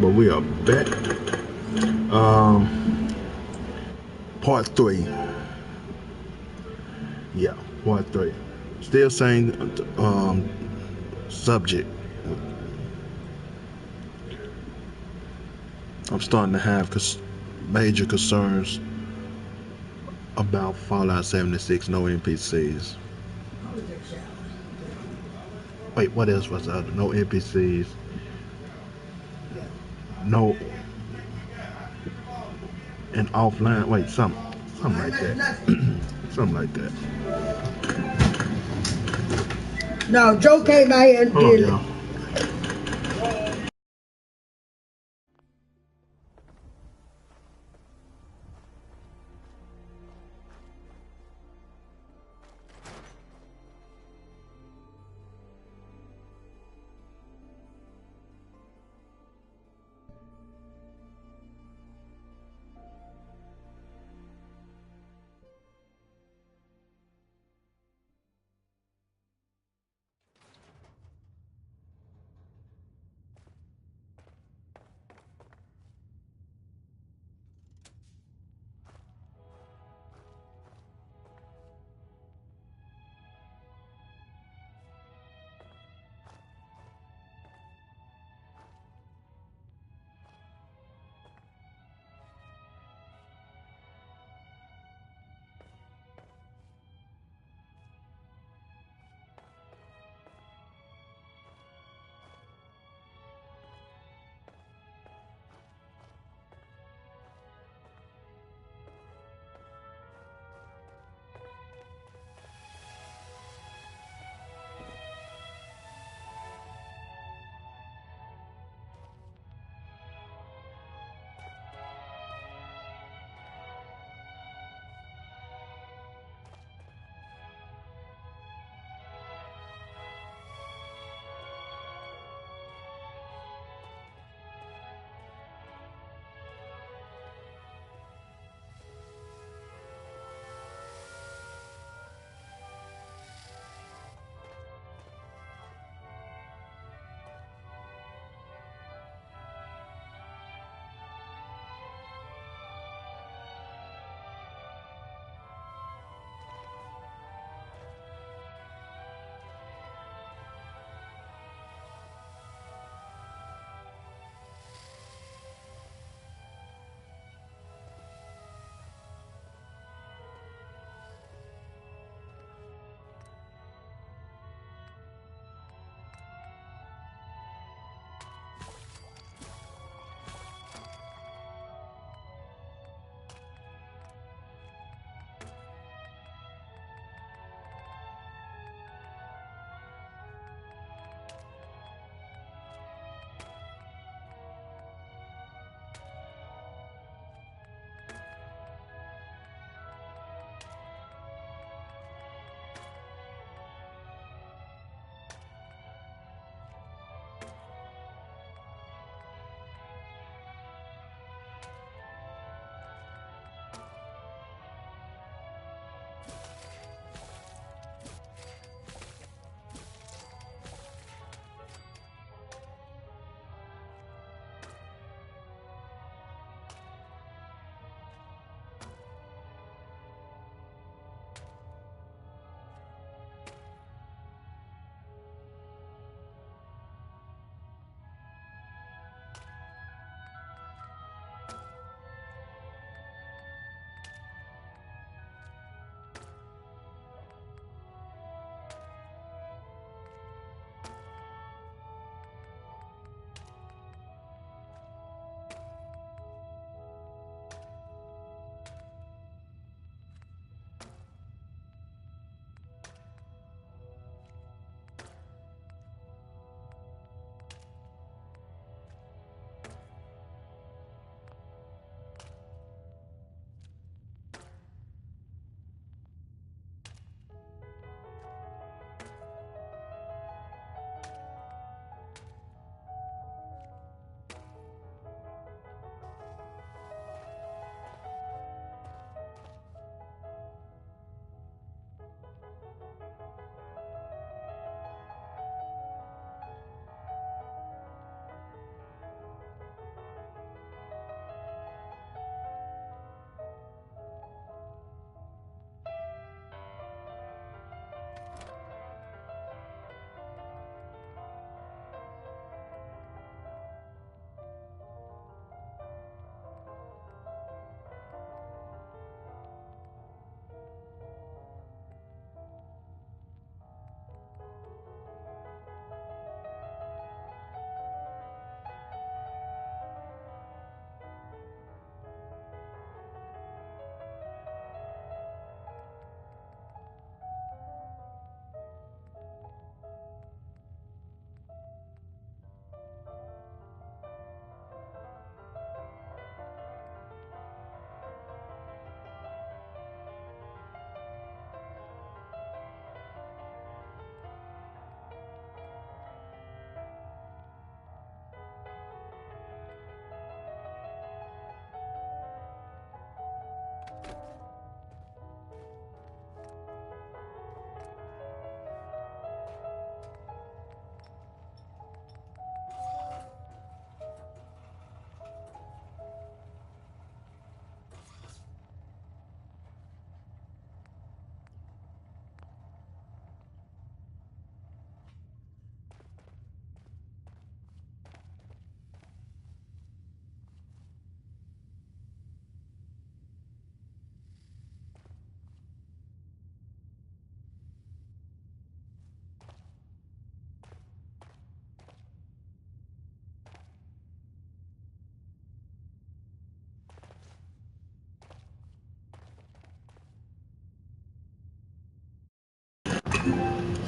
but we are back. Part 3. Yeah, part 3. Still same subject. I'm starting to have major concerns about Fallout 76. No NPCs. Wait, what else was the other? No NPCs. No, and offline. Wait, something like that. Something like that. No, Joe came out here and did it.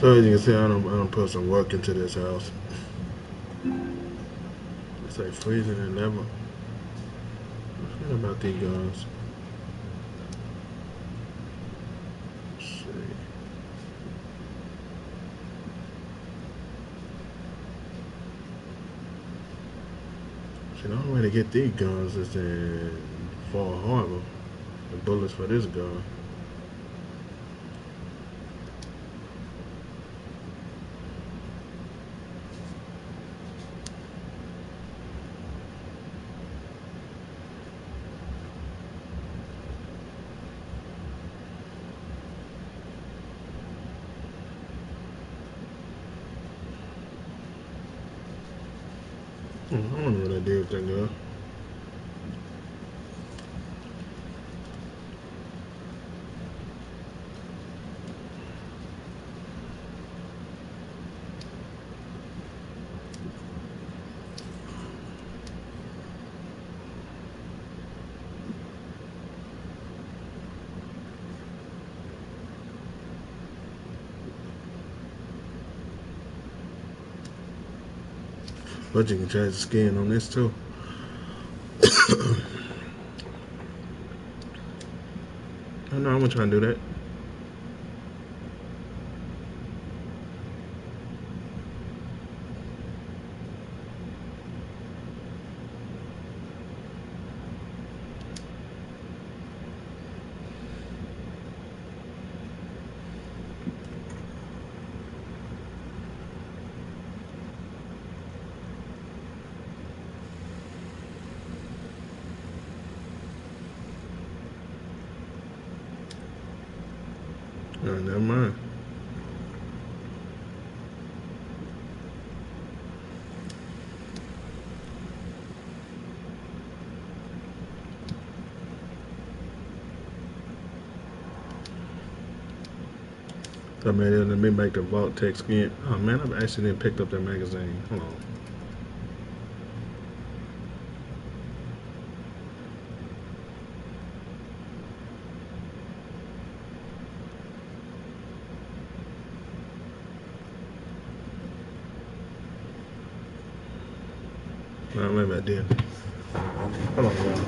So as you can see, I don't put some work into this house. It's like freezing and never. What about these guns? Let's see. See, the only way to get these guns is in Fall Harbor. The bullets for this gun. I wonder what I did with that gun. But you can change the skin on this too. I know I'm gonna try and do that. Never mind. So man, let me make the vault tech skin. Oh man, I've actually picked up that magazine. Hold on. No, maybe I did. Hold on, y'all.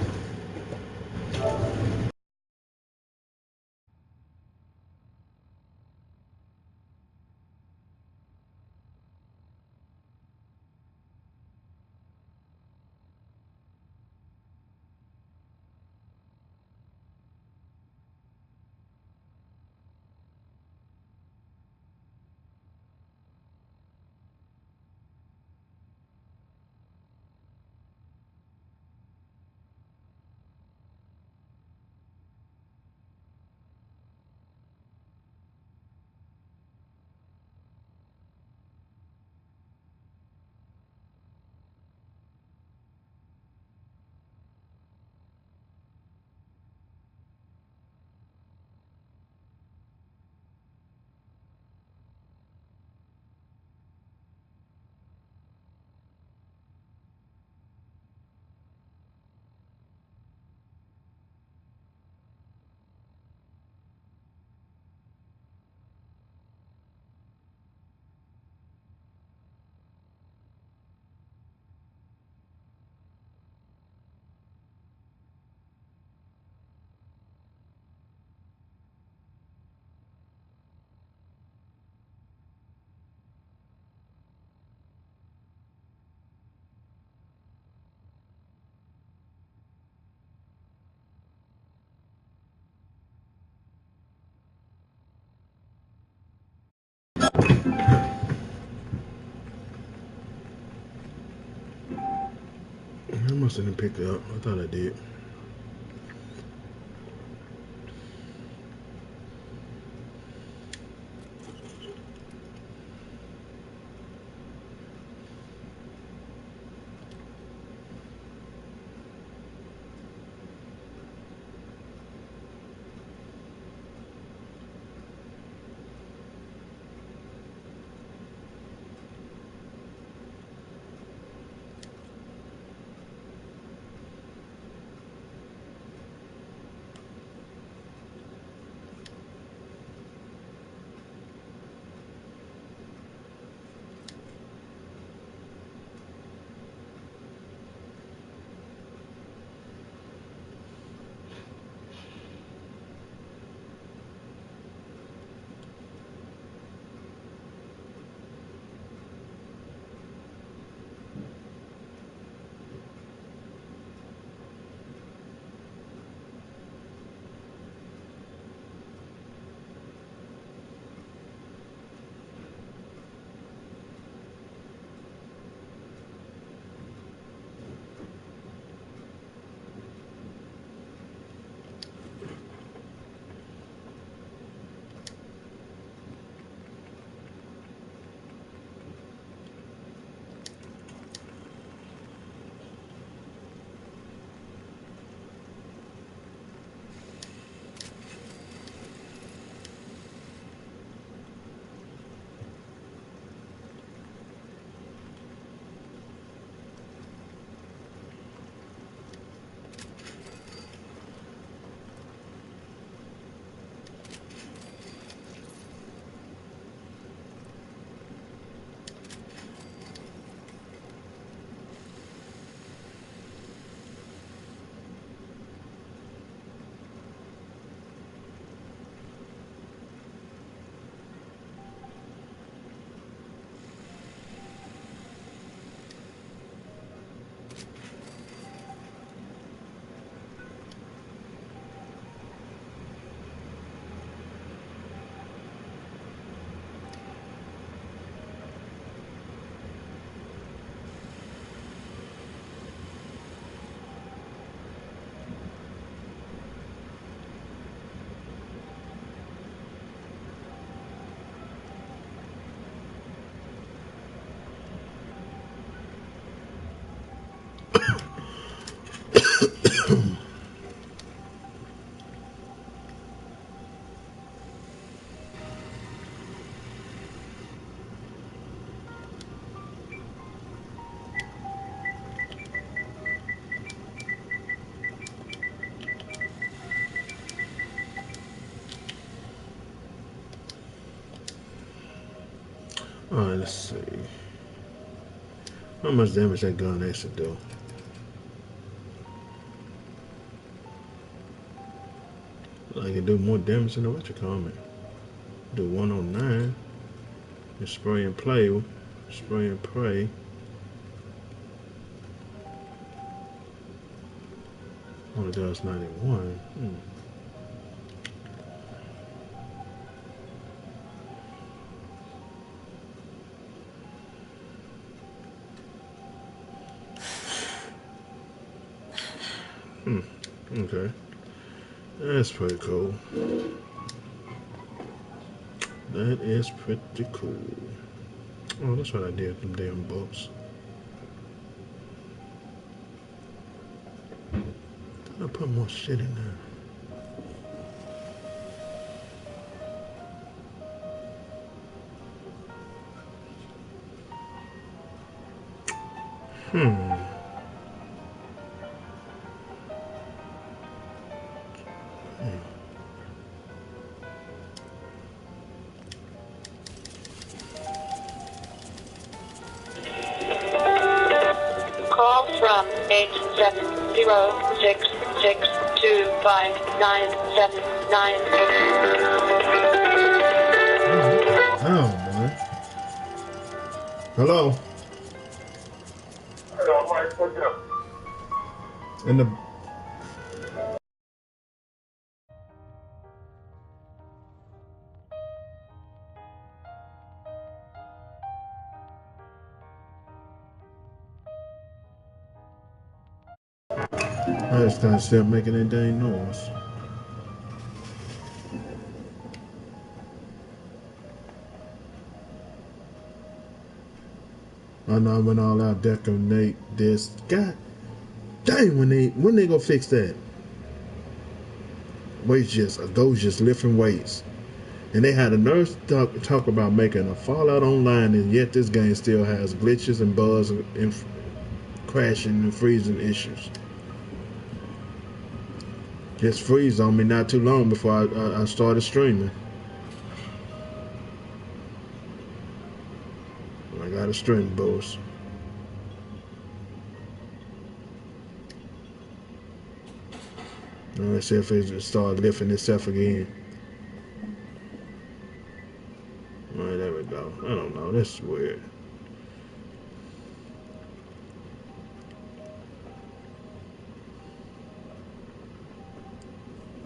I must have didn't pick it up. I thought I did. Alright, let's see. How much damage that gun actually do? I can do more damage than what you call me. Do 109. You spray and play. Spray and pray. Only does 91. Okay. That's pretty cool. That is pretty cool. Oh, that's what I did with them damn books. I put more shit in there. Call from 87066259796. Oh, boy. Hello? Hello, Mike. What's up? In the... I just gotta stop making that dang noise. I know I went all out decorate this. God dang, when they gonna fix that? Ghost just lifting weights. And they had a nurse talk about making a Fallout Online, and yet this game still has glitches and bugs and crashing and freezing issues. Just freeze on me not too long before I started streaming. I got a stream boost. Now let's see if it just started lifting itself again. Alright, there we go. I don't know. This is weird.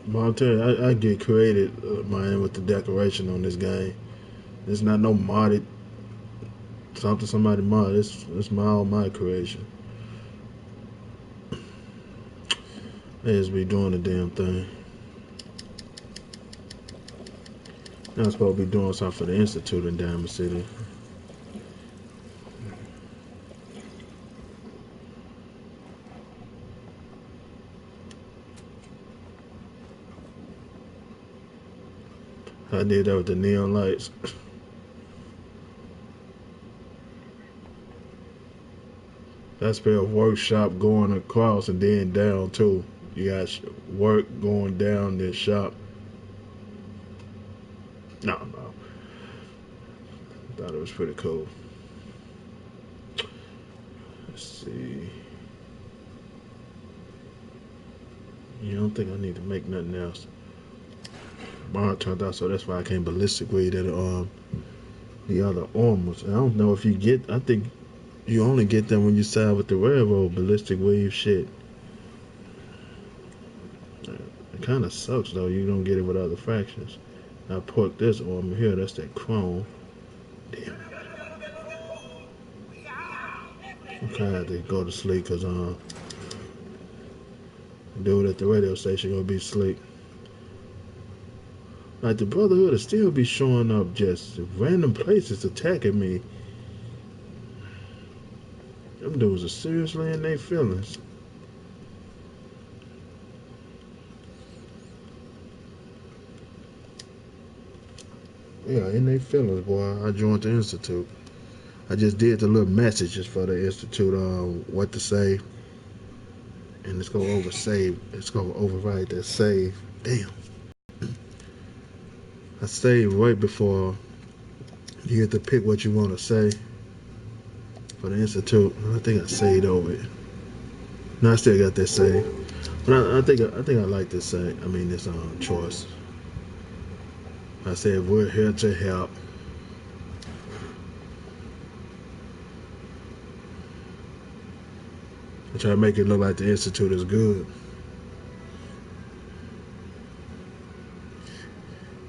But I'll tell you, I get creative, man, with the decoration on this game. It's not no modded something somebody modded. It's all my creation. They just be doing the damn thing. I'm supposed to be doing something for the Institute in Diamond City. I did that with the neon lights. That's spelled workshop going across and then down too. You got work going down this shop. No. Thought it was pretty cool. Let's see. You don't think I need to make nothing else? Mine turned out, so that's why I came ballistic weed at the other armors. I don't know if you get. I think you only get them when you side with the railroad ballistic wave shit. It kind of sucks though. You don't get it with other factions. I put this armor here. That's that chrome. Damn. Okay, I had to go to sleep because dude at the radio station gonna be asleep. Like the Brotherhood will still be showing up just random places attacking me. Them dudes are seriously in their feelings. Yeah, in their feelings, boy. I joined the Institute. I just did the little messages for the Institute on what to say. And it's gonna It's gonna override that save. Damn. I saved right before You get to pick what you want to say for the institute. I think I saved over it. No, I still got that save. But I think I like this save. I mean this choice. I said we're here to help. I try to make it look like the institute is good.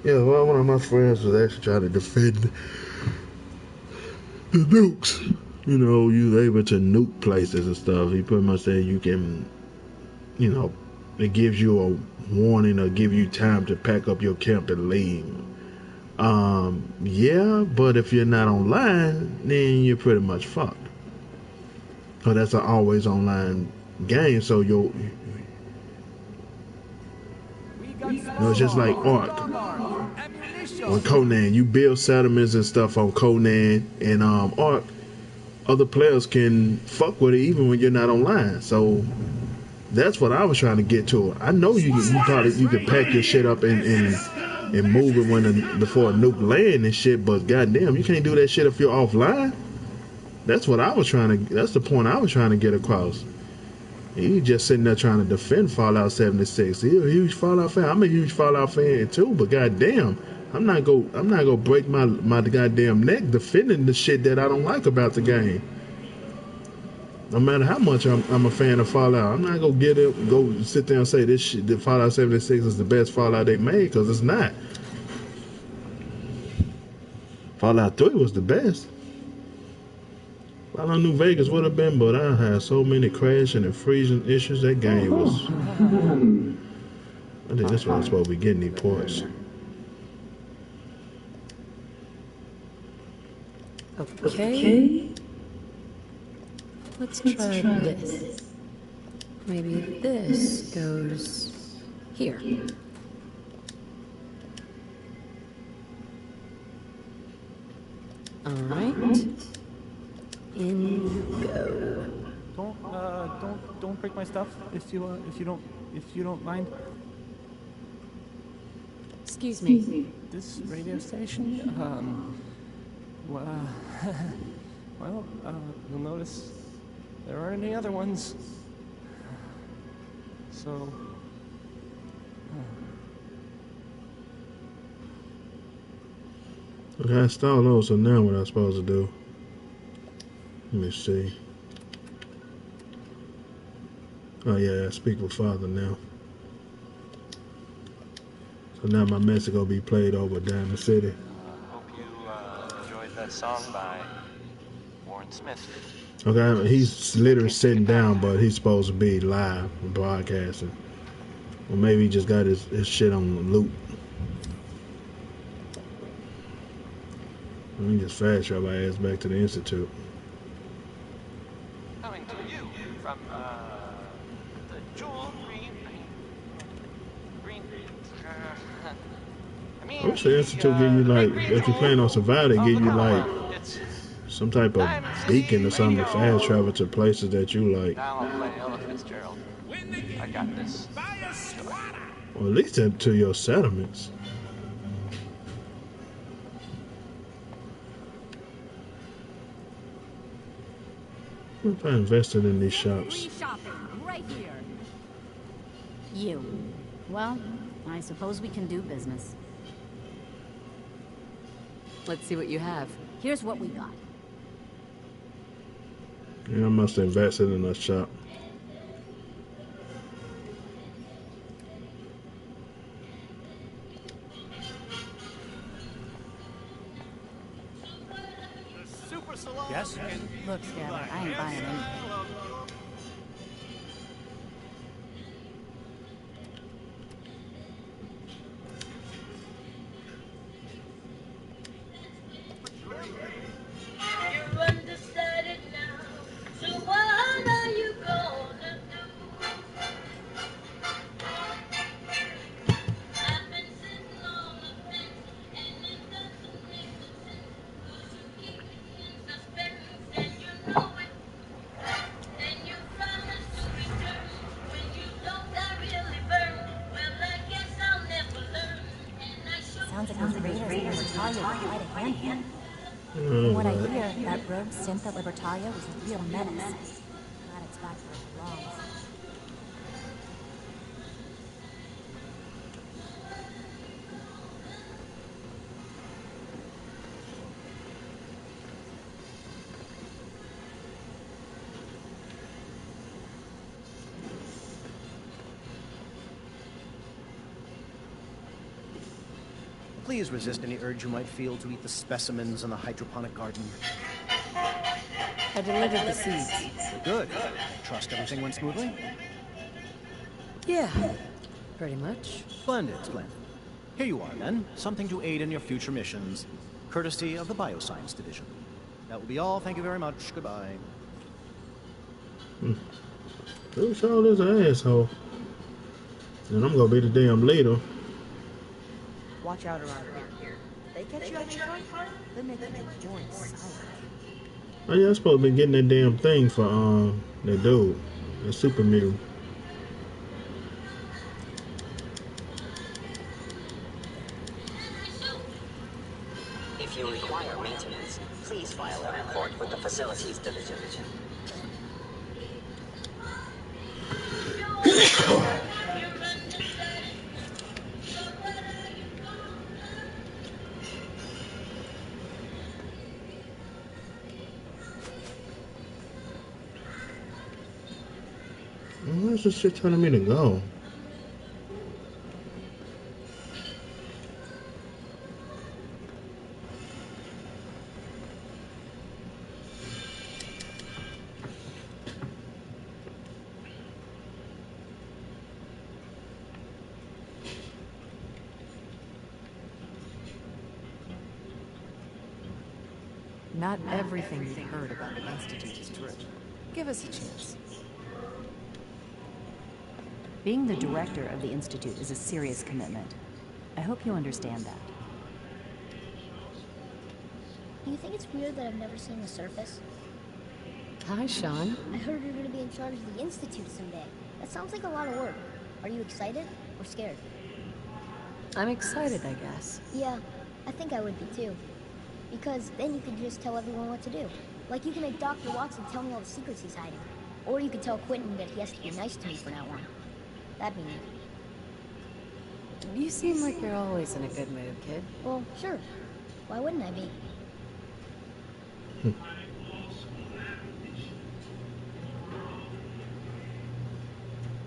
Yeah, well, one of my friends was actually trying to defend the nukes. You know, you able to nuke places and stuff. He pretty much said you can, you know, it gives you a warning or give you time to pack up your camp and leave. Yeah, but if you're not online, then you're pretty much fucked. So that's an always online game. So it's just like Ark. On Conan, you build settlements and stuff on Conan and Ark. Other players can fuck with it even when you're not online. So that's what I was trying to get to. I know you could pack your shit up and move it before a nuke land and shit, but goddamn, you can't do that shit if you're offline. That's what I was trying to. That's the point I was trying to get across. And you just sitting there trying to defend Fallout 76. You're a huge Fallout fan. I'm a huge Fallout fan too, but goddamn, I'm not gonna break my goddamn neck defending the shit that I don't like about the game. No matter how much I'm a fan of Fallout, I'm not gonna go sit there and say this shit, that Fallout 76 is the best Fallout they made, because it's not. Fallout 3 was the best. Fallout New Vegas would have been, but I had so many crashing and freezing issues. That game was. I think that's why I'm supposed to be getting these ports. Okay. Let's try this. Maybe this goes here. All right. In you go. Don't break my stuff if you don't mind. Excuse me. This radio station, well, you'll notice there aren't any other ones. So, Okay, I installed those, so now what am I supposed to do? Let me see. Oh yeah, I speak with Father now. So now my message gonna be played over Diamond City. Hope you enjoyed that song by Warren Smith. Okay, he's literally sitting down, but he's supposed to be live and broadcasting. Or maybe he just got his shit on loop. Let me just fast travel my ass back to the Institute. Coming to you from the Jewel Green. I wish the Institute give you like, if you're playing on Survivor, they give you like some type of beacon or something to fast travel to places that you like. Now I'll play Ella Fitzgerald. I got this. Or at least to your settlements. What if I invested in these shops? Right here. You. Well, I suppose we can do business. Let's see what you have. Here's what we got. Yeah, I must have invested in a shop. yes? Look, Scabbard, I ain't buying anything. You're undecided now, so what are you gonna do? I've been sitting on the fence, and it doesn't make no sense, 'cause you keep me in suspense, and you know it. Then you promise to return, when you don't, I really burn. Well, I guess I'll never learn, and I sure Sounds like those raiders are retired quite a hand. From what I hear, that rogue synth at Libertalia was a real menace. Glad it's back where it belongs. Please resist any urge you might feel to eat the specimens in the hydroponic garden. I delivered the seeds. Good. Trust everything went smoothly? Yeah, pretty much. Splendid, splendid. Here you are, then. Something to aid in your future missions. Courtesy of the Bioscience Division. That will be all. Thank you very much. Goodbye. Who saw this asshole? And I'm gonna be the damn leader. Watch out around here. They catch you having fun, they make you join silent. Oh yeah, I'm supposed to be getting that damn thing for that dude, that super mutant. If you require maintenance, please file a report with the Facilities Division. Where's this shit telling me to go? Not everything you've heard about the Institute is true. Give us a chance. Being the director of the Institute is a serious commitment. I hope you understand that. Do you think it's weird that I've never seen the surface? Hi, Sean. I heard you're going to be in charge of the Institute someday. That sounds like a lot of work. Are you excited or scared? I'm excited, I guess. Yeah, I think I would be too. Because then you could just tell everyone what to do. Like you can make Dr. Watson tell me all the secrets he's hiding. Or you could tell Quentin that he has to be nice to me from now on. That'd be neat. You seem like you're always in a good mood, kid. Well, sure. Why wouldn't I be?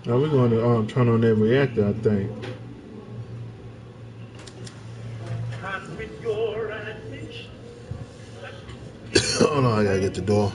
Now we're going to turn on that reactor, I think. Hold on, I gotta get the door.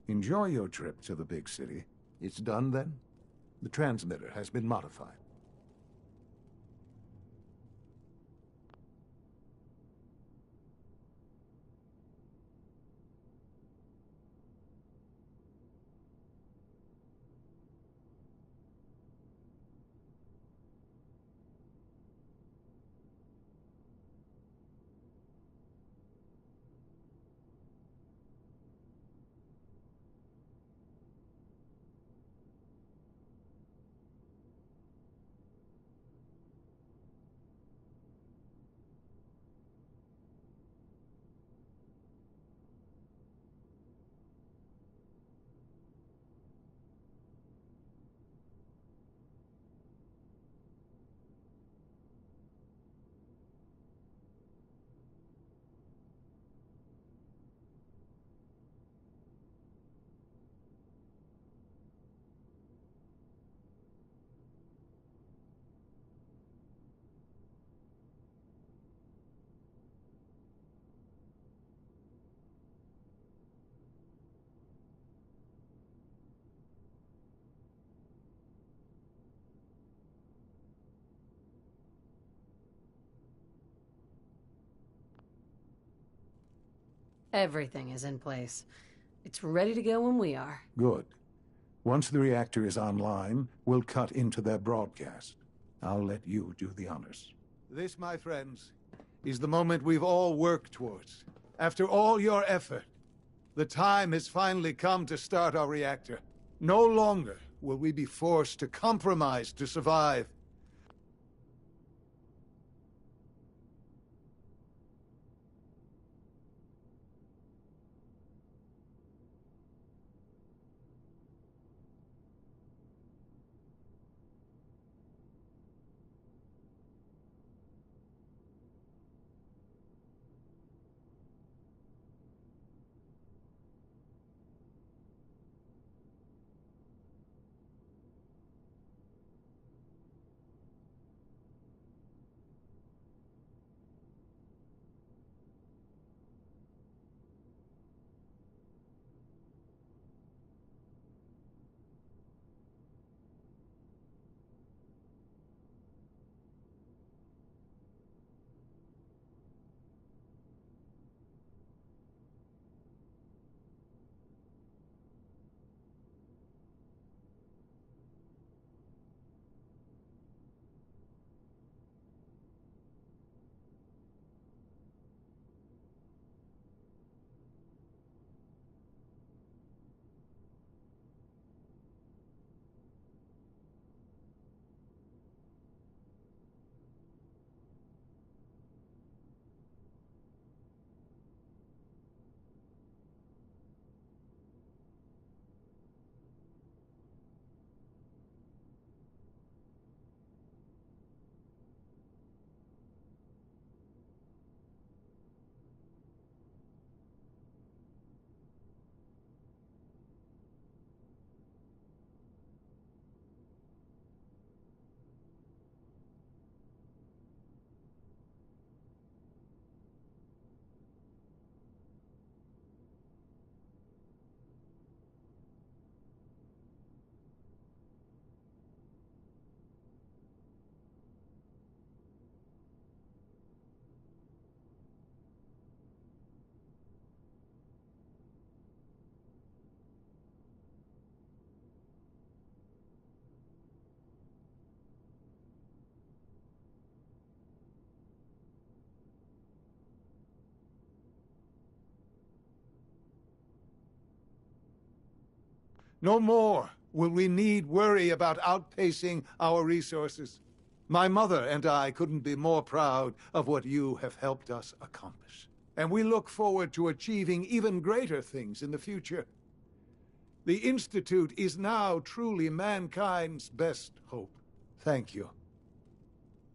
Enjoy your trip to the big city. It's done then? The transmitter has been modified. Everything is in place. It's ready to go when we are. Good. Once the reactor is online, we'll cut into their broadcast. I'll let you do the honors. This, my friends, is the moment we've all worked towards. After all your effort, the time has finally come to start our reactor. No longer will we be forced to compromise to survive. No more will we need worry about outpacing our resources. My mother and I couldn't be more proud of what you have helped us accomplish. And we look forward to achieving even greater things in the future. The Institute is now truly mankind's best hope. Thank you.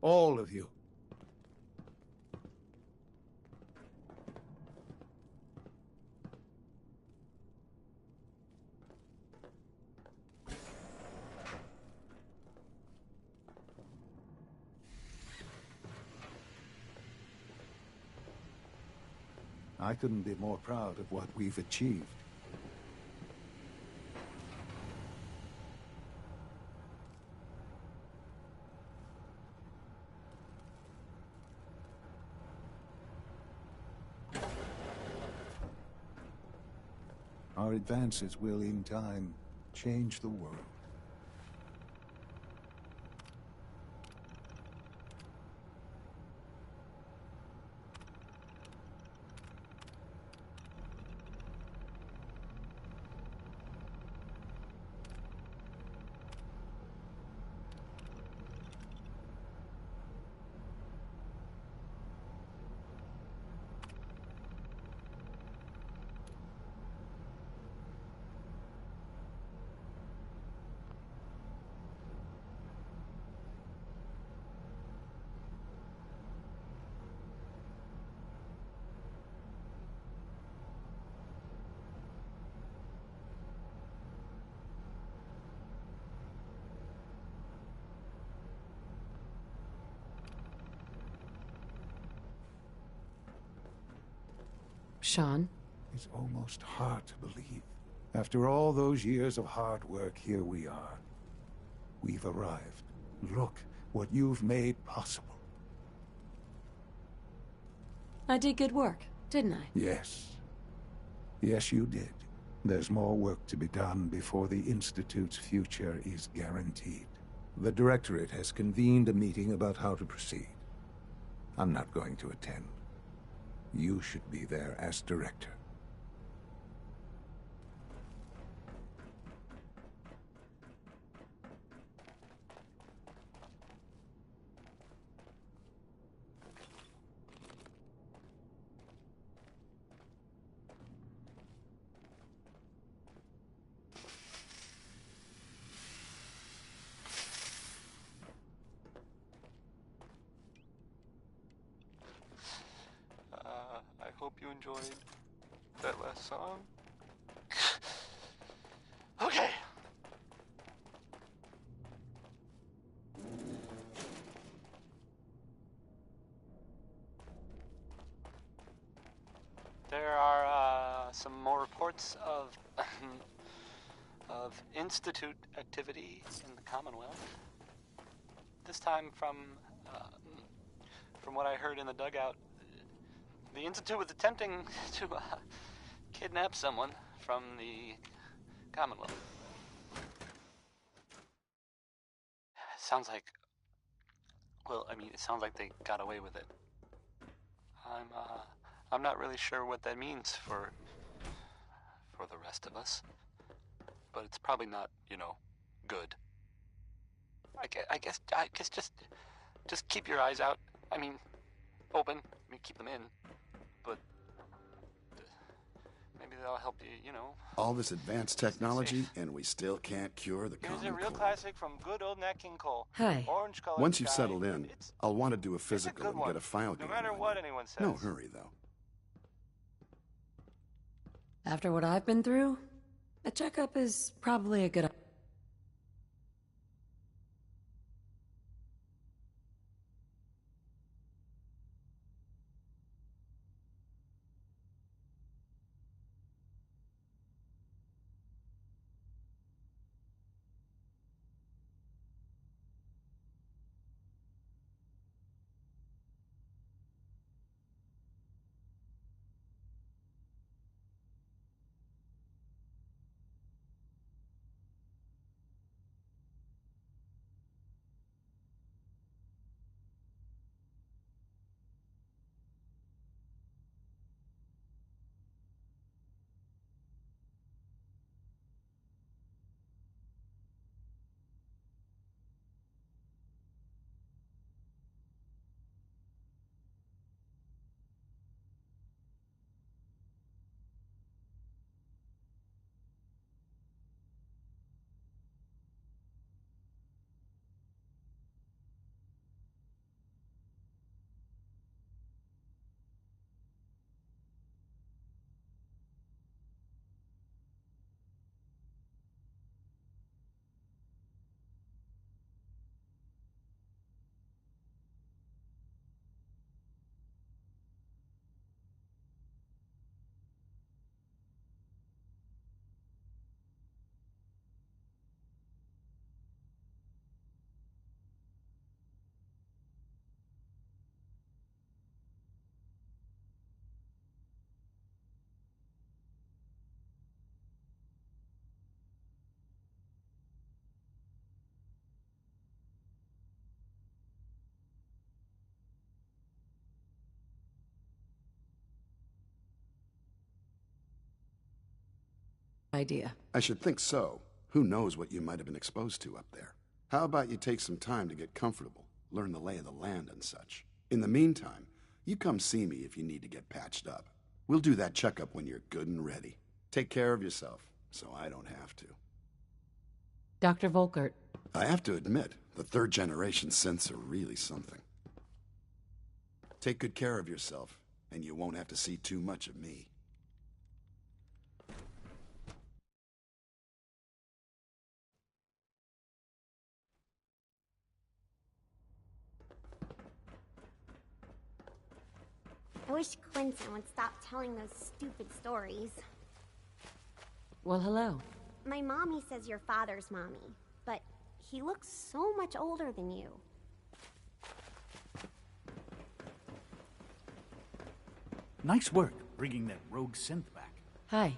All of you. I couldn't be more proud of what we've achieved. Our advances will, in time, change the world. Sean? It's almost hard to believe. After all those years of hard work, here we are. We've arrived. Look what you've made possible. I did good work, didn't I? Yes. Yes, you did. There's more work to be done before the Institute's future is guaranteed. The Directorate has convened a meeting about how to proceed. I'm not going to attend. You should be there as Director. I hope you enjoyed that last song. Okay. There are some more reports of of Institute activity in the Commonwealth. This time from what I heard in the dugout, the Institute was attempting to kidnap someone from the Commonwealth. Sounds like, well, I mean, it sounds like they got away with it. I'm not really sure what that means for the rest of us, but it's probably not, good. I guess just keep your eyes out. I mean, open. I mean, keep them in, but maybe they'll help you. All this advanced technology, and we still can't cure the Here's common a real cold. classic from good old Nat King Cole. Hi. Orange colored Once you've sky. settled in, I'll want to do a physical good and one, get a file no going matter on what you. anyone says. No hurry, though. After what I've been through, a checkup is probably a good idea. I should think so. Who knows what you might have been exposed to up there? How about you take some time to get comfortable, learn the lay of the land and such. In the meantime, you come see me if you need to get patched up. We'll do that checkup when you're good and ready. Take care of yourself, so I don't have to. Dr. Volkert. I have to admit, the third-generation synths are really something. Take good care of yourself, and you won't have to see too much of me. I wish Quentin would stop telling those stupid stories. Well, hello. My mommy says you're father's mommy, but he looks so much older than you. Nice work bringing that rogue synth back. Hi.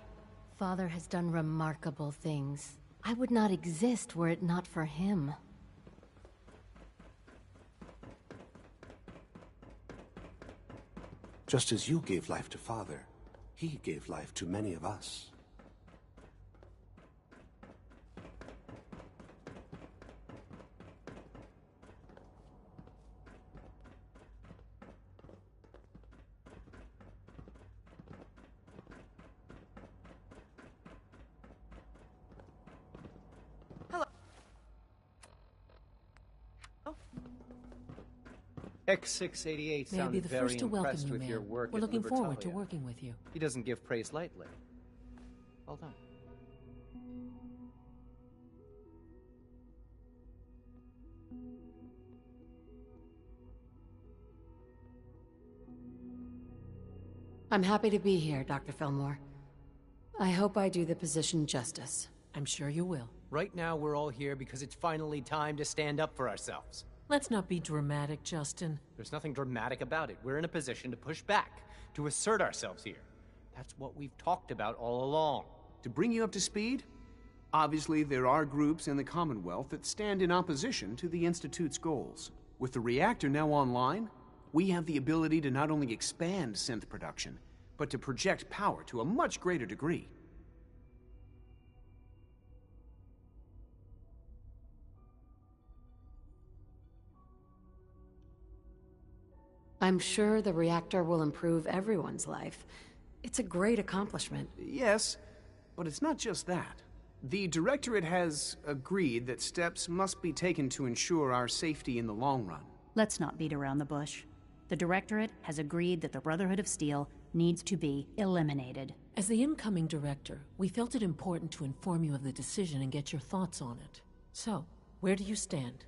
Father has done remarkable things. I would not exist were it not for him. Just as you gave life to Father, he gave life to many of us. X688 May I be sounded the very first to welcome impressed you, with your ma'am. work We're at looking forward to Libertalia. working with you. He doesn't give praise lightly. Well done. I'm happy to be here, Dr. Fillmore. I hope I do the position justice. I'm sure you will. Right now, we're all here because it's finally time to stand up for ourselves. Let's not be dramatic, Justin. There's nothing dramatic about it. We're in a position to push back, to assert ourselves here. That's what we've talked about all along. To bring you up to speed, obviously there are groups in the Commonwealth that stand in opposition to the Institute's goals. With the reactor now online, we have the ability to not only expand synth production, but to project power to a much greater degree. I'm sure the reactor will improve everyone's life. It's a great accomplishment. Yes, but it's not just that. The Directorate has agreed that steps must be taken to ensure our safety in the long run. Let's not beat around the bush. The Directorate has agreed that the Brotherhood of Steel needs to be eliminated. As the incoming director, we felt it important to inform you of the decision and get your thoughts on it. So, where do you stand?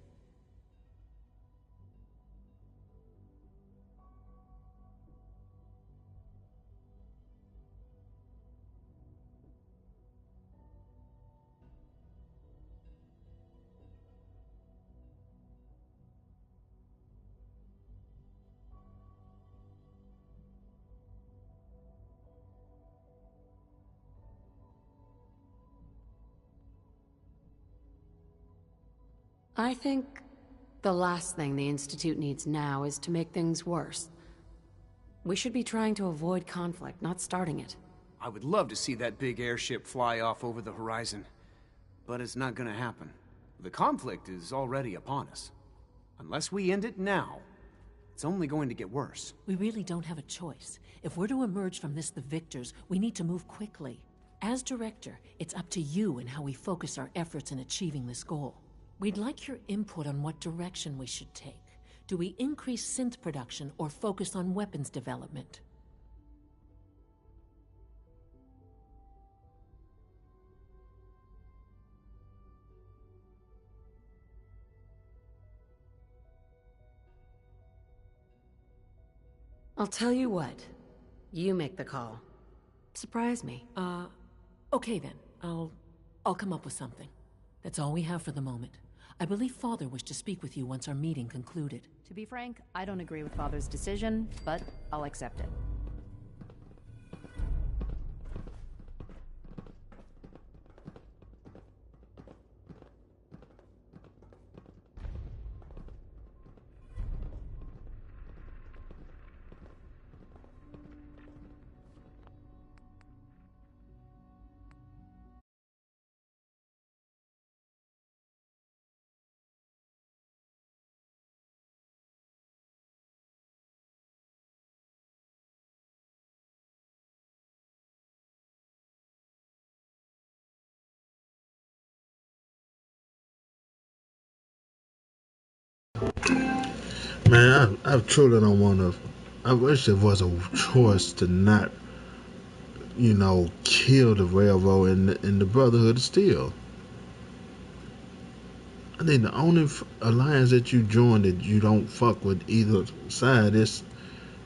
I think the last thing the Institute needs now is to make things worse. We should be trying to avoid conflict, not starting it. I would love to see that big airship fly off over the horizon, but it's not gonna happen. The conflict is already upon us. Unless we end it now, it's only going to get worse. We really don't have a choice. If we're to emerge from this the victors, we need to move quickly. As director, it's up to you and how we focus our efforts in achieving this goal. We'd like your input on what direction we should take. Do we increase synth production or focus on weapons development? I'll tell you what. You make the call. Surprise me. Okay then. I'll come up with something. That's all we have for the moment. I believe Father wished to speak with you once our meeting concluded. To be frank, I don't agree with Father's decision, but I'll accept it. Man, I truly don't want to. I wish there was a choice to not, kill the railroad and the Brotherhood of Steel. I think the only alliance that you join that you don't fuck with either side is,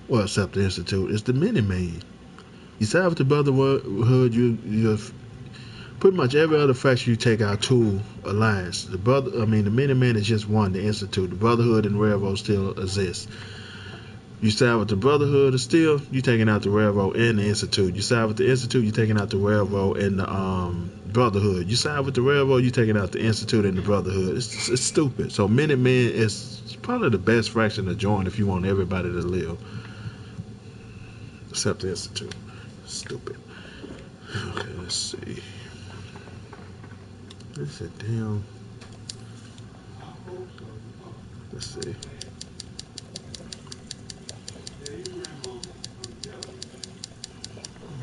well, except the Institute, is the Mini-Man. You side with the Brotherhood, you're pretty much every other faction you take out two alliance. The Mini-Man is just one. The Institute, the Brotherhood, and Railroad still exist. You side with the Brotherhood of Steel, you taking out the Railroad and the Institute. You side with the Institute, you taking out the Railroad and the Brotherhood. You side with the Railroad, you taking out the Institute and the Brotherhood. It's stupid. So Minutemen is probably the best faction to join if you want everybody to live. Except the Institute. Stupid. Okay, let's see. This is damn. Let's see.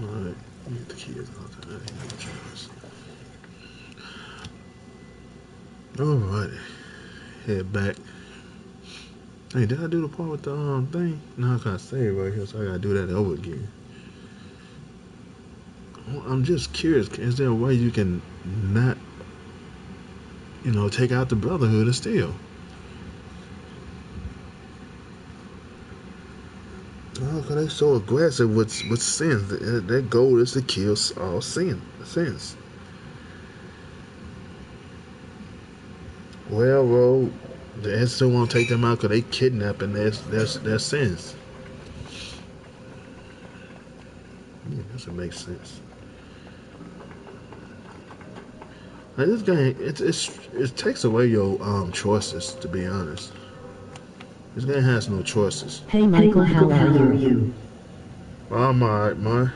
Alright, get the kids out there. Alrighty. Head back. Hey, did I do the part with the thing? No, I can't save right here, so I gotta do that over again. Well, I'm just curious, is there a way you can not, take out the Brotherhood of Steel? Oh, because they're so aggressive with sins. Their goal is to kill all sins. Railroad, the Institute won't take them out because they kidnapping their sins. Yeah, that doesn't make sense. Like this game, it takes away your choices. To be honest, this game has no choices. Hey Michael, how are you? I'm alright, man.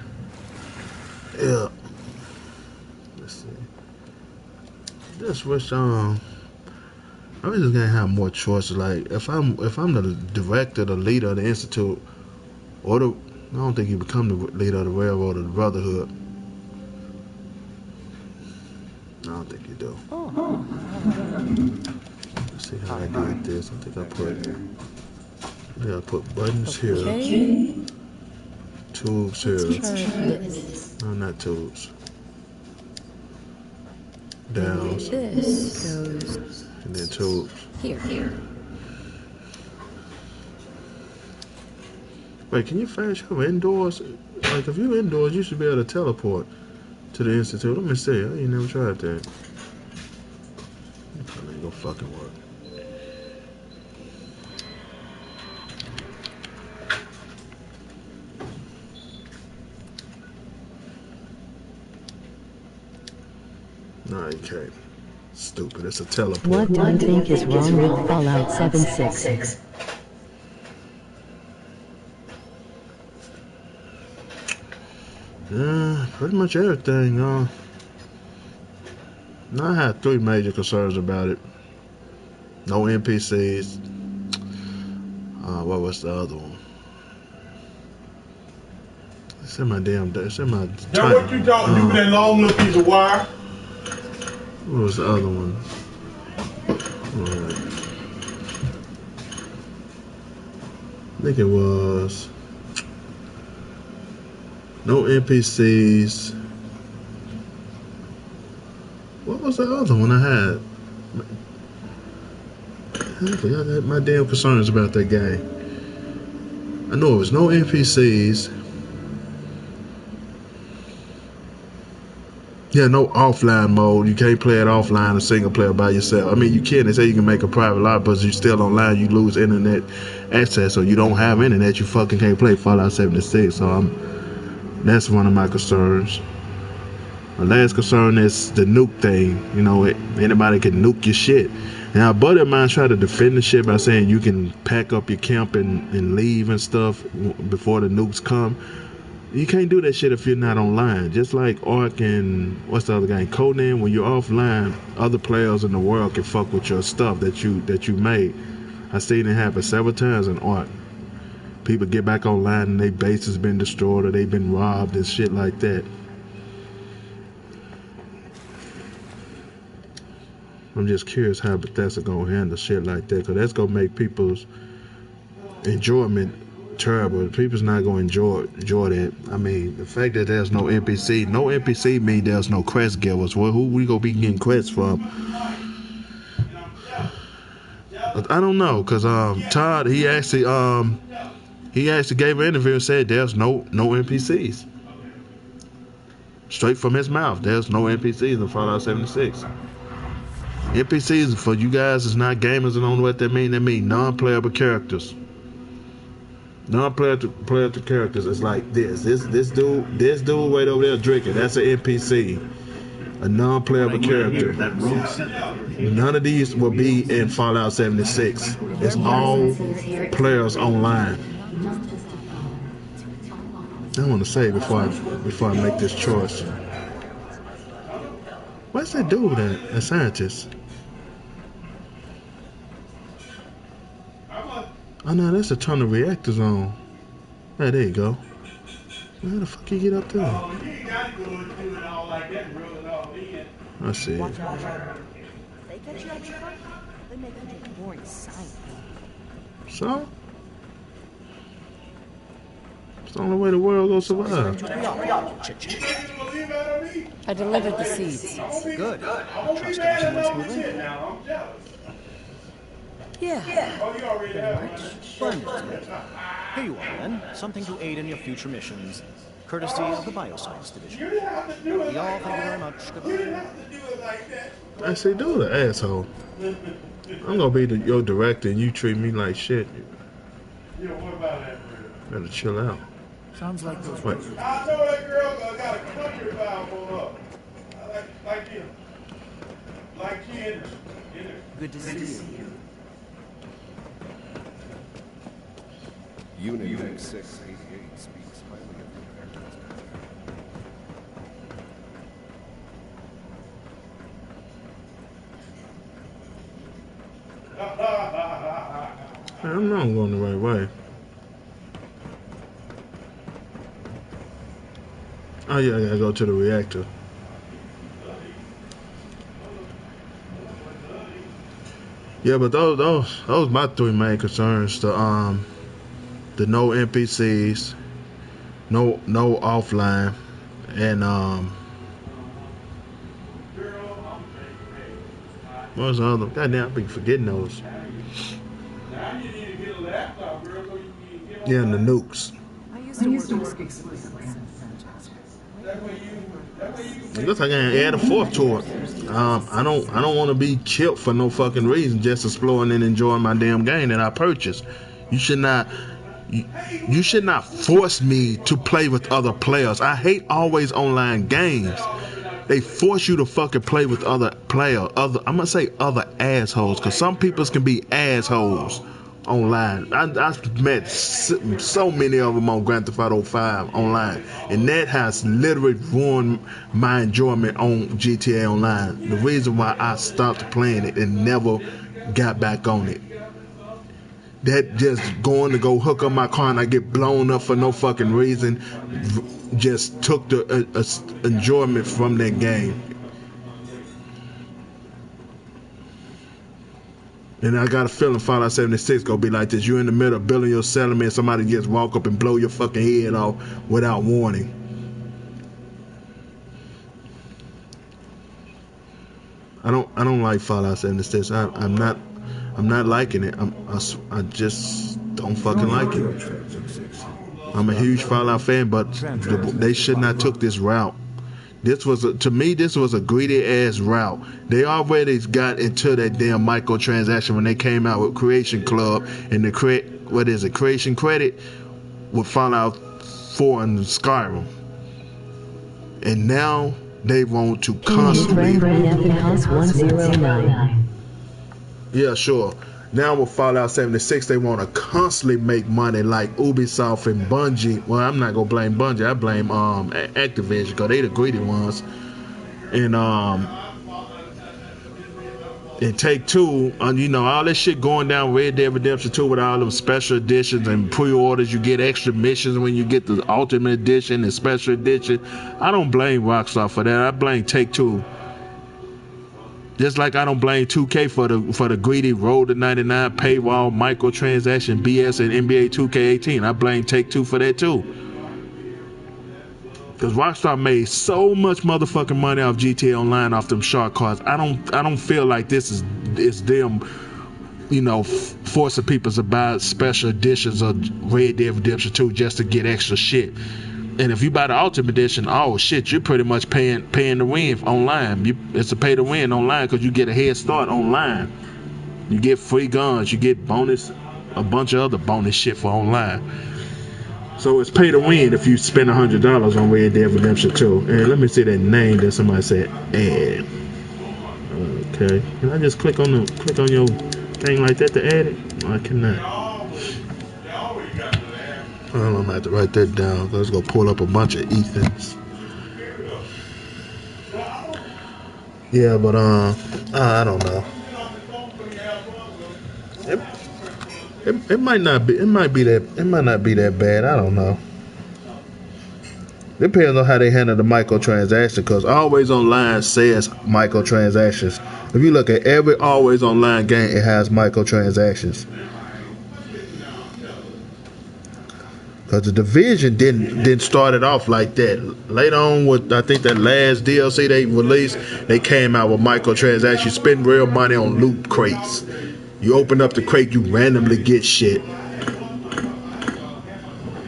Yeah. Let's see. Just wish I wish this game had more choices. Like if I'm the director, the leader of the Institute, or I don't think you become the leader of the Railroad or the Brotherhood. I don't think you do. Let's see how I did this. I think I put buttons here. Tubes here. No, not tubes. Downs. This goes. And then tubes. Here. Wait, can you fast travel indoors? Like, if you're indoors, you should be able to teleport to the Institute. Let me see. I ain't never tried that. It probably ain't gonna fucking work. No, you can't. Stupid. It's a teleport. What do you think is wrong with Fallout 76? Yeah, pretty much everything. I had 3 major concerns about it. No NPCs. What was the other one? It's in my damn. It's in my. Now what you talking? You that long little piece of wire? What was the other one? Alright. I think it was no NPCs. What was the other one I had? I forgot my damn concerns about that game. I know it was no NPCs. Yeah, no offline mode. You can't play it offline or single player by yourself. I mean, you can. They say you can make a private lobby, but you're still online. You lose internet access, or you don't have internet. You fucking can't play Fallout 76. So that's one of my concerns. My last concern is the nuke thing. Anybody can nuke your shit. Now, a buddy of mine tried to defend the shit by saying you can pack up your camp and leave and stuff before the nukes come. You can't do that shit if you're not online. Just like Ark and what's the other game, Conan. When you're offline, other players in the world can fuck with your stuff that you made. I seen it happen several times in Ark. People get back online and their base has been destroyed or they've been robbed and shit like that. I'm just curious how Bethesda gonna handle shit like that, because that's gonna make people's enjoyment terrible. People's not gonna enjoy that. I mean, the fact that there's no NPC means there's no quest givers. Well, who we gonna be getting quests from? I don't know, cause Todd he actually gave an interview and said there's no NPCs. Straight from his mouth, there's no NPCs in Fallout 76. NPCs for you guys is not gamers and don't know what that mean. That mean non-playable characters. Non-player to characters is like this. This dude right over there drinking. That's an NPC. A non-playable character. None of these will be in Fallout 76. It's all players online. I want to say before I make this choice. What's that dude that a scientist? Oh no, that's a ton of reactors on. Hey, there you go. How the fuck you get up there? I see. Watch out. They catch you having fun, they make you do boring science. So? It's the only way the world will survive. I delivered the seeds. Good. Trust everything went smoothly. Yeah. Pretty much. Splendid. Here you are, then. Something to aid in your future missions. Courtesy of the Bioscience Division. That will be all. Thank you very much. Goodbye. I say, dude, an asshole. I'm gonna be your director and you treat me like shit. Better chill out. Sounds like those. Wait. I told that girl I got a country valve on her. Like him. Like she in her. Good to see you. Unit 688 speaks highly of the Americans. I'm not going the right way. Oh yeah, I gotta go to the reactor. Yeah, but those my three main concerns. The no NPCs, no offline, and what was the other? Goddamn, I be forgetting those. Yeah, and the nukes. I used to work exclusively on the I guess I can add a fourth to it. I don't want to be killed for no fucking reason, just exploring and enjoying my damn game that I purchased. You should not force me to play with other players. I hate always online games. They force you to fucking play with other I'm gonna say other assholes, because some people can be assholes online. I've met so many of them on Grand Theft Auto 5 online, and that has literally ruined my enjoyment on GTA Online. The reason why I stopped playing it and never got back on it. That just going to go hook up my car and I get blown up for no fucking reason just took the enjoyment from that game. And I got a feeling Fallout 76 gonna be like this. You're in the middle of building your settlement, somebody just walk up and blow your fucking head off without warning. I don't like Fallout 76. I'm not liking it. I just don't fucking like it. I'm a huge Fallout fan, but they should not took this route. To me, this was a greedy ass route. They already got into that damn microtransaction when they came out with Creation Club and the Creation Credit with Fallout 4 and Skyrim. And now they want to constantly. Yeah, sure. Now with Fallout 76, they want to constantly make money like Ubisoft and Bungie. Well, I'm not gonna blame Bungie. I blame Activision, because they the greedy ones. And Take-Two, all that shit going down Red Dead Redemption 2 with all them special editions and pre-orders. You get extra missions when you get the Ultimate Edition and Special Edition. I don't blame Rockstar for that. I blame Take-Two. Just like I don't blame 2K for the greedy Road to 99 paywall microtransaction BS and NBA 2K18. I blame Take-Two for that too. Because Rockstar made so much motherfucking money off GTA Online off them shark cards. I don't feel like this is them, forcing people to buy special editions of Red Dead Redemption 2 just to get extra shit. And if you buy the Ultimate Edition, oh shit, you're pretty much paying to win online. It's a pay to win online because you get a head start online. You get free guns, you get a bunch of other bonus shit for online. So it's pay to win if you spend $100 on Red Dead Redemption 2. And let me see that name that somebody said add. Okay. Can I just click on your thing like that to add it? No, I cannot. I'm gonna have to write that down because it's gonna pull up a bunch of Ethans. Yeah, but I don't know. It might not be. It might not be that bad. I don't know. Depends on how they handle the microtransaction, because Always Online says microtransactions. If you look at every Always Online game, it has microtransactions. Because the Division didn't start it off like that. Later on, with I think that last DLC they released, they came out with microtransactions. You spend real money on loot crates. You open up the crate, you randomly get shit.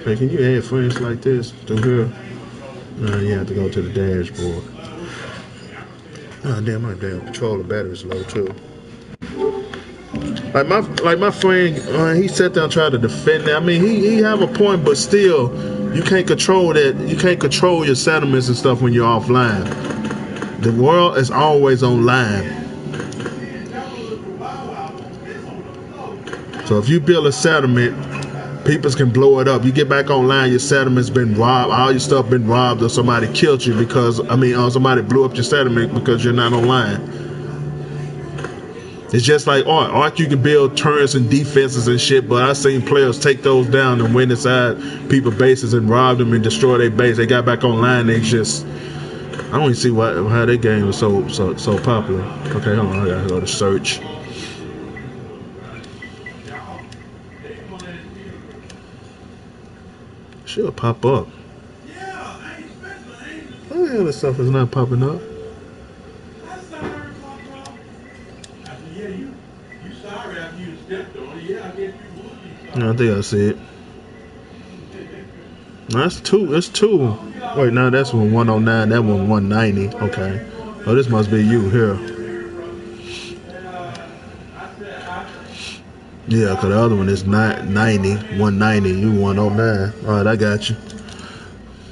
Hey, can you add friends like this through here? You have to go to the dashboard. Oh, damn, my damn controller battery's low too. Like my friend, he sat there and tried to defend it. I mean, he have a point, but still, you can't control that. You can't control your settlements and stuff when you're offline. The world is always online. So if you build a settlement, people can blow it up. You get back online, your settlement's been robbed, all your stuff been robbed, or somebody killed you because somebody blew up your settlement because you're not online. It's just like art. Art, you can build turrets and defenses and shit, but I've seen players take those down and went inside people's bases and rob them and destroy their base. They got back online. They just, I don't even see how that game was so popular. Okay, hold on, I gotta go to search. Should pop up. Why the hell this stuff is not popping up? I think I see it. No, that's two. It's two. Wait, no, that's one 109. That one 190. Okay. Oh, this must be you here. Yeah, because the other one is 90, 190. You 109. All right, I got you.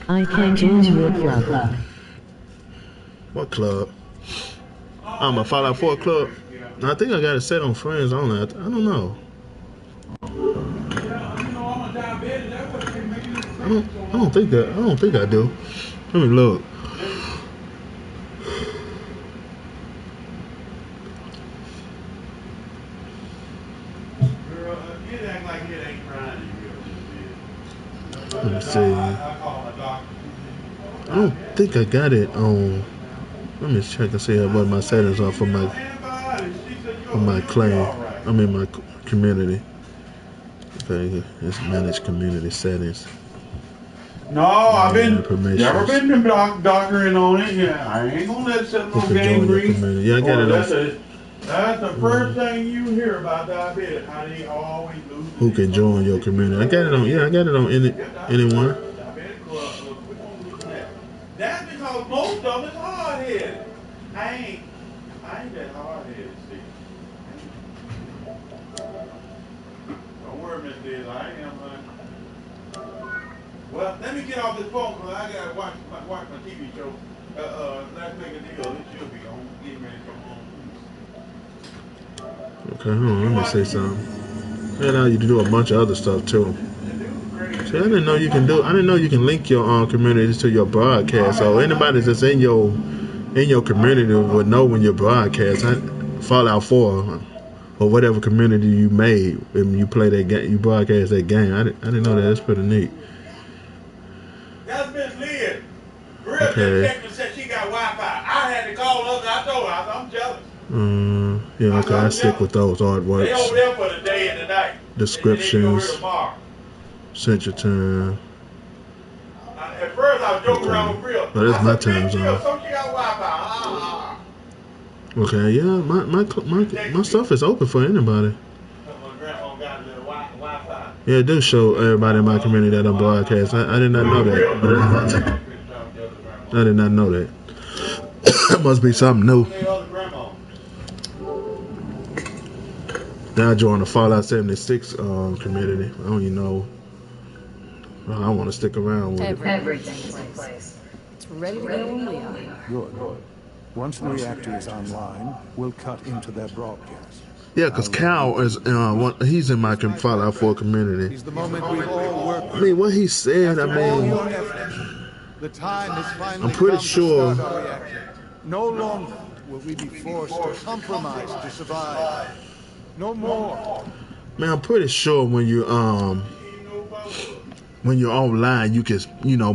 I can join your club. What club? I'm a Fallout 4 club. I think I got it set on friends only. I don't know. I don't think I do. Let me look. Let me see. I don't think I got it on. Let me check and see what my settings are for my claim. I'm in my community. Okay, it's manage community settings. No, I've never been dockering on it. Yeah, I ain't gonna let set no game green. Yeah, I got it on. That's the first thing you hear about diabetes. How they always lose. Who can join your community? I got it on. Yeah, I got it on anyone. That's because most of them is hard headed. I ain't that hard headed. See. Don't worry, Miss Diz. I am. Well, let me get off this phone because I gotta watch my TV show. Let's make a deal. It should be on. Getting ready to come home. Okay, hold on. Let me say something. That allows you to do a bunch of other stuff too. See, I didn't know you can link your communities to your broadcast. So anybody that's in your community would know when you broadcast. Fallout 4 or whatever community you made when you play that game, you broadcast that game. I didn't know that. That's pretty neat. That's Miss Liz. Okay. Said she got Wi-Fi. I had to call her. I told her I'm jealous. Yeah, okay. I stick with those artworks. They over there for the day and the night. Descriptions. Central Time. At first I was joking around with Real. But that's my time zone. So she got Wi-Fi. Okay, yeah, my stuff is open for anybody. Yeah, it do show everybody in my community that I'm broadcast. I did not know that. I did not know that. That must be something new. Now I joined the Fallout 76 community. I don't even know. I want to stick around with Everything's in place. It's ready to go when we are. Good. Once the reactor is online, we'll cut into their broadcast. Yeah, because Cal is he's in my Fallout 4 community. Is the moment we've all worked. I mean, what he said, I mean, The time has finally I'm pretty come sure. to start our reactor. No longer will we be forced to compromise to survive. No more. Man, I'm pretty sure when you're online, you can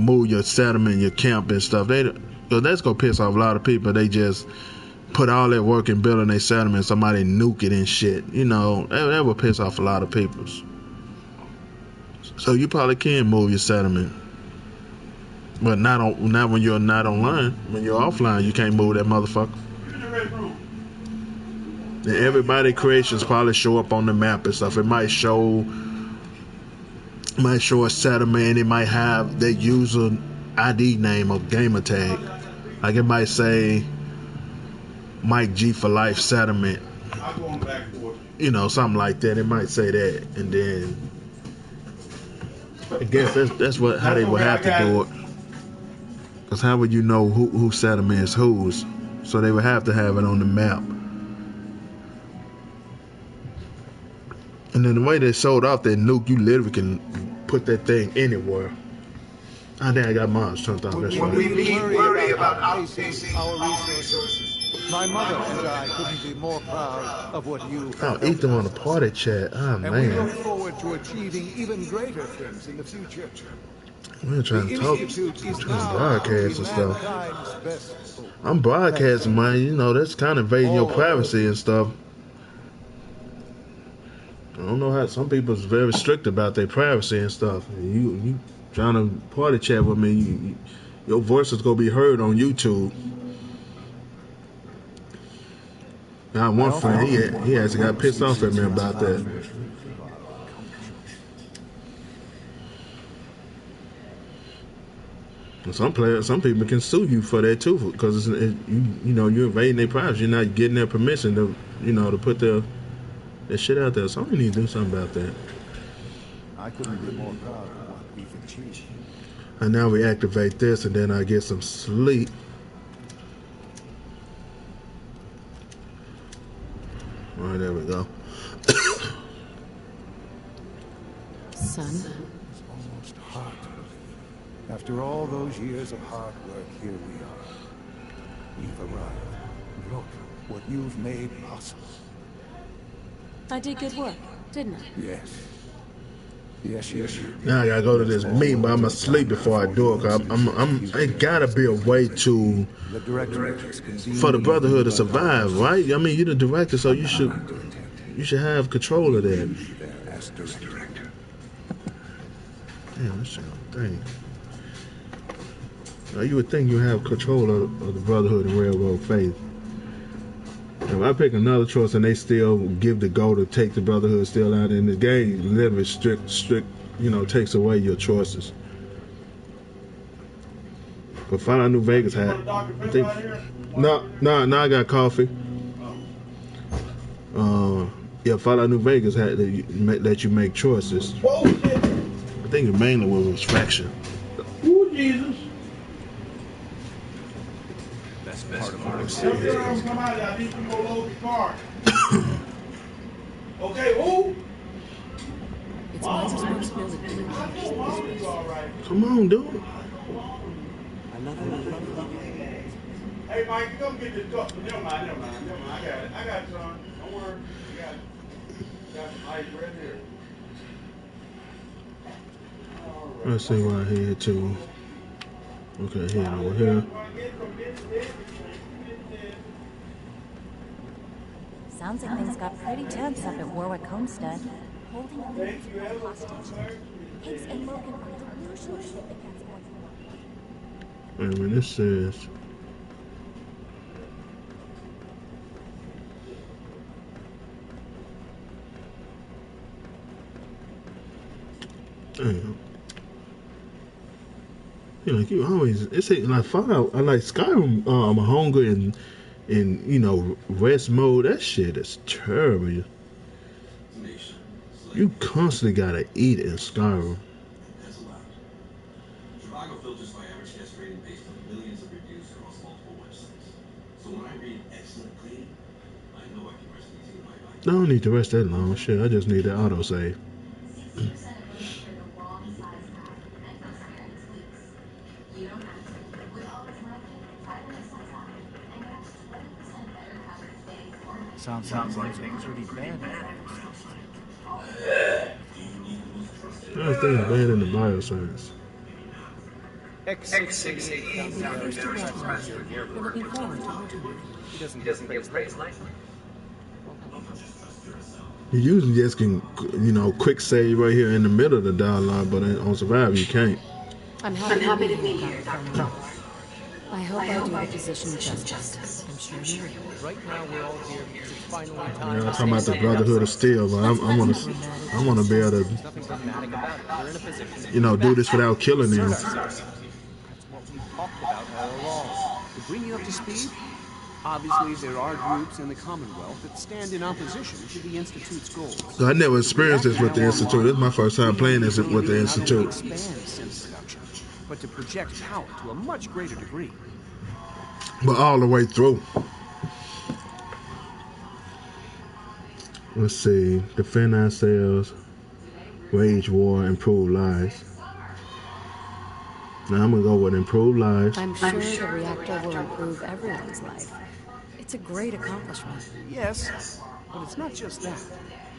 move your settlement, your camp and stuff. That's gonna piss off a lot of people. They just put all that work in building their settlement, somebody nuke it and shit. That would piss off a lot of people. So you probably can move your settlement, but not when you're not online. When you're offline, you can't move that motherfucker. And everybody creations probably show up on the map and stuff. It might show a settlement. It might have their user ID name or gamer tag. Like it might say Mike G for Life Settlement. Something like that. It might say that, and then I guess that's how they would have to do it. Because how would you know who settlement is whose? So they would have to have it on the map. And then the way they showed off that nuke, you literally can put that thing anywhere. I think I got mine turned on. That's right. We worry about outpacing our resources. My mother and I couldn't be more proud of what you have Eat them on the party chat. Oh, and we look man. forward to achieving even greater things in the future. We're trying to talk, trying to broadcast and stuff. Mankind's best hope. I'm broadcasting, man. That's kind of invading your privacy and stuff. I don't know how some people's very strict about their privacy and stuff. You trying to party chat with me, your voice is gonna be heard on YouTube. Now, one friend, he actually got pissed off at me about that. And some people can sue you for that too, because you're invading their privacy. You're not getting their permission to put their shit out there. Somebody need to do something about that. I couldn't be more proud of what we've achieved. And now we activate this, and then I get some sleep. All right, there we go. Son. It's almost hard to believe. After all those years of hard work, here we are. We've arrived. Look what you've made possible. I did good work, didn't I? Yes. Yes. Now I gotta go to this meeting, but I'm asleep before I do it. Cause it gotta be a way to for the Brotherhood to survive, right? I mean, you're the director, so you should have control of that. Damn, this shit thing. Now, you would think you have control of the Brotherhood and Railroad Faith. If I pick another choice and they still give the go to take the Brotherhood still out in the game, literally strict, takes away your choices. But Fallout New Vegas had, I think, no, I got coffee. Fallout New Vegas had let you make choices. I think it mainly was faction. Ooh, Jesus. That's part of our Come out, I need you to go load the car. Okay, who? It's my responsibility. Come on, dude. Hey, Mike, come get this cup. Never mind. I got it, son. Don't worry. Got some ice right here. Let's see right here too. Okay, here over here. Sounds like things got pretty tense up at Warwick Homestead. Holding a little hostage. Higgs and Logan are the usual shit that gets more. And when this says damn. Like you always, it's like Fallout. I like Skyrim. Hunger and rest mode. That shit is terrible. You constantly gotta eat in Skyrim. Biofilters my average test rating based on millions of reviews across multiple websites. So when I read excellent clean, I know I can rest easy in my life. I don't need to rest that long. Shit, I just need that autosave. Sounds like things are pretty bad. I think it's bad in the bioscience. You usually just can, quick save right here in the middle of the dialogue, but on Survivor you can't. I'm happy to be here. I hope I do the position justice. I'm sure you will. Right now we're all here because it's finally time. I'm talking about the Brotherhood of Steel, but I want to be able to, Nothing dramatic about it. We're in a position to do this without killing them. That's what we've talked about all along. To bring you up to speed, obviously there are groups in the Commonwealth that stand in opposition to the Institute's goals. So I never experienced this with the Institute. This is my first time playing this with the Institute. Expand synth production, but to project power to a much greater degree. But all the way through. Let's see. Defend ourselves. Wage war. Improve lives. Now I'm going to go with improve lives. I'm sure the reactor will improve everyone's life. It's a great accomplishment. Yes, but it's not just that.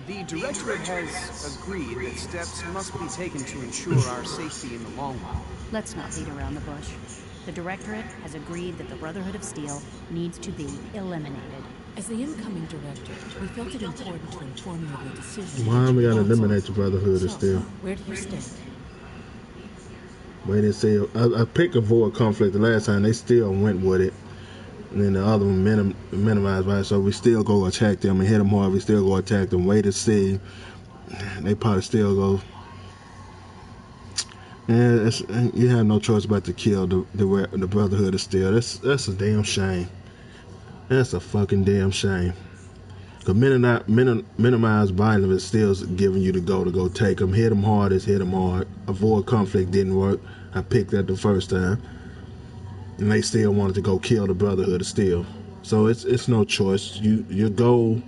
The Directorate has agreed that steps must be taken to ensure our safety in the long run. Let's not beat around the bush. The Directorate has agreed that the Brotherhood of Steel needs to be eliminated. As the incoming director, we felt it important to inform you of the decision. Why we got to eliminate the Brotherhood of Steel? Where do you stand? Wait and see. I picked avoid conflict the last time. They still went with it. And then the other one minimized, right? So we still go attack them and hit them hard. We still go attack them. Wait and see. They probably still go. Yeah, you have no choice but to kill the Brotherhood of Steel. That's a damn shame. That's a fucking damn shame. Because minimize violence is still giving you the go take them. Hit them hard is hit them hard. Avoid conflict didn't work. I picked that the first time. And they still wanted to go kill the Brotherhood of Steel. So it's no choice. Your goal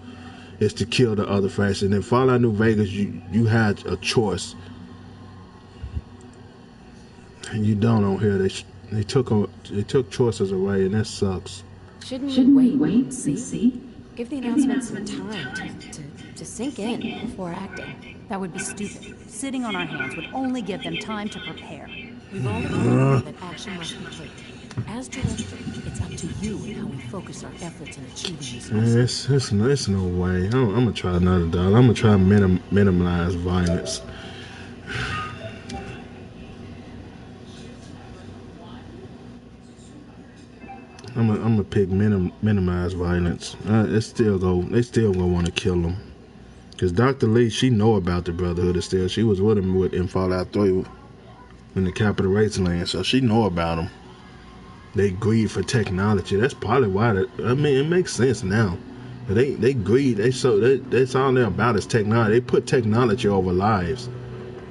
is to kill the other faction. In Fallout New Vegas, you had a choice. And you don't on here. They took choices away, and that sucks. Shouldn't we wait and see? Give the announcement some time to sink in before acting. That would be stupid. Sitting on our hands would only give them time to prepare. We've all agreed that action must be taken. As director, it's up to you and how we focus our efforts in achieving this. It's no way. I'm gonna try another dollar. I'm gonna try minimize violence. I'm gonna pick minimize violence. They still gonna want to kill them. Cause Dr. Lee, she know about the Brotherhood of Steel. She was with him in Fallout 3 in the Capital Wasteland, so she know about them. They greed for technology. That's probably why. It makes sense now. But they greed. That's all they're about is technology. They put technology over lives.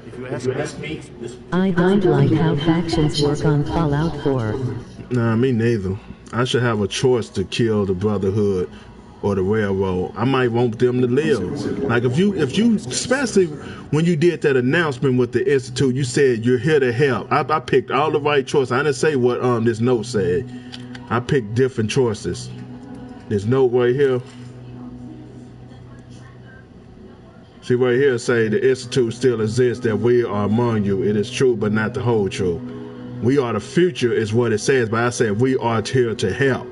If you ask me, I don't like how factions work on Fallout 4. Nah, me neither. I should have a choice to kill the Brotherhood or the Railroad. I might want them to live. Like if you, especially when you did that announcement with the Institute, you said you're here to help. I picked all the right choices. I didn't say what this note said. I picked different choices. This note right here. See right here say the Institute still exists, that we are among you. It is true, but not the whole truth. We are the future is what it says, but I said we are here to help.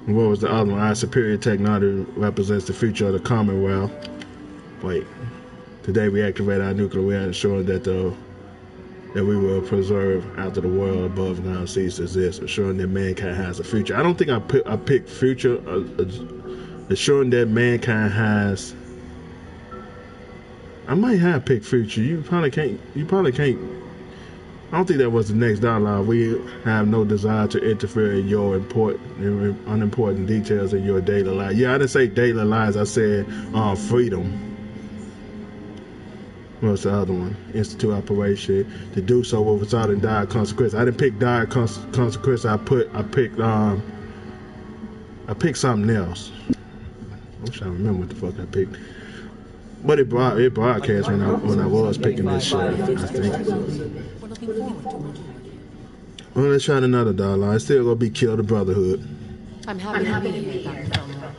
And what was the other one? Our superior technology represents the future of the Commonwealth. Wait. Today we activate our nuclear weapon, ensuring that we will preserve after the world above ground ceases to exist, ensuring that mankind has a future. I don't think I picked future, ensuring that mankind has. I might have picked future. You probably can't. I don't think that was the next dialogue. We have no desire to interfere in your unimportant details in your daily life. Yeah, I didn't say daily lives. I said freedom. What's the other one? Institute operation. To do so without a dire consequence. I didn't pick dire consequence. I picked something else. I'm trying to remember what the fuck I picked. But it broadcast when I was picking this shit, I think. Well, let's try another dollar. It's still gonna be Kill the Brotherhood. I'm happy to be here, Dr. Fillmore.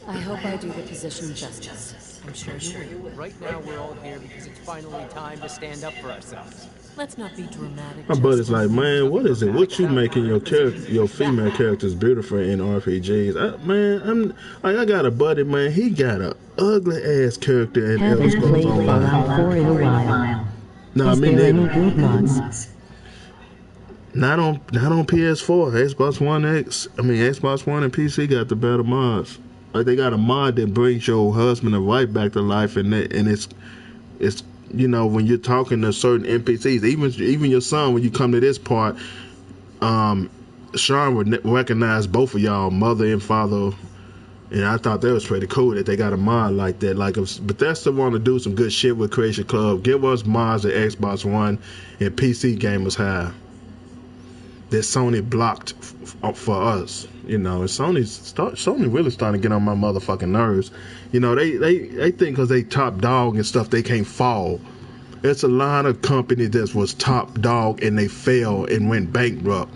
I hope I do the position justice. I'm sure you will. Right now, we're all here because it's finally time to stand up for ourselves. Let's not be dramatic. My buddy's like, man, what is it? What you making your female characters beautiful in RPGs? I got a buddy, man. He got a ugly ass character in Elder Scrolls Online. Fallout 4 in a while. No, Is there any good mods? Not on PS4. Xbox One Xbox One and PC got the better mods. Like they got a mod that brings your husband and wife back to life, and it's you know, when you're talking to certain NPCs, even your son, when you come to this part, Sean would recognize both of y'all, mother and father, and I thought that was pretty cool that they got a mod like that. Like if Bethesda want to do some good shit with Creation Club, give us mods that Xbox One and PC gamers have that Sony blocked for us. You know, and Sony really starting to get on my motherfucking nerves. You know, they think because they top dog and stuff, they can't fall. It's a lot of companies that was top dog and they failed and went bankrupt.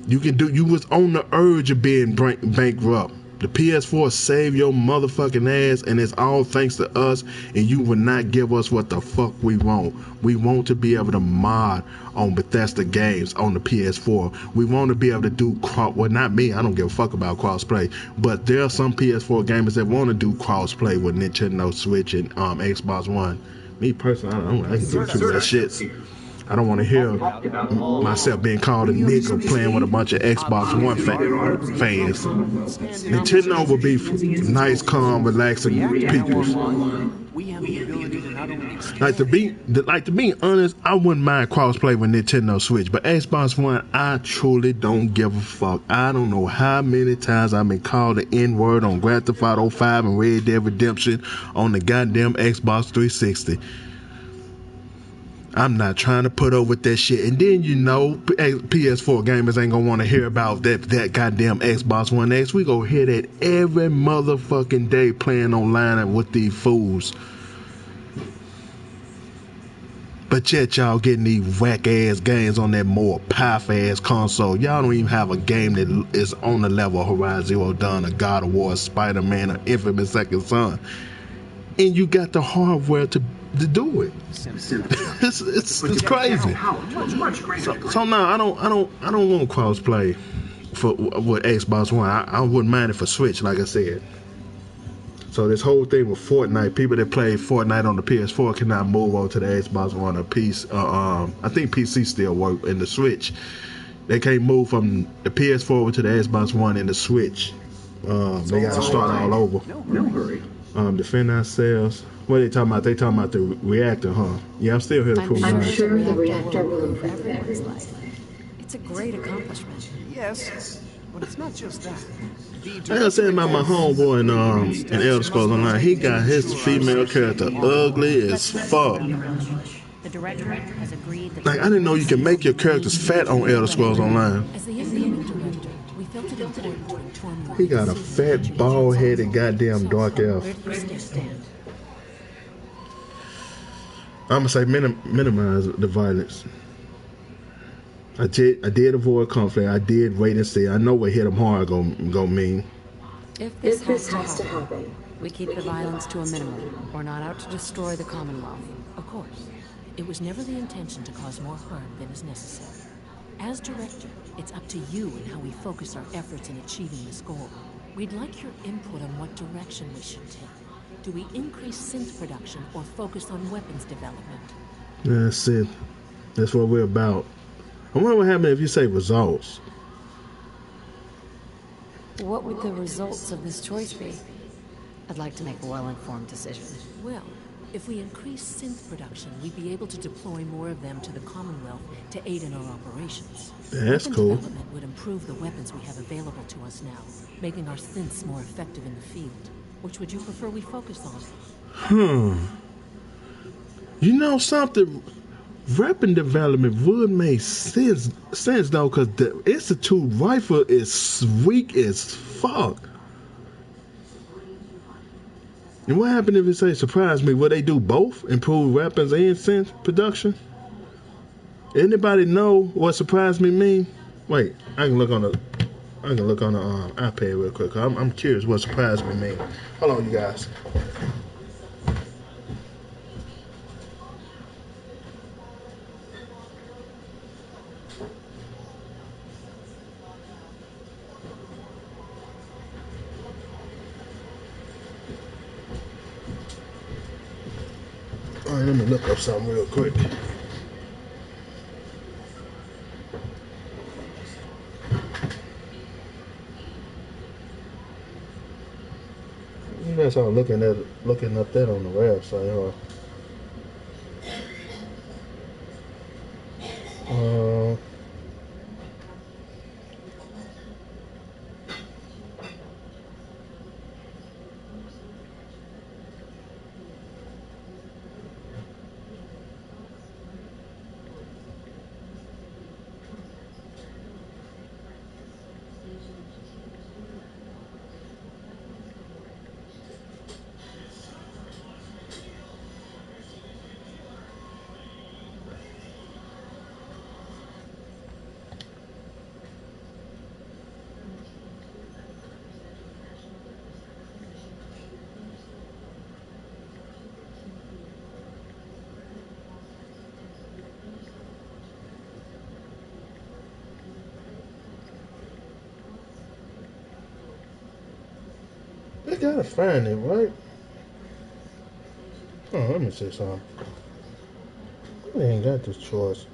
You was on the urge of being bankrupt. The PS4 saved your motherfucking ass, and it's all thanks to us, and you will not give us what the fuck we want. We want to be able to mod on Bethesda games on the PS4. We want to be able to do well, not me, I don't give a fuck about crossplay, but there are some PS4 gamers that want to do crossplay with Nintendo Switch and Xbox One. Me personally, I can do through that shit. I don't want to hear myself being called a nigga playing with a bunch of Xbox One fans. Nintendo will be nice, calm, relaxing people. Like to be honest, I wouldn't mind crossplay with Nintendo Switch, but Xbox One, I truly don't give a fuck. I don't know how many times I've been called the N-word on Grand Theft Auto 5 and Red Dead Redemption on the goddamn Xbox 360. I'm not trying to put up with that shit. And then, you know, PS4 gamers ain't gonna want to hear about that goddamn Xbox One X. We gonna hear that every motherfucking day playing online with these fools. But yet y'all getting these whack ass games on that more powerful ass console. Y'all don't even have a game that is on the level of Horizon Zero Dawn, or God of War, Spider-Man, or Infamous Second Son. And you got the hardware to do it. It's crazy. So no, I don't want crossplay with Xbox One. I wouldn't mind it for Switch, like I said. So this whole thing with Fortnite, people that play Fortnite on the PS4 cannot move over to the Xbox One or PC. I think PC still work in the Switch. They can't move from the PS4 over to the Xbox One and the Switch. They got to start all over. No hurry. Defend ourselves. What are they talking about? They talking about the reactor, huh? Yeah, I'm still here to prove I'm sure the reactor will improve everyone's life. It's a great accomplishment. Yes, but it's not just that. I was saying about my homeboy in Elder Scrolls Online. He got his female character ugly as fuck. The director has agreed that Like, I didn't know you can make your characters fat on Elder Scrolls Online. As the incoming director, we felt it important to inform you. He got a fat, bald-headed, goddamn dark elf. I'm gonna say minimize the violence. I did avoid conflict. I did wait and see. I know what hit him hard gonna mean. If this has to happen, we keep the violence to a minimum. We're not out to destroy the Commonwealth. Of course. It was never the intention to cause more harm than is necessary. As director, it's up to you and how we focus our efforts in achieving this goal. We'd like your input on what direction we should take. Do we increase synth production or focus on weapons development? That's it. That's what we're about. I wonder what happens if you say results. What would the results of this choice be? I'd like to make a well-informed decision. Well, if we increase synth production, we'd be able to deploy more of them to the Commonwealth to aid in our operations. That's Weapons cool. development would improve the weapons we have available to us now, making our synths more effective in the field. Which would you prefer we focus on? You know something? Weapon development would make sense though, because the Institute rifle is weak as fuck. And what happened if it say surprise me? Will they do both? Improve weapons and sense production? Anybody know what surprise me mean? Wait, I can look on the iPad real quick. I'm curious what surprise me mean. Hold on, you guys. All right, let me look up something real quick. You guys are looking up that on the website, huh? They gotta find it, right? Oh, let me see something. They ain't got this choice.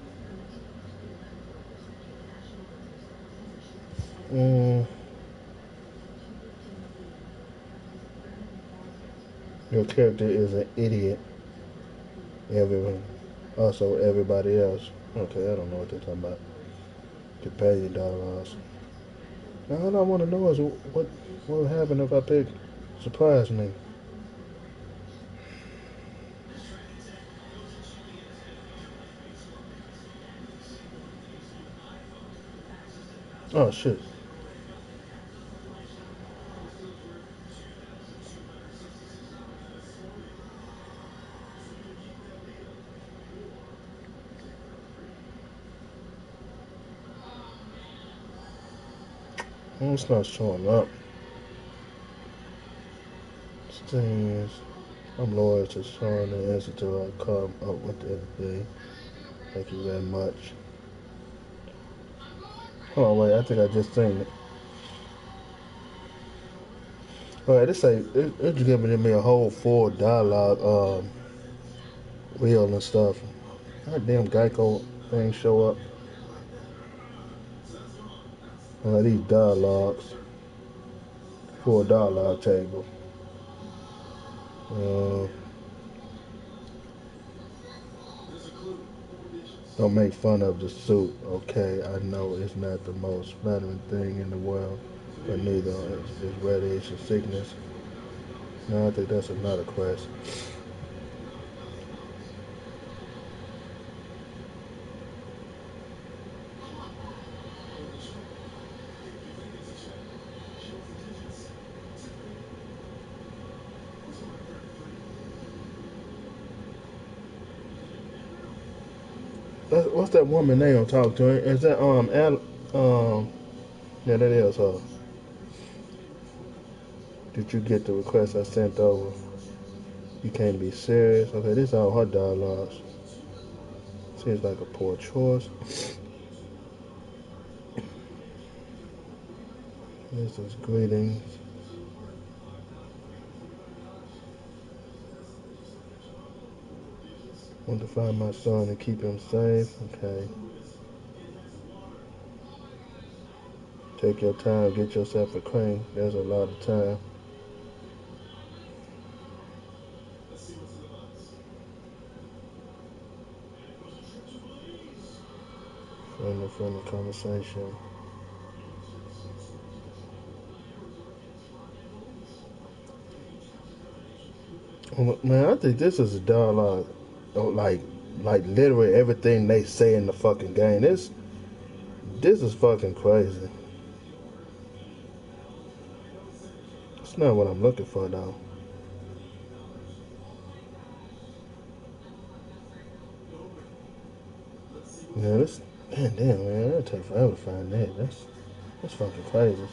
Your character is an idiot. Everyone. Also, everybody else. Okay, I don't know what they're talking about. Companion dialogues. Now, all I want to know is what would happen if I pick surprise me. Oh shit. Oh, it's not showing up. Stings. I'm loyal to Sean and Institute. I'll come up with everything. Thank you very much. Oh wait, I think I just seen it. Alright, it's giving me a whole full dialogue wheel and stuff. That damn Geico thing show up. These dialogues. Full dialogue table. Don't make fun of the suit. Okay, I know it's not the most flattering thing in the world, but neither is radiation sickness. No, I think that's another quest. What's that woman name I'm talking to? Is that yeah, that is her. Did you get the request I sent over? You can't be serious. Okay, this is all her dialogues. Seems like a poor choice. This is greetings. Want to find my son and keep him safe. Okay. Take your time. Get yourself a crane. There's a lot of time. Friendly conversation. Man, I think this is a dialogue like literally everything they say in the fucking game. This is fucking crazy. It's not what I'm looking for though. Yeah, this damn man, it'll take forever to find that. That's fucking crazy.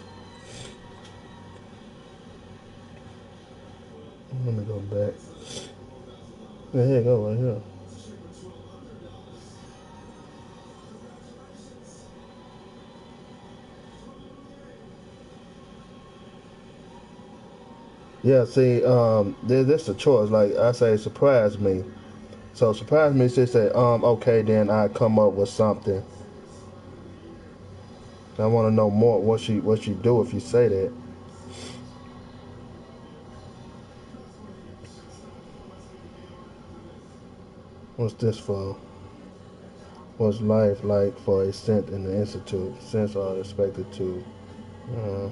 Let me go back. Yeah, here you go right here. Yeah, see, there's a choice. Like I say, surprise me. So surprise me, she said, okay, then I come up with something. I want to know more. What she do if you say that? What's this for? What's life like for a cent in the institute? Cents are expected to. Uh,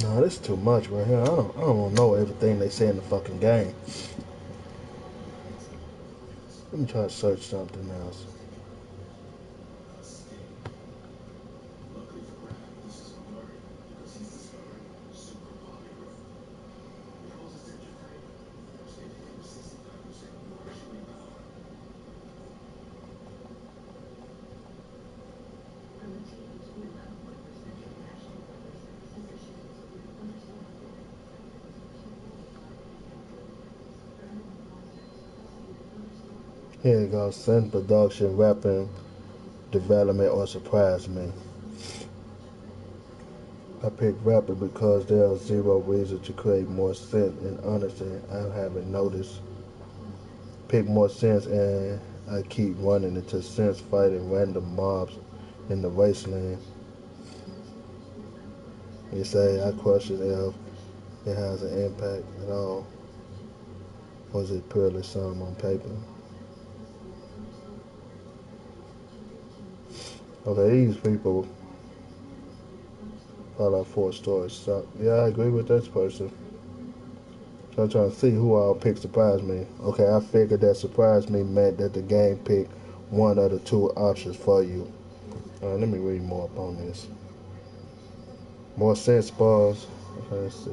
no, this is too much right here. I don't want to know everything they say in the fucking game. Let me try to search something else. Here you go. Send production, weapon, development, or surprise me. I picked rapper because there's zero reason to create more sense, and honestly, I haven't noticed. Pick more sense, and I keep running into sense fighting random mobs in the wasteland. You say I question if it has an impact at all. Was it purely some on paper? Okay, these people Fallout 4 stories suck. Yeah, I agree with this person. So I'm trying to see who all picked surprise me. Okay, I figured that surprise me meant that the game picked one of the two options for you. Let me read more up on this. More sense bars. Okay, let's see.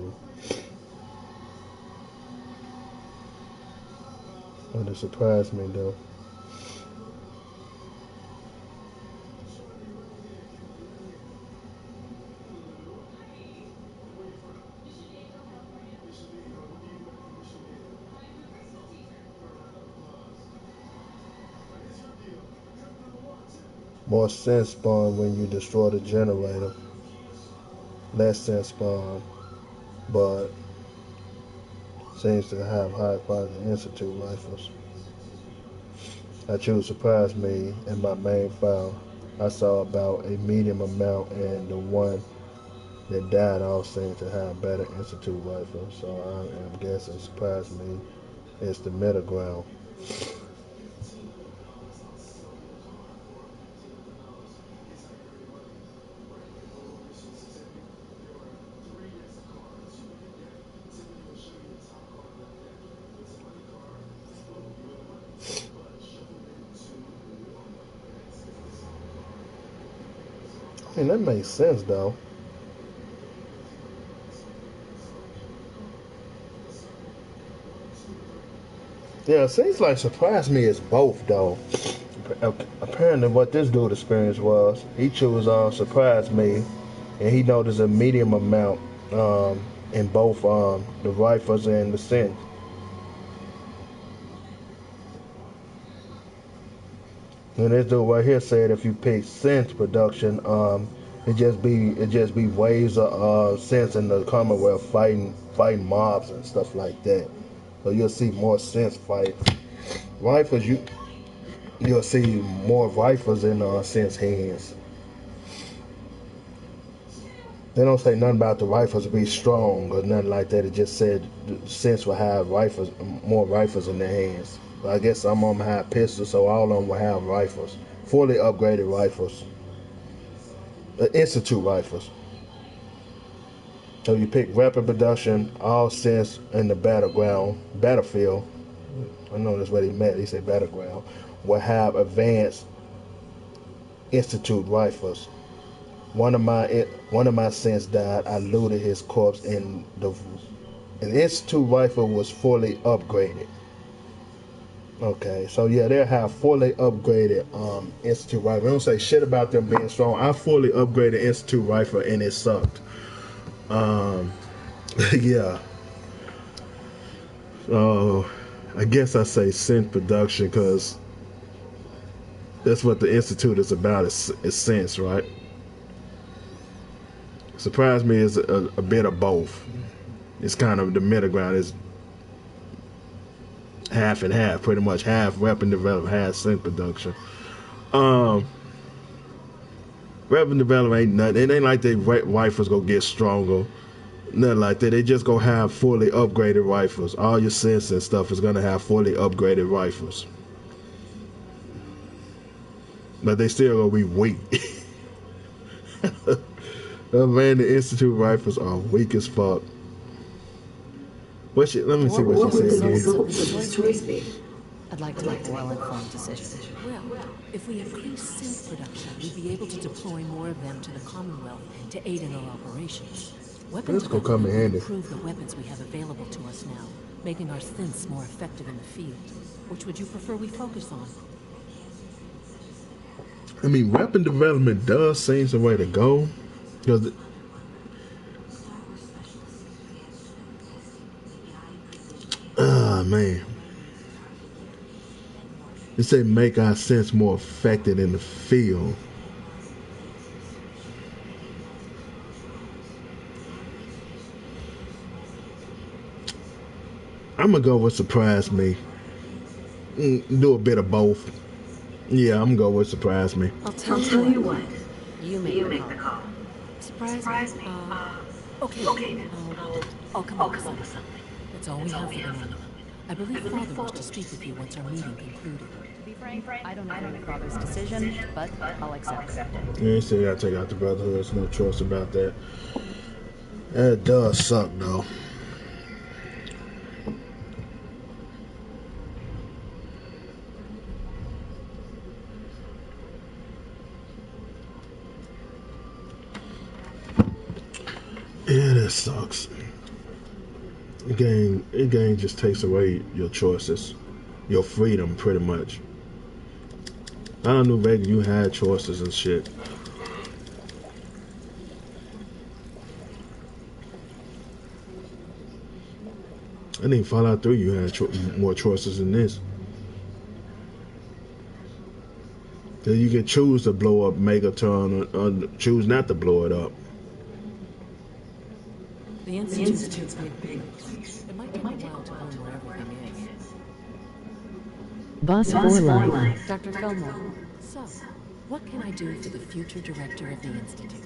What did surprise me though? More sense spawn when you destroy the generator. Less sense spawn, but seems to have high quality institute rifles. I choose surprise me in my main file. I saw about a medium amount, and the one that died all seemed to have better institute rifles. So I am guessing surprise me is the middle ground. I mean that makes sense though. Yeah, it seems like surprise me is both though. Apparently, what this dude experience was, he chose surprise me, and he noticed a medium amount in both the rifles and the scent. And this dude right here said if you pick sense production, it just be waves of sense in the Commonwealth fighting mobs and stuff like that. So you'll see more sense fight. Rifles, you'll see more rifles in sense hands. They don't say nothing about the rifles be strong or nothing like that. It just said sense will have rifles, more rifles in their hands. But I guess some of them have pistols, so all of them will have rifles, fully upgraded rifles, institute rifles. So you pick weapon production, all sense in the battlefield. I know that's what he meant. He said battleground will have advanced institute rifles. One of my sense died. I looted his corpse, and the institute rifle was fully upgraded. Okay, so yeah, they'll have fully upgraded institute rifle. I don't say shit about them being strong. I fully upgraded institute rifle, and it sucked. Yeah. So I guess I say synth production because that's what the institute is about. Is sense, right? Surprised me is a bit of both. It's kind of the middle ground. Is half and half, pretty much half weapon development, half synth production. Weapon development ain't nothing. It ain't like they rifles gonna get stronger. Nothing like that. They just gonna have fully upgraded rifles. All your sense and stuff is gonna have fully upgraded rifles. But they still gonna be weak. Oh man, the institute rifles are weak as fuck. Let me see what she said again. I'd like to make a well-informed decision. Well, if we increase synth production, we'd be able to deploy more of them to the Commonwealth to aid in our operations. Weapons This will come in handy. improve the weapons we have available to us now, making our synths more effective in the field. Which would you prefer we focus on? I mean, weapon development does seem the way to go. Because man. It said make our sense more effective in the field. I'm gonna go with surprise me. Do a bit of both. Yeah, I'm gonna go with surprise me. I'll tell you what. You make the call. Surprise me. Okay. I'll come up with something. That's all we have for the moment. I believe Father wants to speak with you once our meeting concluded. To be frank, I don't agree with Father's decision, but I'll accept it. Yeah, you still gotta take out the Brotherhood. There's no choice about that. That does suck, though. Yeah, that sucks. The game just takes away your choices, your freedom, pretty much. I knew Vega, you had choices and shit. I think Fallout 3 you had more choices than this. Then you can choose to blow up Megaton or choose not to blow it up. The Institute's big place. It might take a while to learn where everything is. Boss for life. Dr. Fillmore, so, what can I do for the future director of the Institute?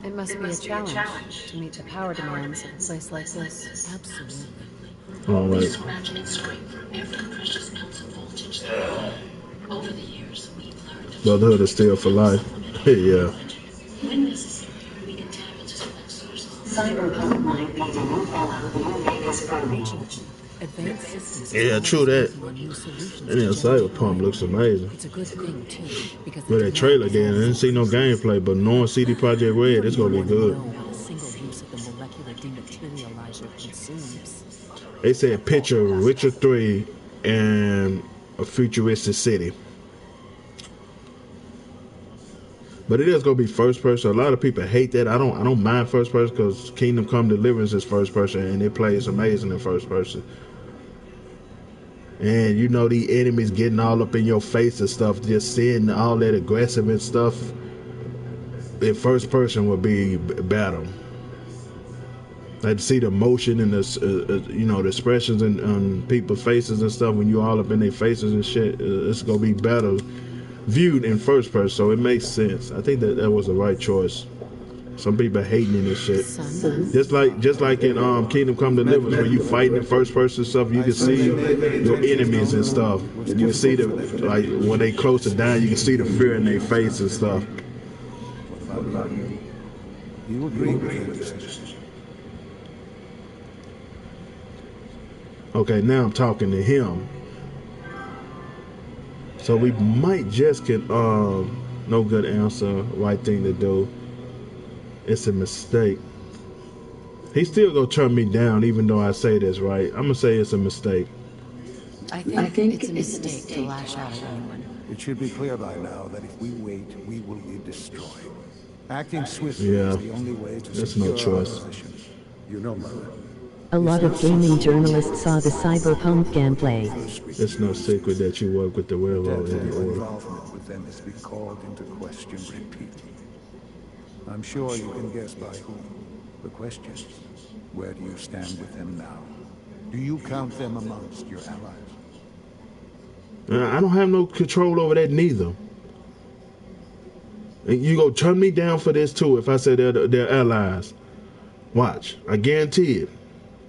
It must be a challenge to meet the power demands of a place like this. Absolutely. All right. Over the years, we've learned Brotherhood is still for life. Yeah. when necessary, we can tap into select sources. Cyberpunk might be the new Fallout Vegas product. Advanced systems. Yeah, true that. And then Cyberpunk looks amazing. It's a good thing too, because But that trailer again, I didn't see no gameplay, but knowing CD Projekt Red, it's gonna be good. what a single use of the molecular dematerializer consumes. They said picture Richard 3 and a futuristic city. But it is gonna be first person. A lot of people hate that. I don't mind first person because Kingdom Come Deliverance is first person and it plays amazing in first person. And you know the enemies getting all up in your face and stuff, just seeing all that aggressive and stuff in first person would be better. Like to see the emotion and the you know the expressions on people's faces and stuff when you all up in their faces and shit. It's gonna be better viewed in first person, so it makes sense. I think that was the right choice. Some people hating in this shit. Just like in Kingdom Come Deliverance, when you fighting in first person stuff, you can see your enemies and stuff. You can see the like when they close to dying, you can see the fear in their face and stuff. You agree with your decision? Okay, now I'm talking to him. So we might just get no good answer, right thing to do. It's a mistake. He's still gonna turn me down even though I say this, right? I'm gonna say it's a mistake. I think it's a mistake to lash out at anyone. It should be clear by now that if we wait, we will be destroyed. Acting swiftly is the only way to secure our position. You know, Mother. A lot of gaming journalists saw the Cyberpunk gameplay. It's no secret that you work with the railroad in the order. Involvement with them has been called into question repeatedly. I'm sure you can guess by whom. The question is, where do you stand with them now? Do you count them amongst your allies? I don't have no control over that neither. And you go turn me down for this too if I say they're allies. Watch, I guarantee it.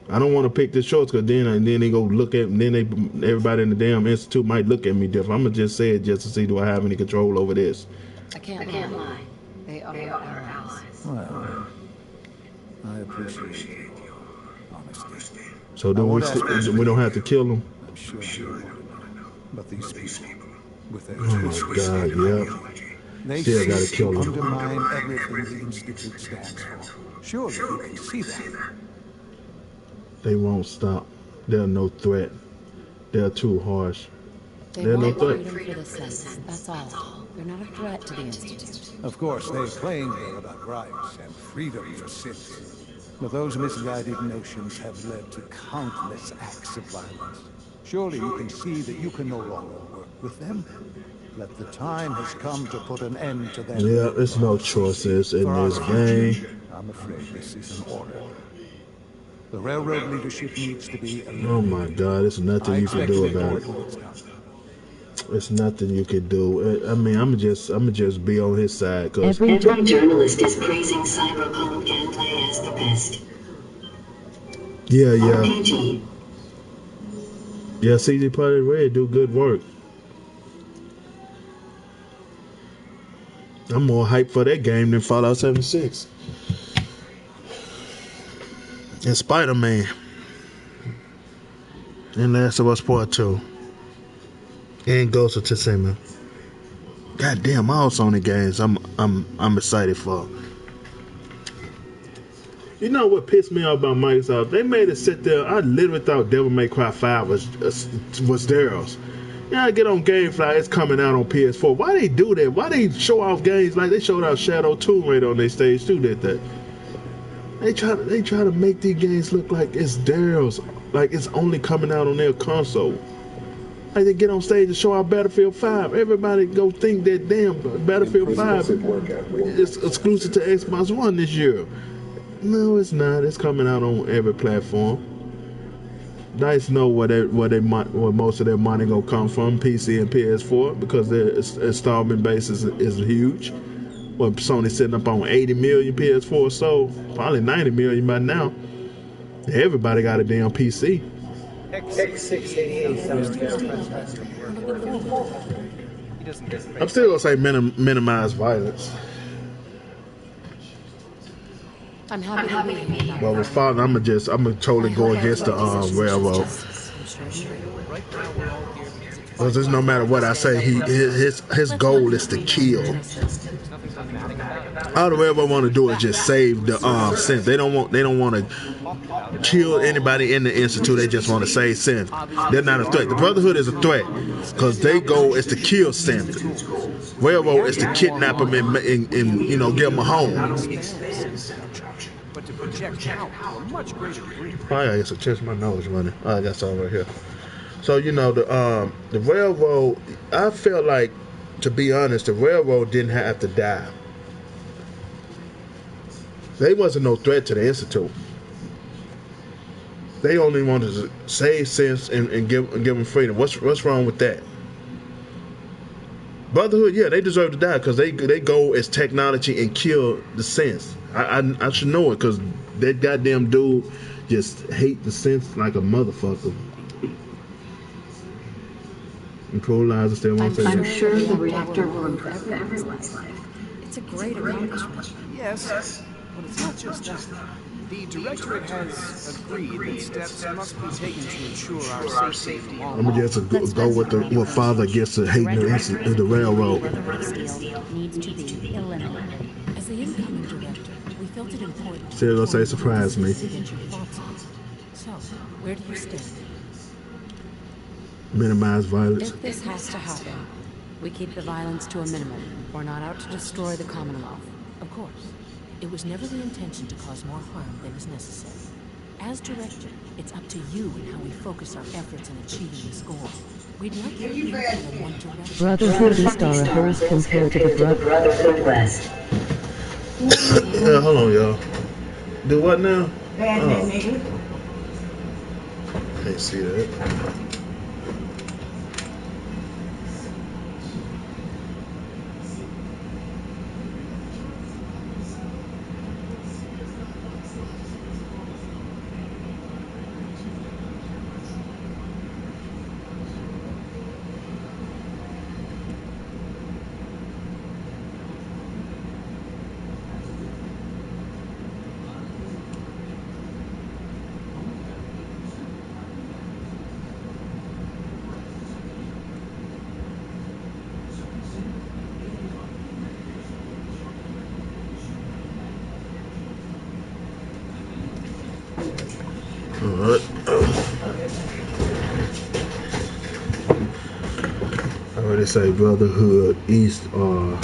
I don't want to pick this choice because then they go look at everybody in the damn institute might look at me different. I'm gonna just say it just to see do I have any control over this. I can't lie. They are allies. Well, I appreciate your honesty. So do we don't have to kill them? I'm sure you want to know. But these people, with their oh my God, yeah. They still gotta kill them. Undermine everything the Institute stands for. Surely you can see that. They won't stop. They're no threat. They're too harsh. They're no threat. For the Senate. That's all. They're not a threat to the Institute. Of course, they claim they're about rights and freedom for citizens. But those misguided notions have led to countless acts of violence. Surely you can see that you can no longer work with them. That the time has come to put an end to them. Yeah, there's no choices in this game. I'm afraid this is an order. The railroad leadership needs to be eliminated. Oh my God, there's nothing you can do about it. There's nothing you can do. I mean, I'm just be on his side. Cause every journalist is praising Cyberpunk gameplay as the best. Yeah. Yeah, Pt.3 do good work. I'm more hyped for that game than Fallout 76. And Spider-Man. And Last of Us Part 2. And Ghost of Tsushima. Goddamn, all Sony games I'm excited for. You know what pissed me off about Microsoft? They made it sit there. I literally thought Devil May Cry 5 was theirs. Yeah, I get on GameFly, it's coming out on PS4. Why they do that? Why they show off games like they showed out Shadow Tomb Raider on their stage too? They try to make these games look like it's theirs, like it's only coming out on their console. Like they get on stage and show out Battlefield 5. Everybody go think that damn Battlefield 5 is exclusive to Xbox One this year. No, it's not. It's coming out on every platform. DICE know where most of their money gonna come from, PC and PS4, because their installment base is huge. Well, Sony sitting up on 80 million PS4 sold, probably 90 million by now. Everybody got a damn PC. I'm still gonna say minimize violence. I'm happy to be here. Well, with Father, I'm gonna totally go against the railroad. Because there's no matter what I say, his goal is to kill. All the railroad want to do is just save the synth. They don't want to kill anybody in the institute. They just want to save synth. They're not a threat. The Brotherhood is a threat because their goal is to kill synth. Railroad is to kidnap them and give them a home. But to project out to a much greater degree. Oh, yeah, I guess I touched my nose running. Oh, I got some right here. So the railroad. I felt like, to be honest, the railroad didn't have to die. They wasn't no threat to the institute. They only wanted to save sense and give them freedom. What's wrong with that? Brotherhood, yeah, they deserve to die because they go as technology and kill the sense. I should know it because that goddamn dude just hate the sense like a motherfucker. Equalizer still wants to I'm sure the reactor will improve everyone's life. It's a great accomplishment. Yes, but it's not just that. The Directorate has agreed that steps must be taken to ensure our safety in the long I'm gonna just go with what father gets to hating the railroad. Needs to be eliminated. As the incoming director, we felt it important to Still gonna say inform surprise me. to get your thoughts on it. So, where do you stand? Minimize violence. If this has to happen, we keep the violence to a minimum. We're not out to destroy the Commonwealth. Of course. It was never the intention to cause more harm than is necessary. As director, it's up to you and how we focus our efforts in achieving this goal. We'd like your input on one direction. Brotherhood East are a host compared to the Brotherhood West. Hold on, y'all. Do what now? Oh. Can't see that. Alright. I already say Brotherhood East are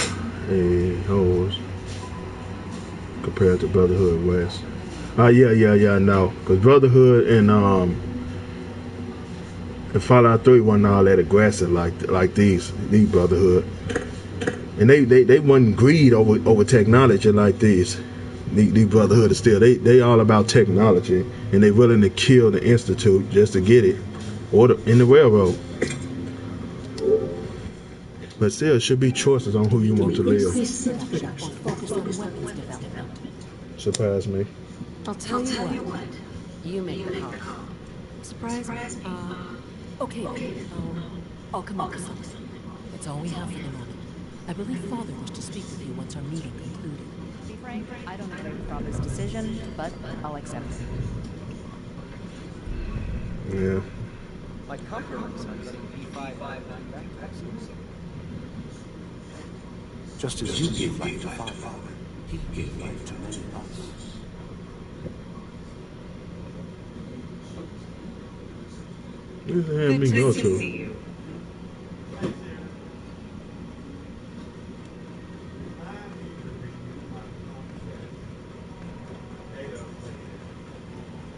a host compared to Brotherhood West. Yeah, I know. Because Brotherhood and Fallout 3 wasn't all that aggressive like these Brotherhood. And they wasn't greed over technology like these. The Brotherhood is still they all about technology, and they willing to kill the institute just to get it, or in the railroad. But still, it should be choices on who you want to live. Surprise me. I'll tell you what. You make the call. Surprise? Okay then. I'll come up with something. That's all we have for the moment. I believe Father wished to speak with you once our meeting concluded. To be frank, I don't agree with Father's decision, but I'll accept it. Yeah. My compliments on getting P5 back to us. Just as you gave life to Father, he gave life to many of us. Where's the hell me go to?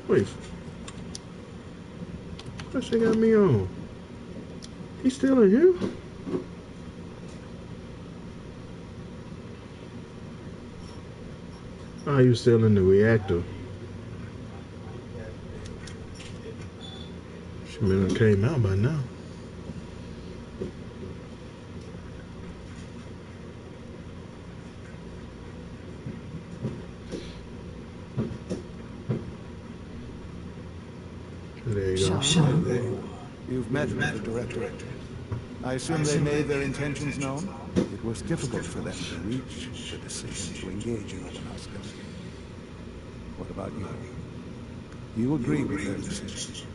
Wait. What she got me on? He's still in here? Oh, you still in the reactor. She may have came out by now. There you go. You've met with the director. I assume they made their intentions known? It was difficult for them to reach the decision to engage in open hostility. What about you? You agree with their decision?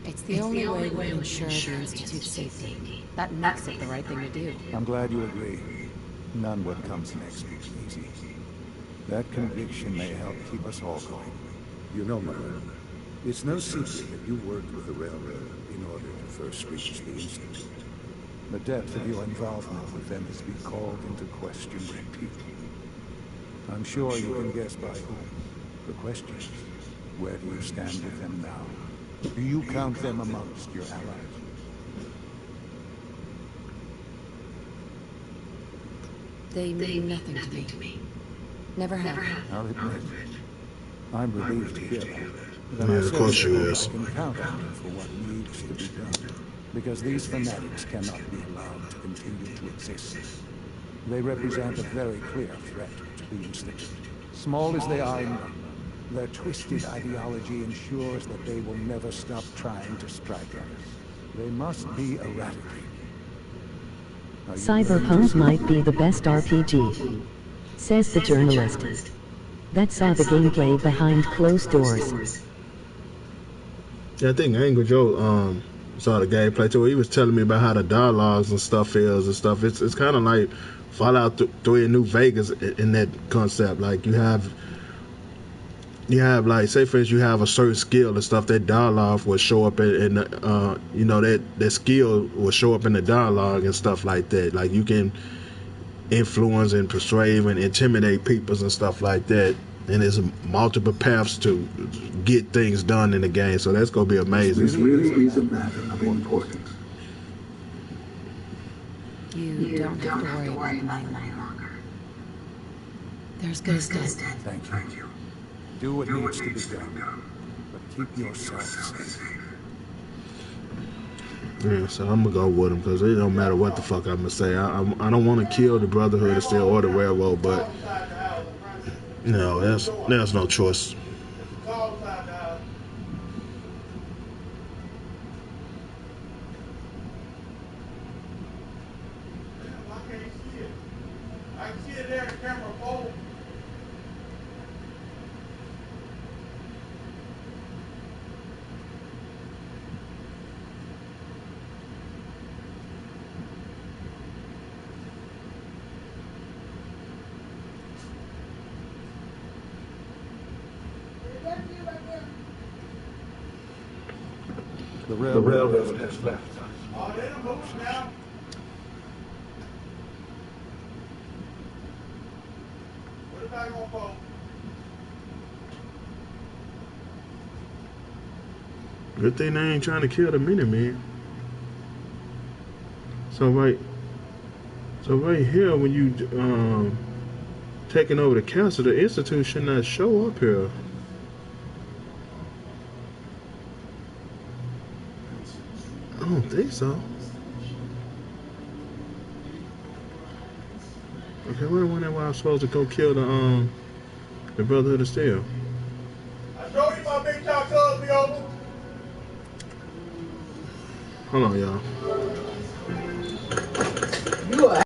It's the only way we can ensure the Institute's safety. That makes it the right thing to do. I'm glad you agree. None what comes next will be easy. That conviction may help keep us all going. You know, Mother, it's no secret that you worked with the Railroad in order to first reach the Institute. The depth of your involvement with them has been called into question repeatedly. I'm sure you can guess by whom. The question is, where do you stand with them now? Do you count them amongst your allies? They mean nothing to me. Never have. I'll admit, I'm relieved to hear that. Then Yeah, I of course certainly you hope is. I can count on you for what needs to be done. Because these fanatics cannot be allowed to continue to exist. They represent a very clear threat to the Institute. Small as they are in number, their twisted ideology ensures that they will never stop trying to strike at us. They must be eradicated. Cyberpunk might be the best RPG, says the journalist. That saw the gameplay behind closed doors. Yeah, I think Angry Joe saw the gameplay too. He was telling me about how the dialogues and stuff is and stuff. It's kind of like Fallout 3 in New Vegas in that concept. Like you have like, say for instance, you have a certain skill and stuff. That dialogue will show up in you know, that skill will show up in the dialogue and stuff like that. Like you can influence and persuade and intimidate people and stuff like that. And there's multiple paths to get things done in the game, so that's gonna be amazing. This really is a matter of importance. You don't have to worry about them any longer. There's good as dead. Thank you. Do what needs to be done, but keep yourself safe. Yeah, so I'm gonna go with him because it don't matter what the fuck I'm gonna say. I don't want to kill the Brotherhood of Steel or the Railroad, but no, there's no choice. I can see it there in the camera pole. The railroad has left. Oh, they don't move now. What about your phone? Good thing they ain't trying to kill the Minutemen. So right here, when you taking over the castle, the Institute should not show up here. I don't think so. Okay, wait a minute, why I'm supposed to go kill the Brotherhood of Steel? I told you my big top club be open. Hold on, y'all. You are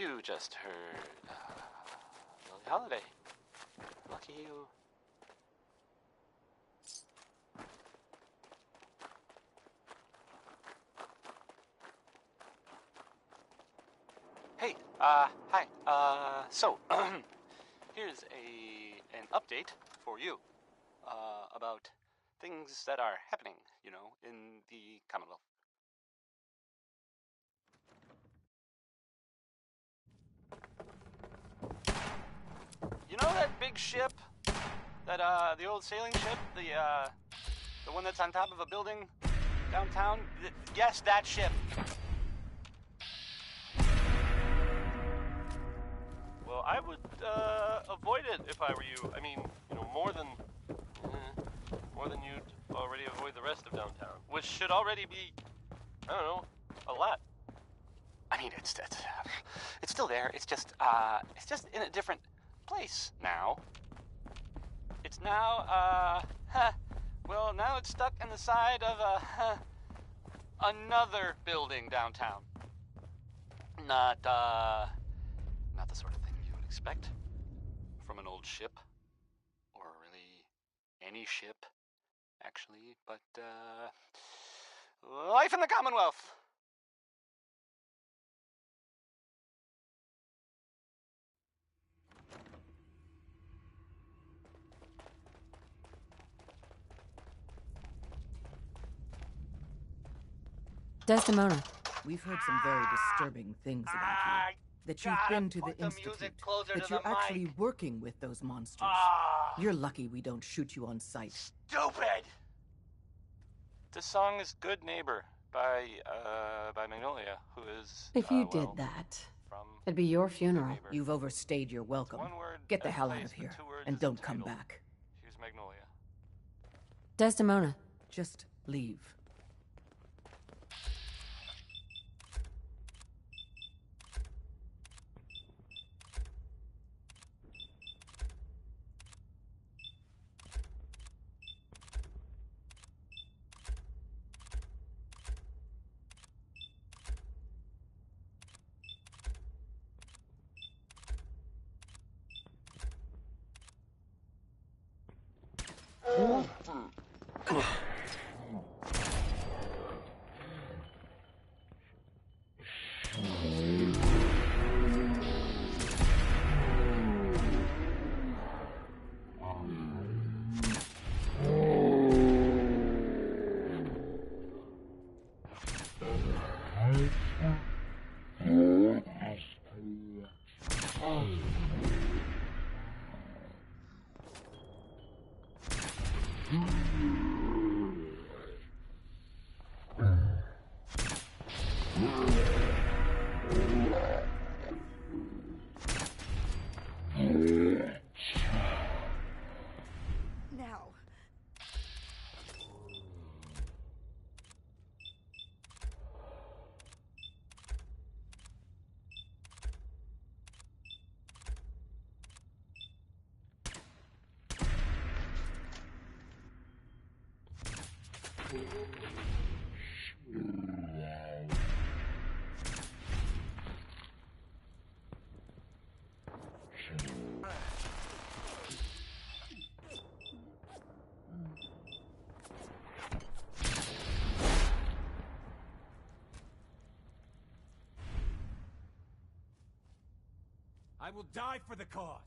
You just heard Billie Holiday. Lucky you. Hey, hi. So, here's an update for you, about things that are happening, you know, in the Commonwealth. You know that big ship? That, the old sailing ship? The one that's on top of a building downtown? Yes, that ship. Well, I would avoid it if I were you. I mean, you know, more than you'd already avoid the rest of downtown, which should already be, I don't know, a lot. I mean, it's still there. It's just in a different place now. It's now, well, now it's stuck in the side of another building downtown. Not the sort of thing you would expect from an old ship, or really any ship, actually, but, life in the Commonwealth. Desdemona. We've heard some very disturbing things about you. That you've been to the Institute. That you're actually working with those monsters. You're lucky we don't shoot you on sight. Stupid! This song is Good Neighbor by Magnolia, who is, If you did that, it'd be your funeral. You've overstayed your welcome. Get the hell out of here, and don't come back. Here's Magnolia. Desdemona. Just leave. Now. I will die for the cause.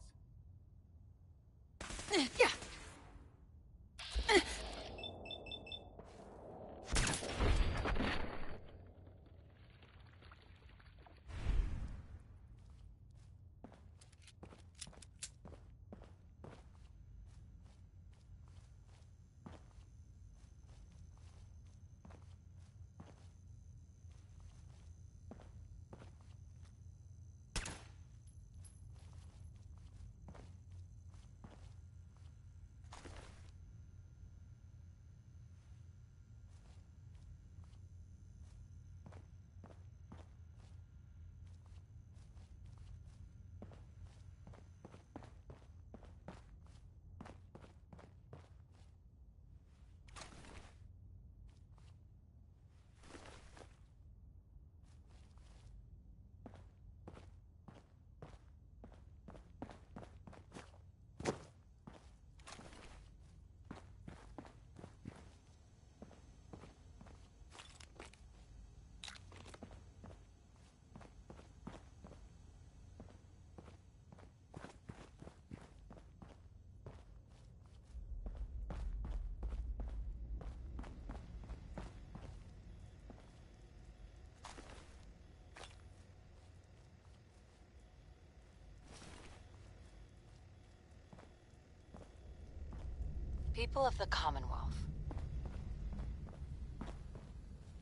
People of the Commonwealth.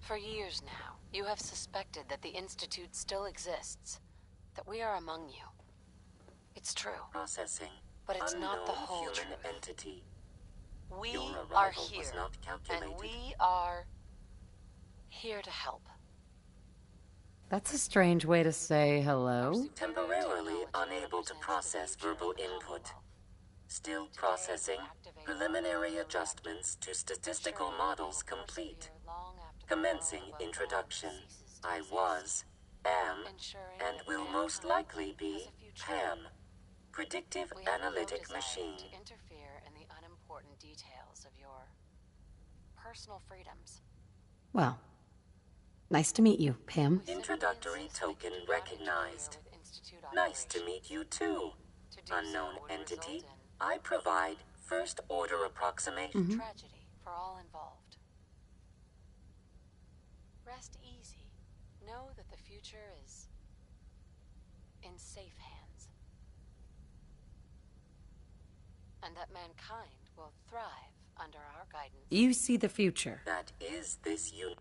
For years now, you have suspected that the Institute still exists, that we are among you. It's true. Processing. But it's not the whole human truth. entity. We Your are arrival here, was not calculated. and we are here to help. That's a strange way to say hello. Temporarily unable to process verbal input. Still processing. Preliminary adjustments to statistical models complete. Commencing introduction. I was, am, and will most likely be Pam. Predictive analytic machine. To interfere in the unimportant details of your personal freedoms. Well, nice to meet you, Pam. Introductory token recognized. Nice to meet you too. Unknown entity. I provide first order approximation. Tragedy for all involved. Rest easy. Know that the future is in safe hands. And that mankind will thrive under our guidance. You see the future. That is this unit.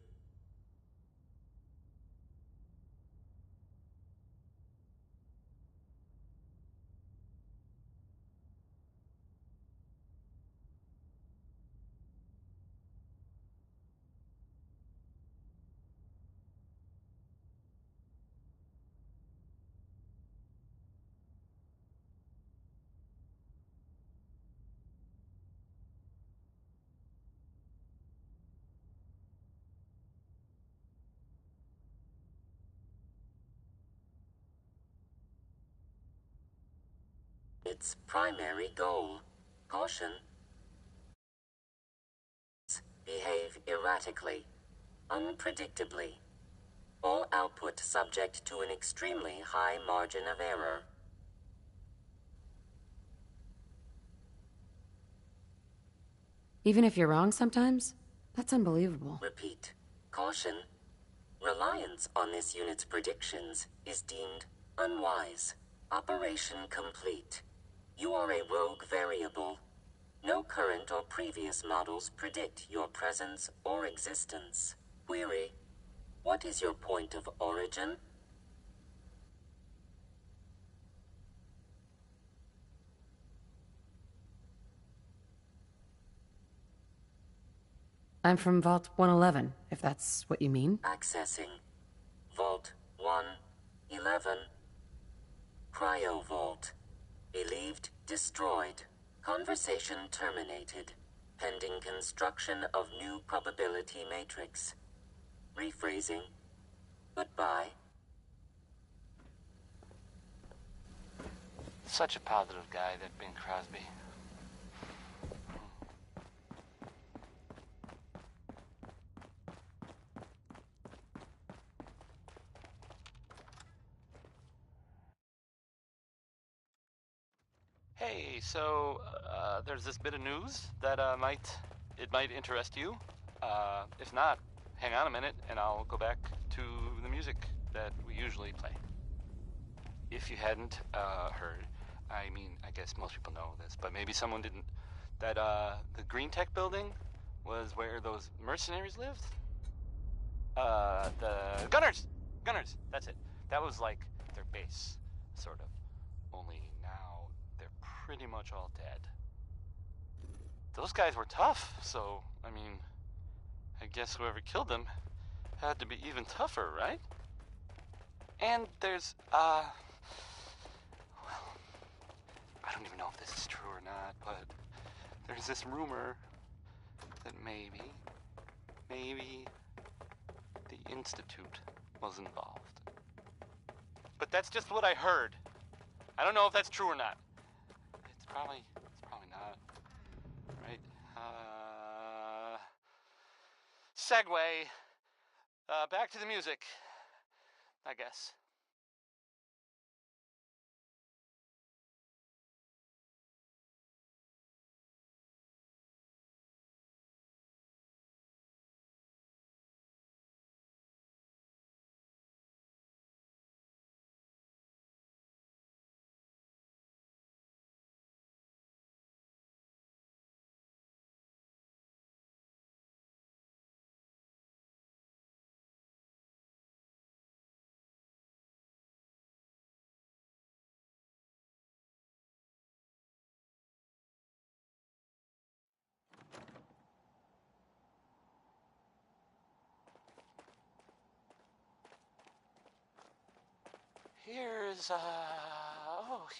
Its primary goal. Caution. Behave erratically, unpredictably. All output subject to an extremely high margin of error. Even if you're wrong sometimes? That's unbelievable. Repeat. Caution. Reliance on this unit's predictions is deemed unwise. Operation complete. You are a rogue variable. No current or previous models predict your presence or existence. Query. What is your point of origin? I'm from Vault 111, if that's what you mean. Accessing. Vault 111. Cryo Vault. Believed destroyed. Conversation terminated. Pending construction of new probability matrix. Rephrasing. Goodbye. Such a positive guy, that Bing Crosby. Hey, so there's this bit of news that might interest you. If not, hang on a minute and I'll go back to the music that we usually play. If you hadn't heard, I mean, I guess most people know this, but maybe someone didn't, that the Green Tech building was where those mercenaries lived? The Gunners! Gunners, that's it. That was like their base, sort of. Only now they're pretty much all dead. Those guys were tough, so, I mean, I guess whoever killed them had to be even tougher, right? And there's, well, I don't even know if this is true or not, but there's this rumor that maybe the Institute was involved. But that's just what I heard. I don't know if that's true or not. It's probably not, right? Segue. Back to the music, I guess.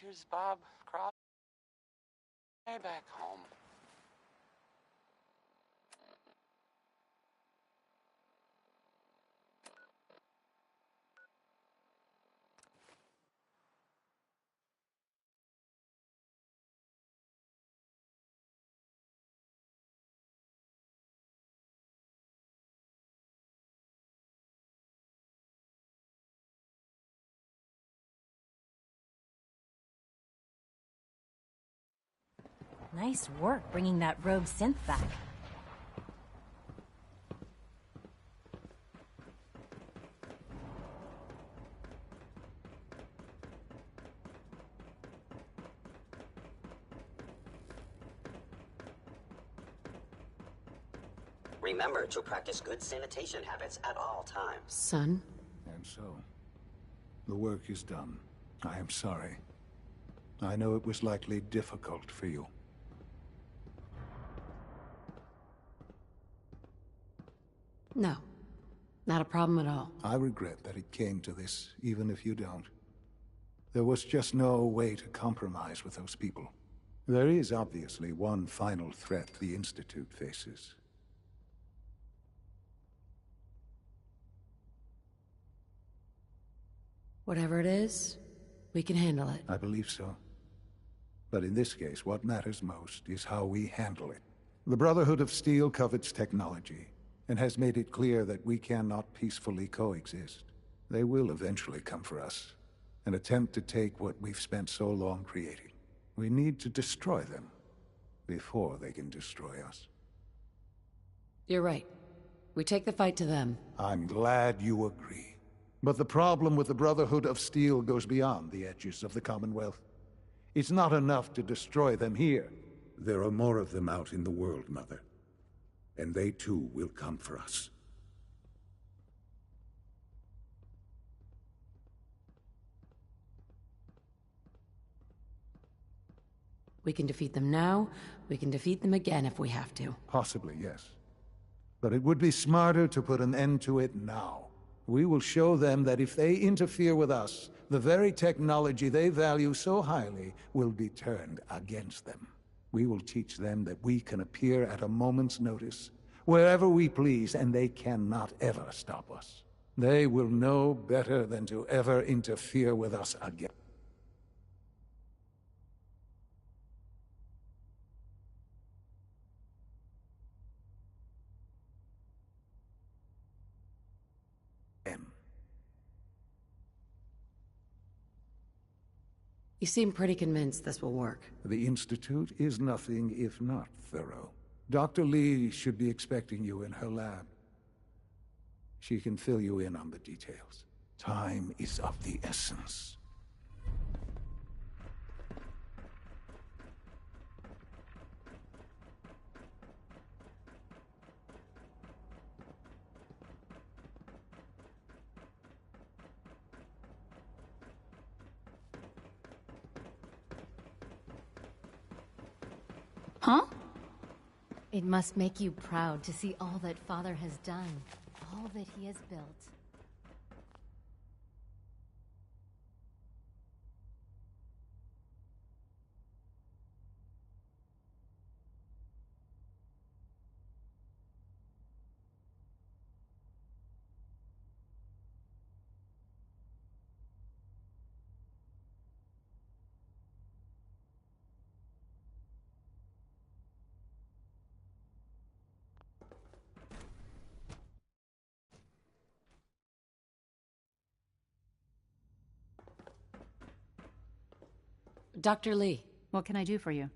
here's Bob Cross. Back home. Nice work bringing that rogue synth back. Remember to practice good sanitation habits at all times. Son? And so, the work is done. I am sorry. I know it was likely difficult for you. No. Not a problem at all. I regret that it came to this, even if you don't. There was just no way to compromise with those people. There is obviously one final threat the Institute faces. Whatever it is, we can handle it. I believe so. But in this case, what matters most is how we handle it. The Brotherhood of Steel covets technology, and has made it clear that we cannot peacefully coexist. They will eventually come for us, and attempt to take what we've spent so long creating. We need to destroy them, before they can destroy us. You're right. We take the fight to them. I'm glad you agree. But the problem with the Brotherhood of Steel goes beyond the edges of the Commonwealth. It's not enough to destroy them here. There are more of them out in the world, Mother. And they too will come for us. We can defeat them now, we can defeat them again if we have to. Possibly, yes. But it would be smarter to put an end to it now. We will show them that if they interfere with us, the very technology they value so highly will be turned against them. We will teach them that we can appear at a moment's notice, wherever we please, and they cannot ever stop us. They will know better than to ever interfere with us again. You seem pretty convinced this will work. The Institute is nothing if not thorough. Dr. Lee should be expecting you in her lab. She can fill you in on the details. Time is of the essence. Huh? It must make you proud to see all that Father has done, all that he has built. Dr. Lee. What can I do for you?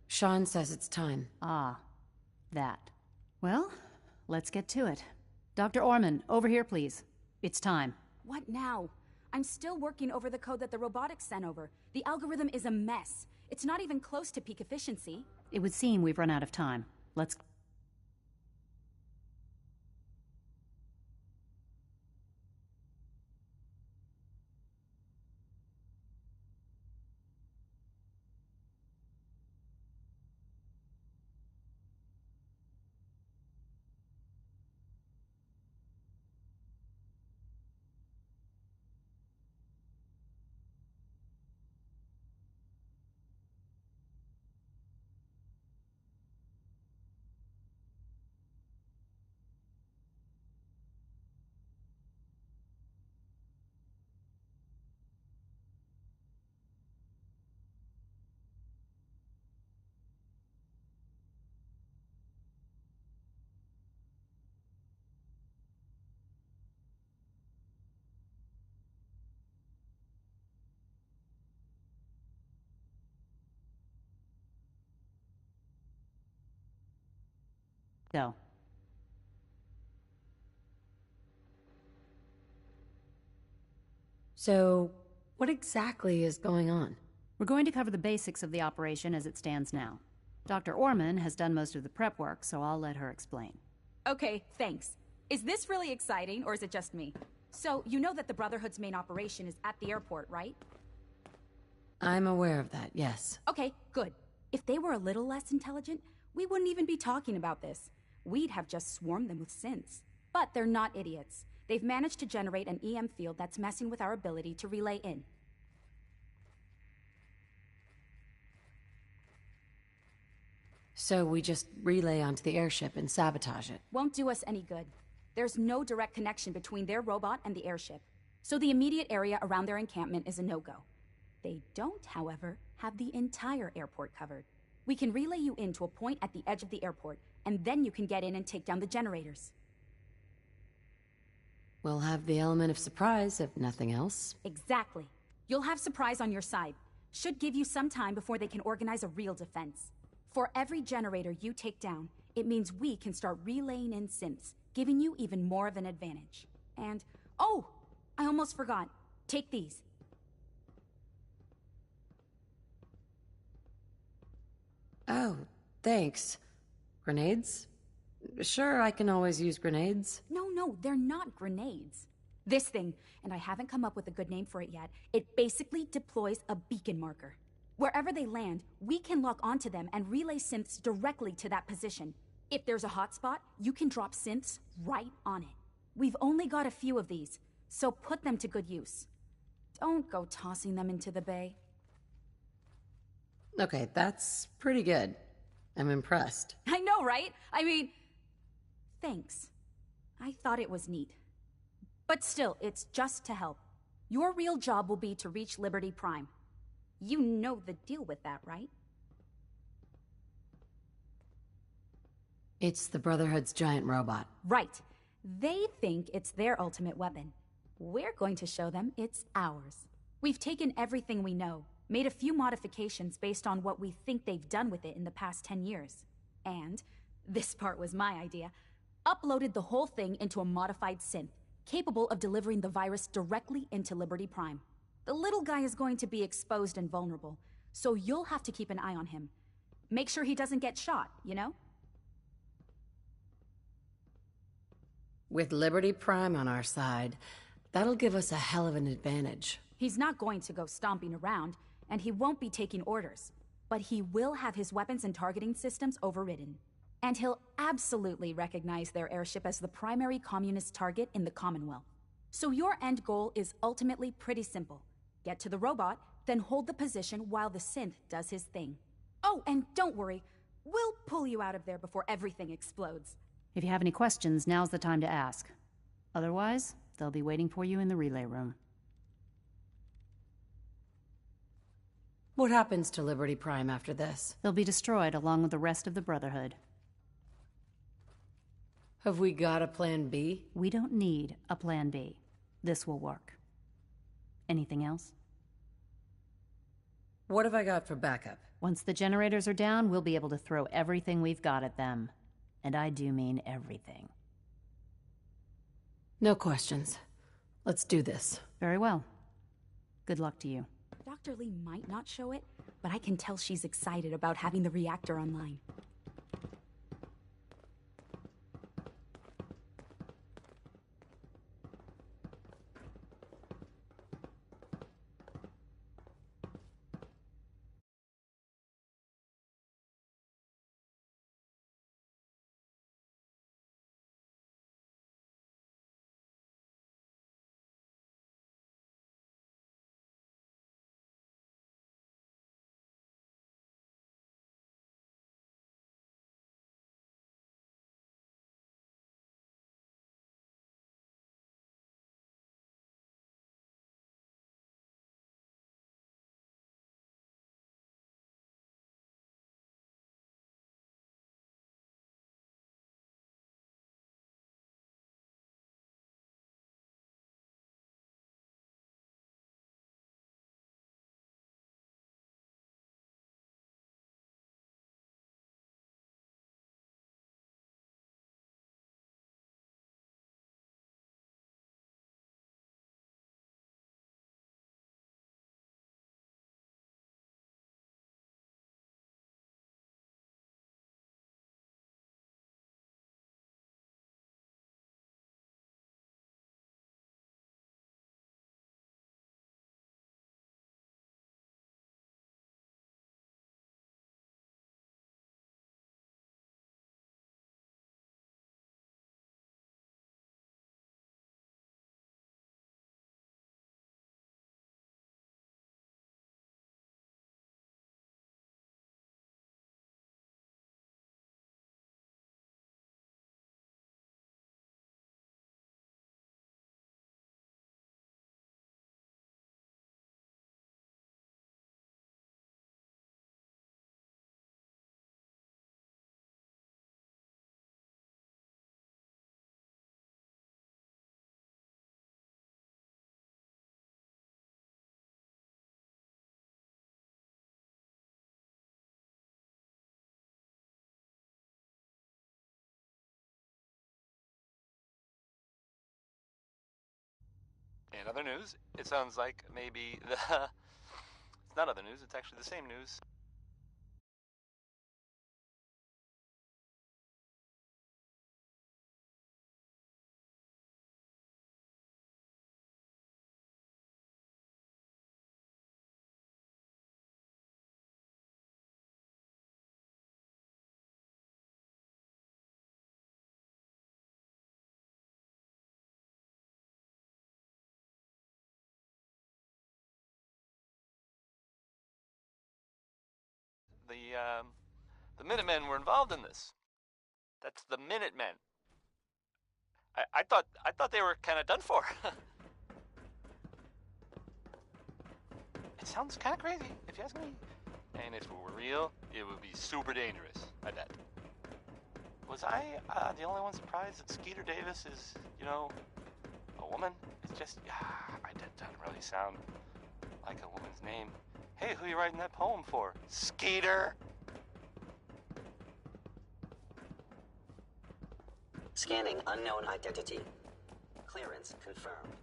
Sean says it's time. Ah, that. Well, let's get to it. Dr. Orman, over here, please. It's time. What now? I'm still working over the code that the robotics sent over. The algorithm is a mess. It's not even close to peak efficiency. It would seem we've run out of time. Let's... Go. So, what exactly is going on? We're going to cover the basics of the operation as it stands now. Dr. Orman has done most of the prep work, so I'll let her explain. Okay, thanks. Is this really exciting, or is it just me? So, you know that the Brotherhood's main operation is at the airport, right? I'm aware of that, yes. Okay, good. If they were a little less intelligent, we wouldn't even be talking about this. We'd have just swarmed them with synths. But they're not idiots. They've managed to generate an EM field that's messing with our ability to relay in. So we just relay onto the airship and sabotage it. Won't do us any good. There's no direct connection between their robot and the airship, so the immediate area around their encampment is a no-go. They don't, however, have the entire airport covered. We can relay you in to a point at the edge of the airport, and then you can get in and take down the generators. We'll have the element of surprise, if nothing else. Exactly. You'll have surprise on your side. Should give you some time before they can organize a real defense. For every generator you take down, it means we can start relaying in synths, giving you even more of an advantage. And, oh, I almost forgot. Take these. Oh, thanks. Grenades? Sure, I can always use grenades. No, they're not grenades. This thing, and I haven't come up with a good name for it yet, it basically deploys a beacon marker. Wherever they land, we can lock onto them and relay synths directly to that position. If there's a hotspot, you can drop synths right on it. We've only got a few of these, so put them to good use. Don't go tossing them into the bay. Okay, that's pretty good. I'm impressed. I know, right? I mean, thanks. I thought it was neat. But still, it's just to help. Your real job will be to reach Liberty Prime. You know the deal with that, right? It's the Brotherhood's giant robot. Right. They think it's their ultimate weapon. We're going to show them it's ours. We've taken everything we know, made a few modifications based on what we think they've done with it in the past 10 years. And, this part was my idea, uploaded the whole thing into a modified synth, capable of delivering the virus directly into Liberty Prime. The little guy is going to be exposed and vulnerable, so you'll have to keep an eye on him. Make sure he doesn't get shot, you know? With Liberty Prime on our side, that'll give us a hell of an advantage. He's not going to go stomping around, and he won't be taking orders. But he will have his weapons and targeting systems overridden. And he'll absolutely recognize their airship as the primary communist target in the Commonwealth. So your end goal is ultimately pretty simple. Get to the robot, then hold the position while the synth does his thing. Oh, and don't worry, we'll pull you out of there before everything explodes. If you have any questions, now's the time to ask. Otherwise, they'll be waiting for you in the relay room. What happens to Liberty Prime after this? They'll be destroyed along with the rest of the Brotherhood. Have we got a plan B? We don't need a plan B. This will work. Anything else? What have I got for backup? Once the generators are down, we'll be able to throw everything we've got at them. And I do mean everything. No questions. Let's do this. Very well. Good luck to you. Dr. Lee might not show it, but I can tell she's excited about having the reactor online. In other news, it sounds like maybe the... It's not other news, it's actually the same news. The Minutemen were involved in this. That's the Minutemen. I thought they were kind of done for. It sounds kind of crazy, if you ask me. And if it were real, it would be super dangerous, I bet. Was I the only one surprised that Skeeter Davis is, you know, a woman? It's just, it doesn't really sound like a woman's name. Hey, who are you writing that poem for? Skeeter! Scanning unknown identity. Clearance confirmed.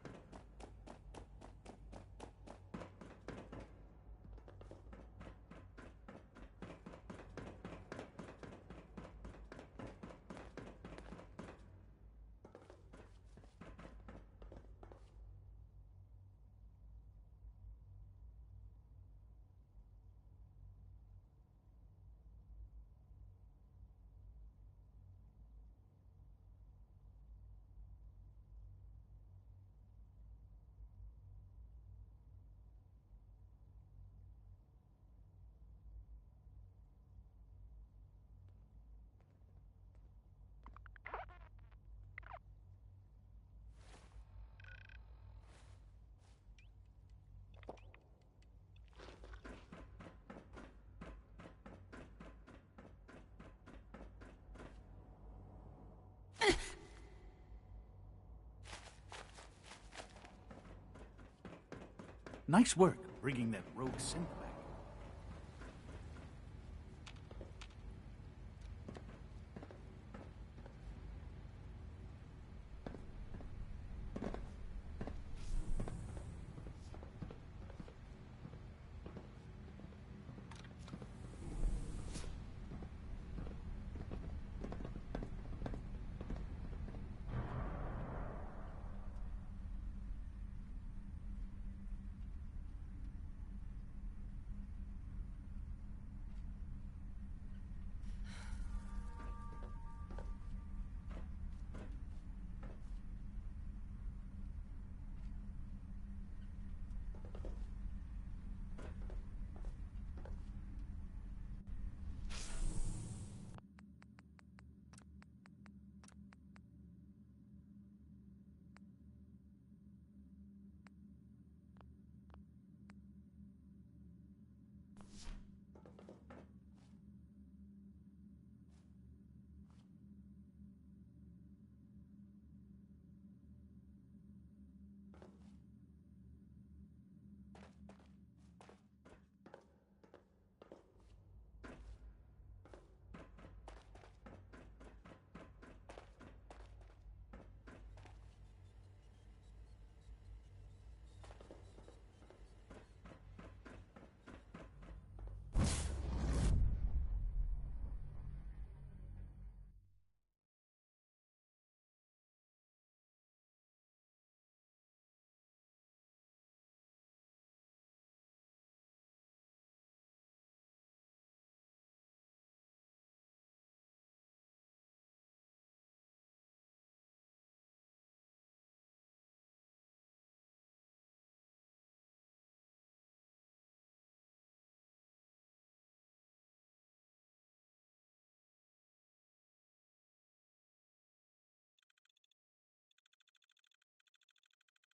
Nice work bringing that rogue synth back.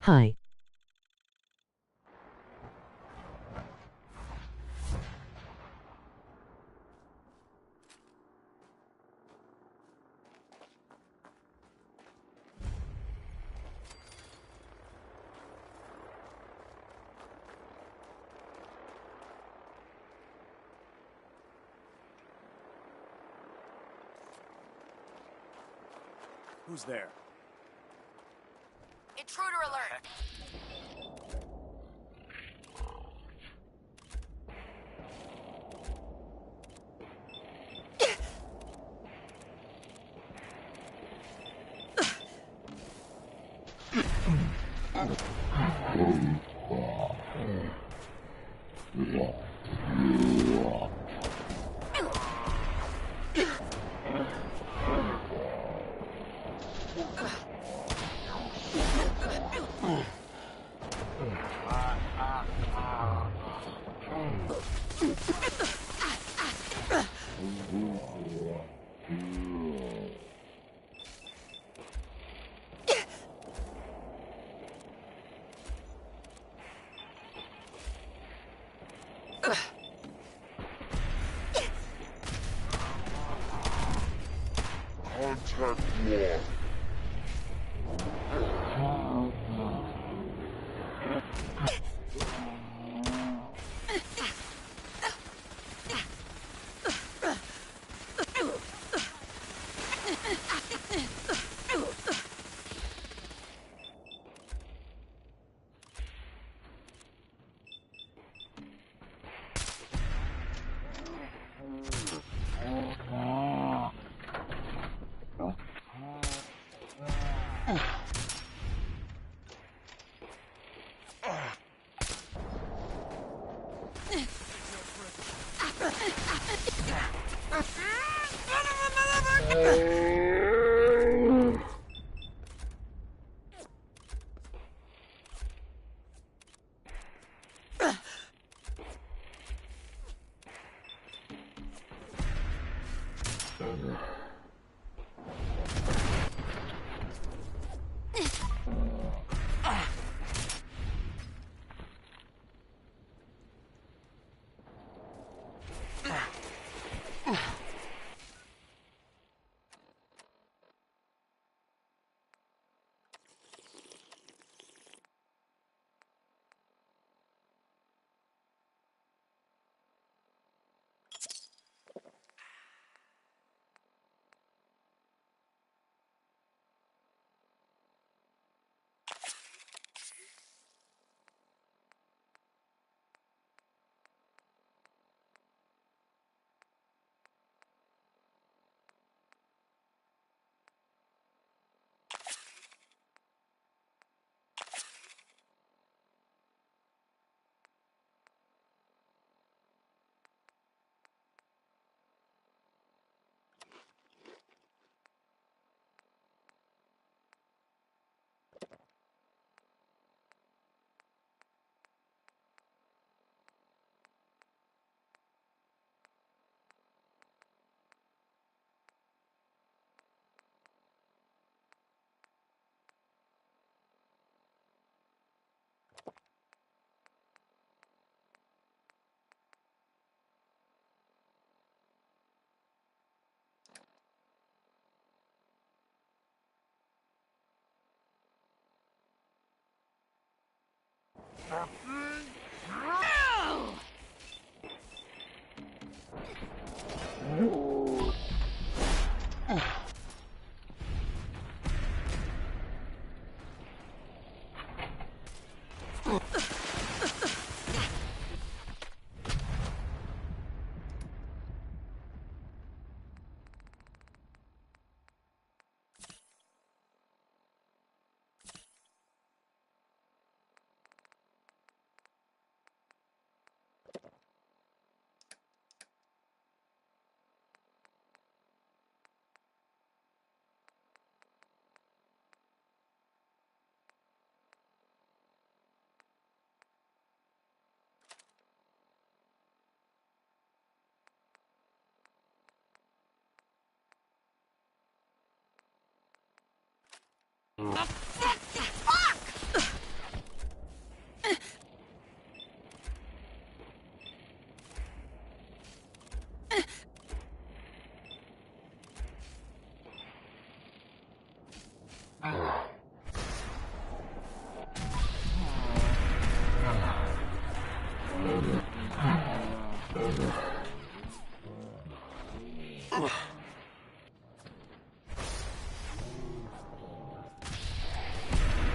Hi. Who's there? Intruder alert! Contact one.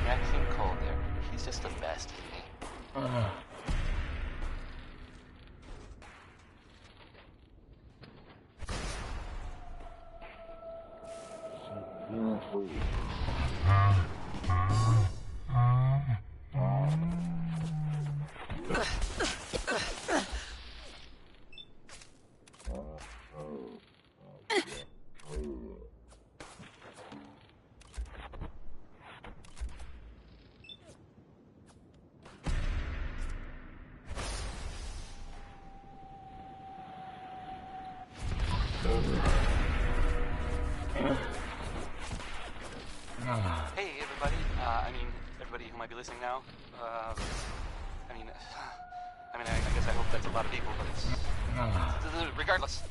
Maxine Cole there. He's just the best. Hey, everybody. Everybody who might be listening now. I guess I hope that's a lot of people, but it's regardless.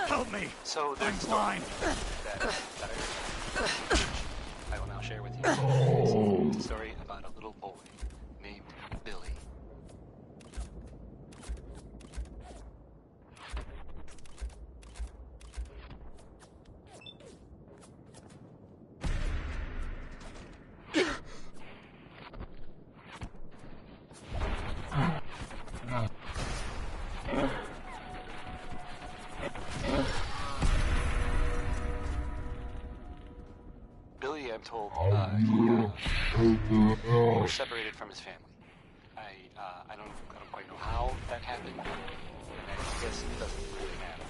Help me! So there's I'm blind. I will now share with you. It's a story about a little boy named Billy. Billy, I'm told, he was separated from his family. I don't quite know how that happened. And I guess it doesn't really matter.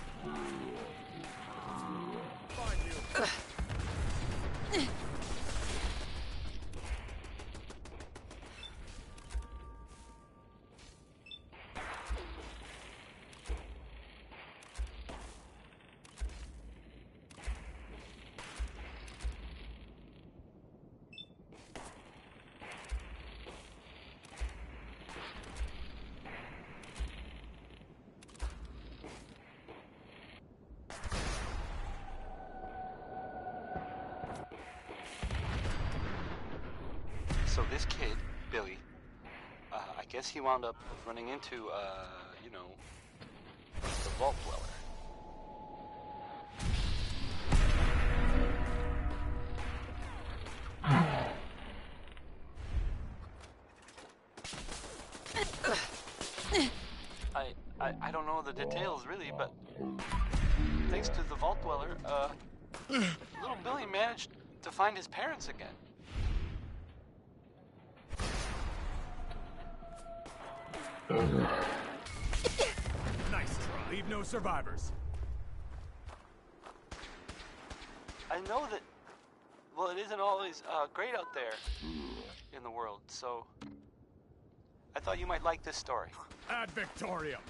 So this kid, Billy, I guess he wound up running into, the Vault Dweller. I don't know the details really, but thanks to the Vault Dweller, little Billy managed to find his parents again. Nice try. Leave no survivors. I know that, well, it isn't always great out there in the world, so I thought you might like this story. Ad Victoriam.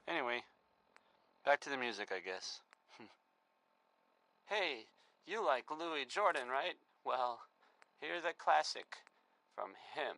Anyway, back to the music, I guess. Hey, you like Louis Jordan, right? Well, here's a classic from him.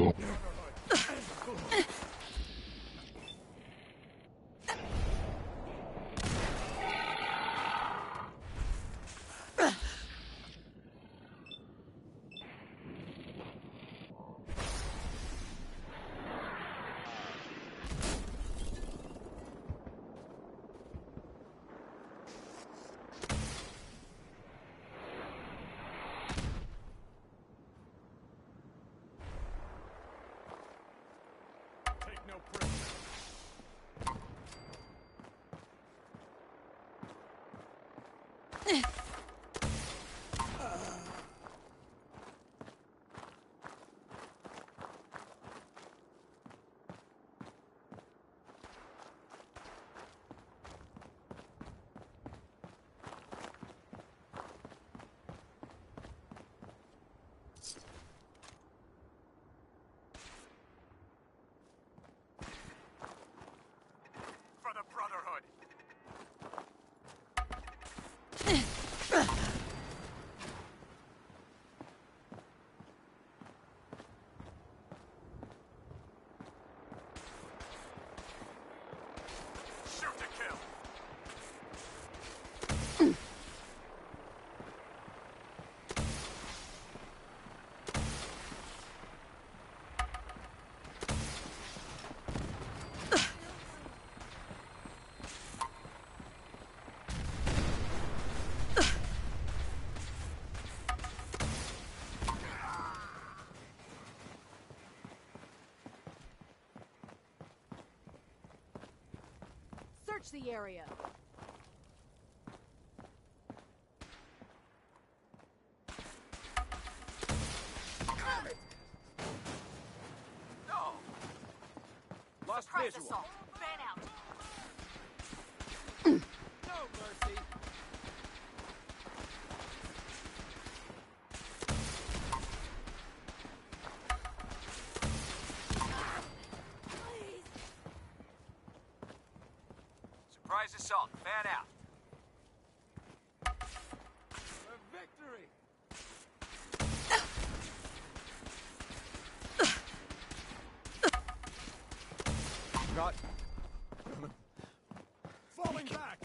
Take no prisoner. For the Brotherhood. Shoot to kill. Search the area. No. Lost Surprise visual. assault. Fan out. No mercy. Surprise assault. Fan out. For victory. Got. Falling back.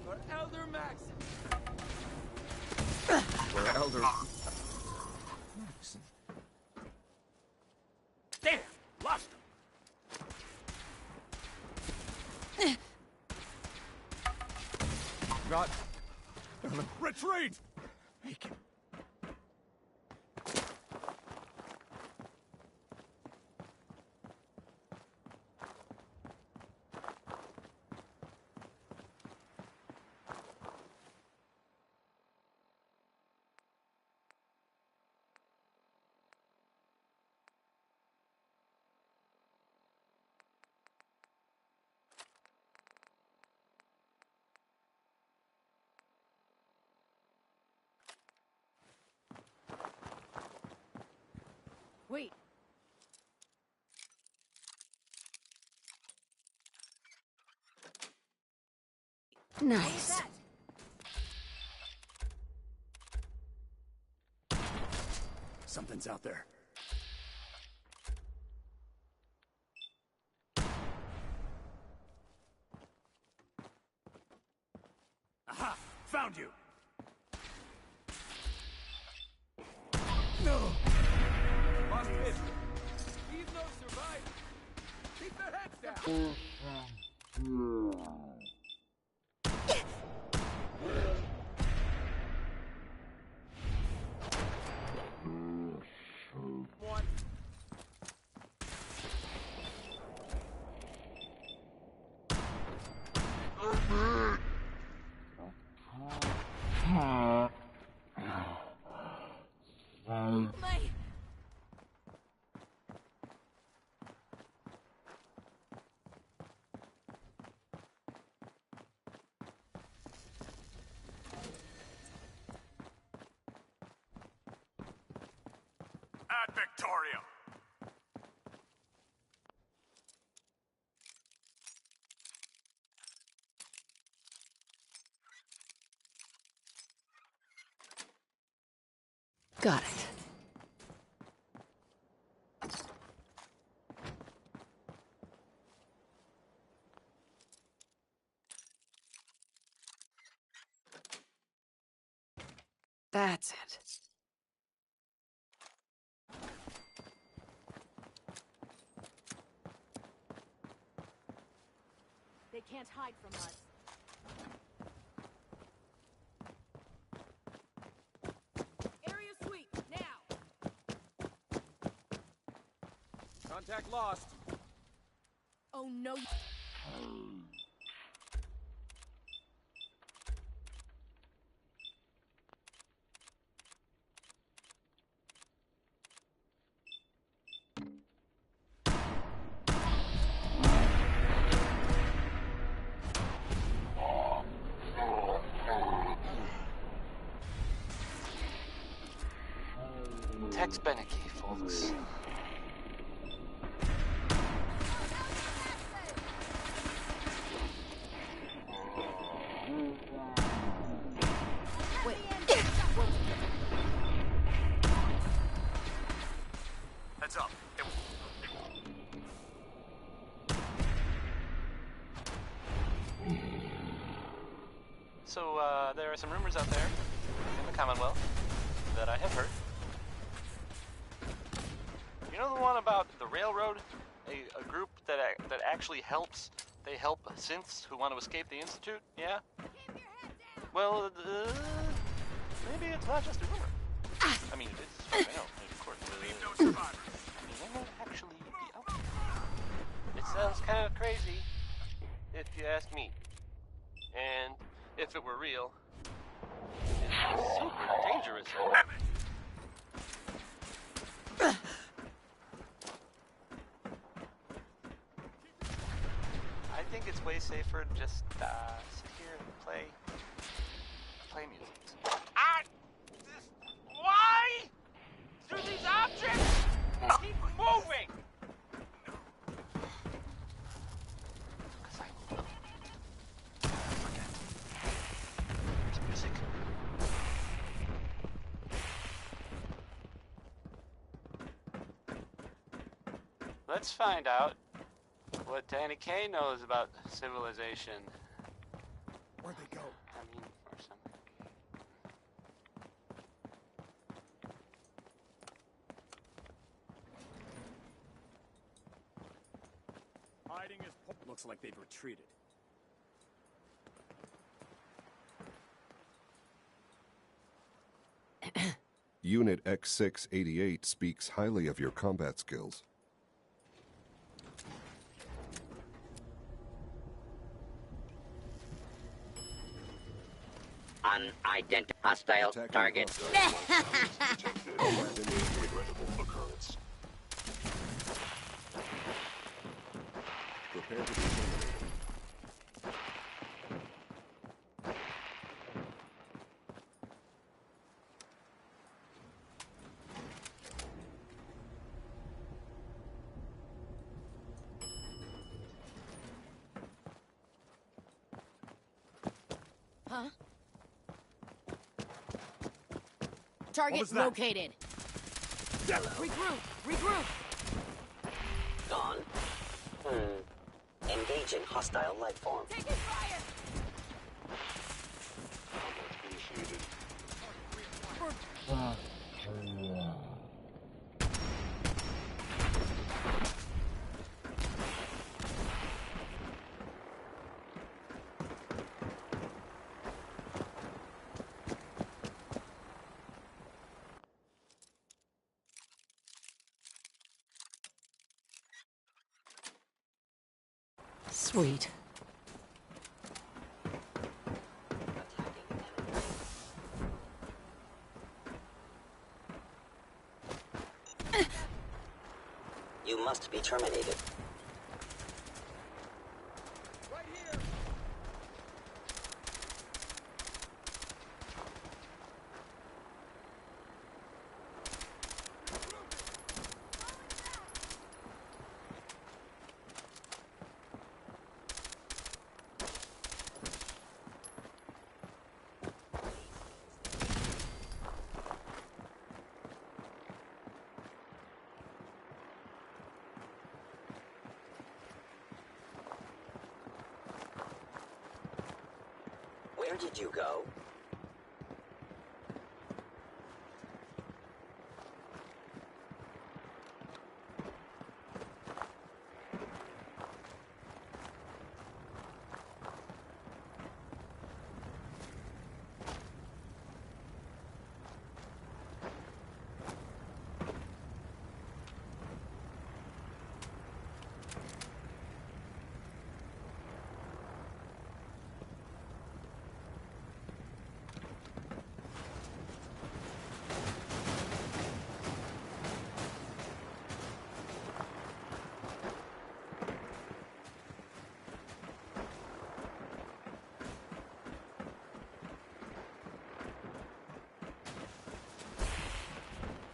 For Elder Maxon. For Elder. Damn! Lost him. Got. Retreat! Wait. Nice. Something's out there. Aha! Found you! No! Lost vision. Leave no survivors. Keep their heads down. One. Ad Victoriam. Got it. That's it. They can't hide from us. Area sweep, now! Contact lost. Oh no. Tex Beneke, folks. Heads up. So, there are some rumors out there in the Commonwealth that I have heard. You know the one about the railroad? A group that actually helps. They help synths who want to escape the Institute? Yeah? Well, maybe it's not just a rumor. I mean, it is, I know, of course. Leave no survivors. They might actually be out there. It sounds kind of crazy, if you ask me. And if it were real, it's super dangerous. I think it's way safer to just sit here and play music. Why? Through these objects? Keep moving! There's music. Let's find out what Danny Kaye knows about civilization. Where'd they go? I mean, or something. Hiding is... Looks like they've retreated. Unit X688 speaks highly of your combat skills. Unidentified hostile target. Regrettable occurrence. Prepare to be terminated. Huh? Target located. Regroup! Regroup! Gone. Engaging hostile life form. Taking fire! Sweet. You must be terminated. did you go?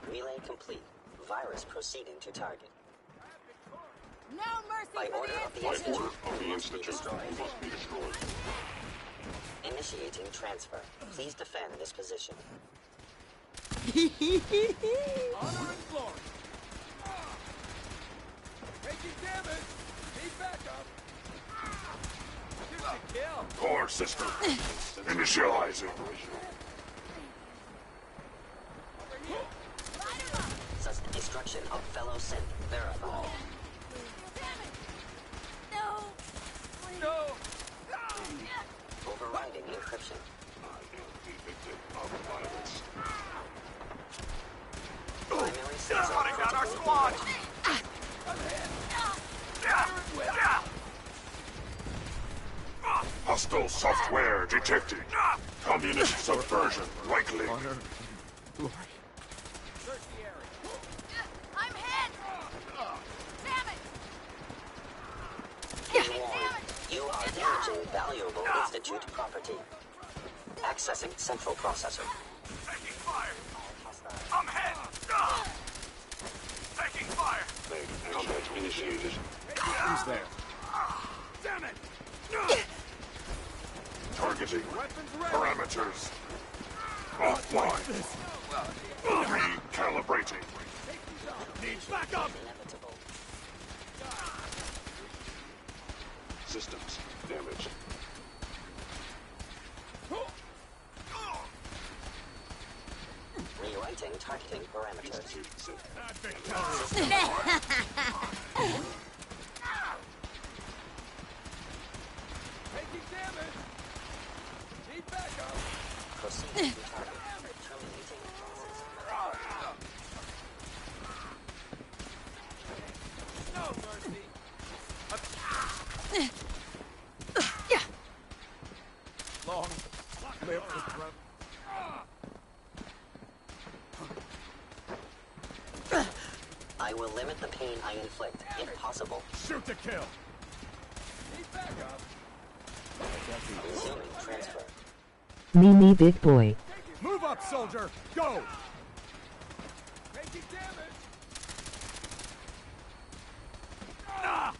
Relay complete. Virus proceeding to target. No mercy By for order of the Institute, must be destroyed. Initiating transfer. Please defend this position. Honor and glory. Taking damage. Need backup. Shoot to kill. Core system. Initializing. Destruction of fellow synth verified. No. Overriding encryption. Primary sensor. Running down our squad. Hostile software detected. Communist subversion likely. I'm hit! Damn it! You are damaging valuable Institute property. Accessing central processor. Taking fire. I'm hit. Taking fire. Combat initiated. Who's there? Damn it! Targeting. Parameters. Offline. Recalibrating. Needs backup. Systems damaged. Rewriting targeting parameters. Taking damage. Need backup. Proceed to target. Terminating process. No mercy. Long. Live the throat. I will limit the pain I inflict, if possible. Shoot to kill. Need backup. Resuming transfer. Me big boy. Move up, soldier. Go. Taking damage. I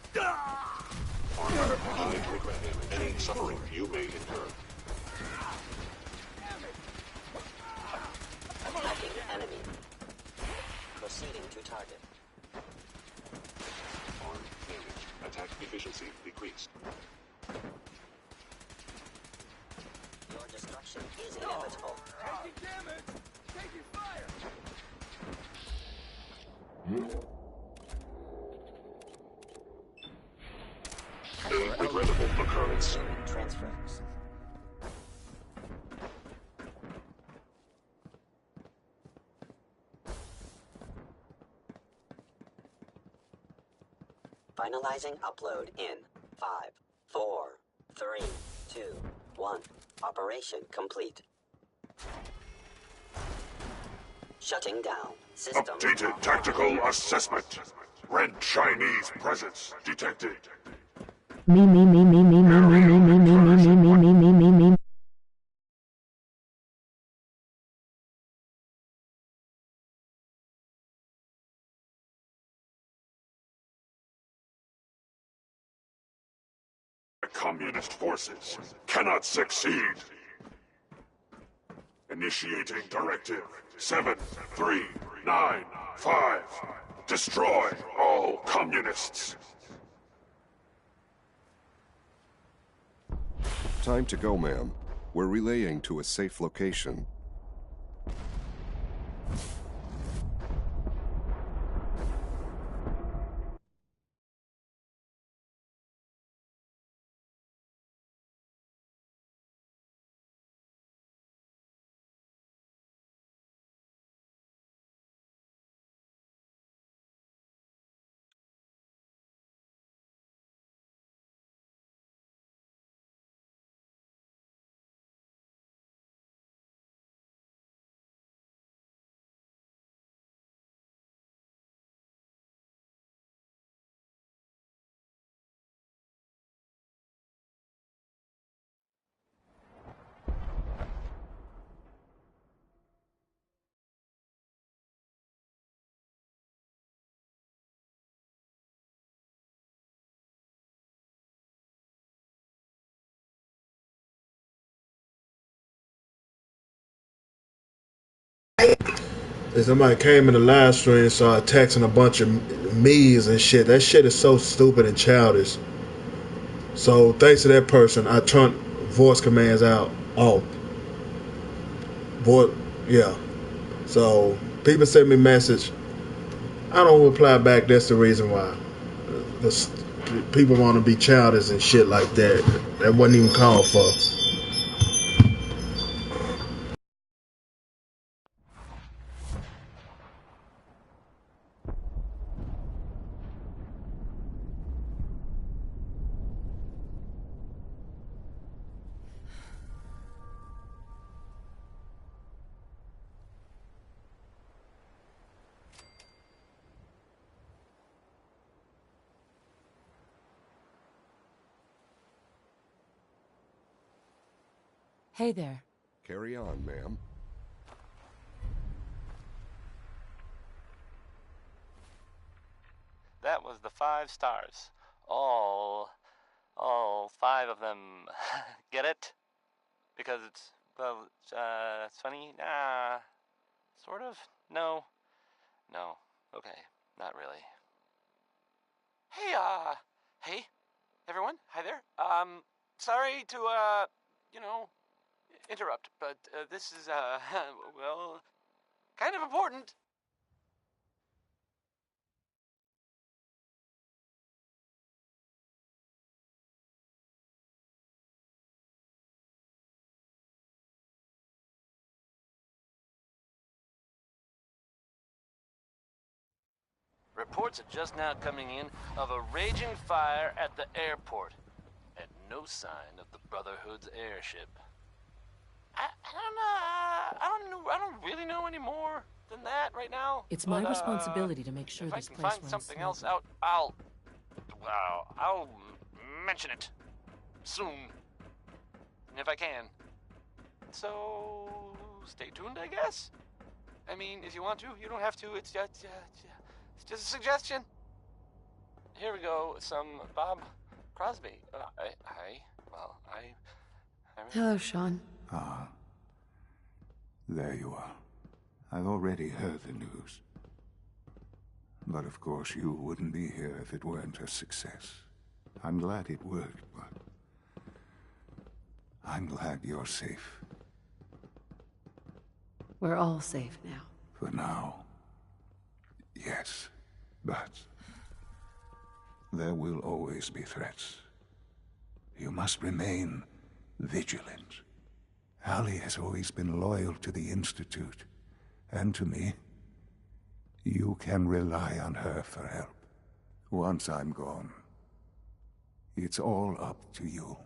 regret any suffering you may incur. Attacking enemy. Proceeding to target. Arm damage. Attack efficiency decreased. Your destruction is inevitable. Taking damage. Taking fire. Regrettable occurrence. Transfers. Finalizing upload in 5, 4, 3, 2, 1. Operation complete. Shutting down. System. Updated tactical assessment. Red Chinese presence detected. Me. The communist forces cannot succeed. Initiating directive 7395. Destroy all communists. Time to go, ma'am. We're relaying to a safe location. And somebody came in the live stream and started texting a bunch of me's and shit. That shit is so stupid and childish. So thanks to that person, I turned voice commands out off. Yeah. So people send me message. I don't reply back. That's the reason why. The people want to be childish and shit like that. That wasn't even called for. Hey there. Carry on, ma'am. That was the 5 stars. All 5 of them. Get it? Because it's, well, it's funny? Sort of? No. No. Okay. Not really. Hey, hey, everyone. Hi there. Sorry to, interrupt, but, this is, well, kind of important. Reports are just now coming in of a raging fire at the airport, and no sign of the Brotherhood's airship. I don't really know any more than that right now. It's my responsibility to make sure this place runs If I can find something else smoothly. out, I'll mention it soon, if I can. So stay tuned, I guess. I mean, if you want to, you don't have to. It's just a suggestion. Here we go. Some Bob Crosby. Hello, Sean. Ah. There you are. I've already heard the news. But of course you wouldn't be here if it weren't a success. I'm glad it worked, but I'm glad you're safe. We're all safe now. For now. Yes, but there will always be threats. You must remain vigilant. Allie has always been loyal to the Institute, and to me. You can rely on her for help. Once I'm gone, it's all up to you.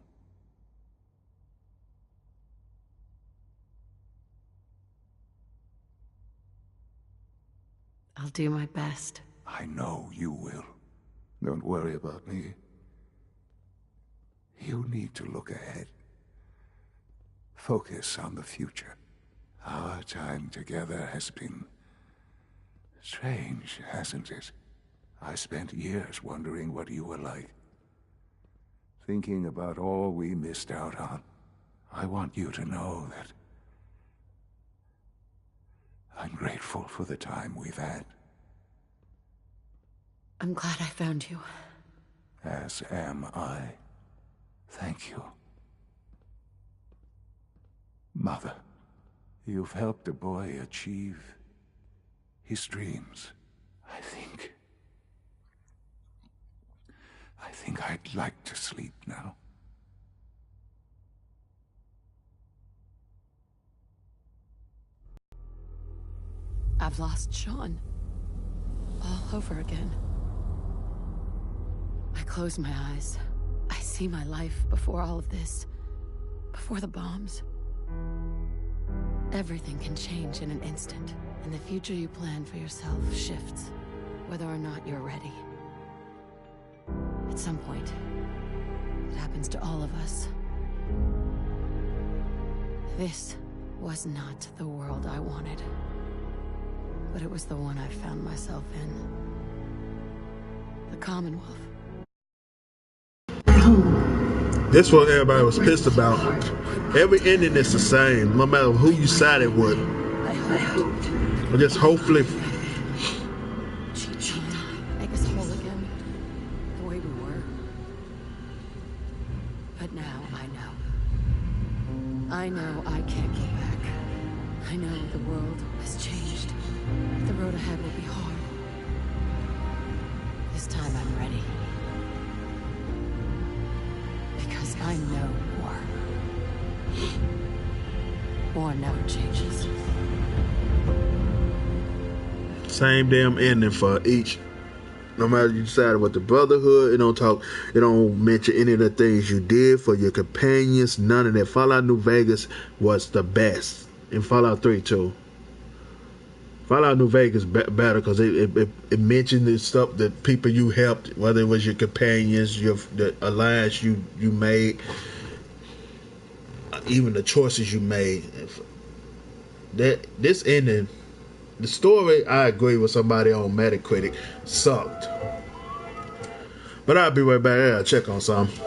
I'll do my best. I know you will. Don't worry about me. You need to look ahead. Focus on the future. Our time together has been strange, hasn't it? I spent years wondering what you were like. Thinking about all we missed out on. I want you to know that I'm grateful for the time we've had. I'm glad I found you. As am I. Thank you. Mother, you've helped a boy achieve his dreams. I think I'd like to sleep now. I've lost Sean. All over again. I close my eyes. I see my life before all of this. Before the bombs. Everything can change in an instant, and the future you plan for yourself shifts, whether or not you're ready. At some point, it happens to all of us. This was not the world I wanted, but it was the one I found myself in. The Commonwealth. This what everybody was pissed about. Every ending is the same, no matter who you sided with. But just hopefully. Make us whole again, the way we were. But now I know. I know I can't go back. I know the world has changed. The road ahead will be hard. This time I'm ready. Because I know war. War never changes. Same damn ending for each. No matter you decided with the Brotherhood, it don't mention any of the things you did for your companions, none of that. Fallout New Vegas was the best. And Fallout 3 too. Fallout New Vegas better because it mentioned the stuff that people you helped, whether it was your companions, the alliance you made, even the choices you made. This ending, the story, I agree with somebody on Metacritic, sucked. But I'll be right back. I gotta check on something.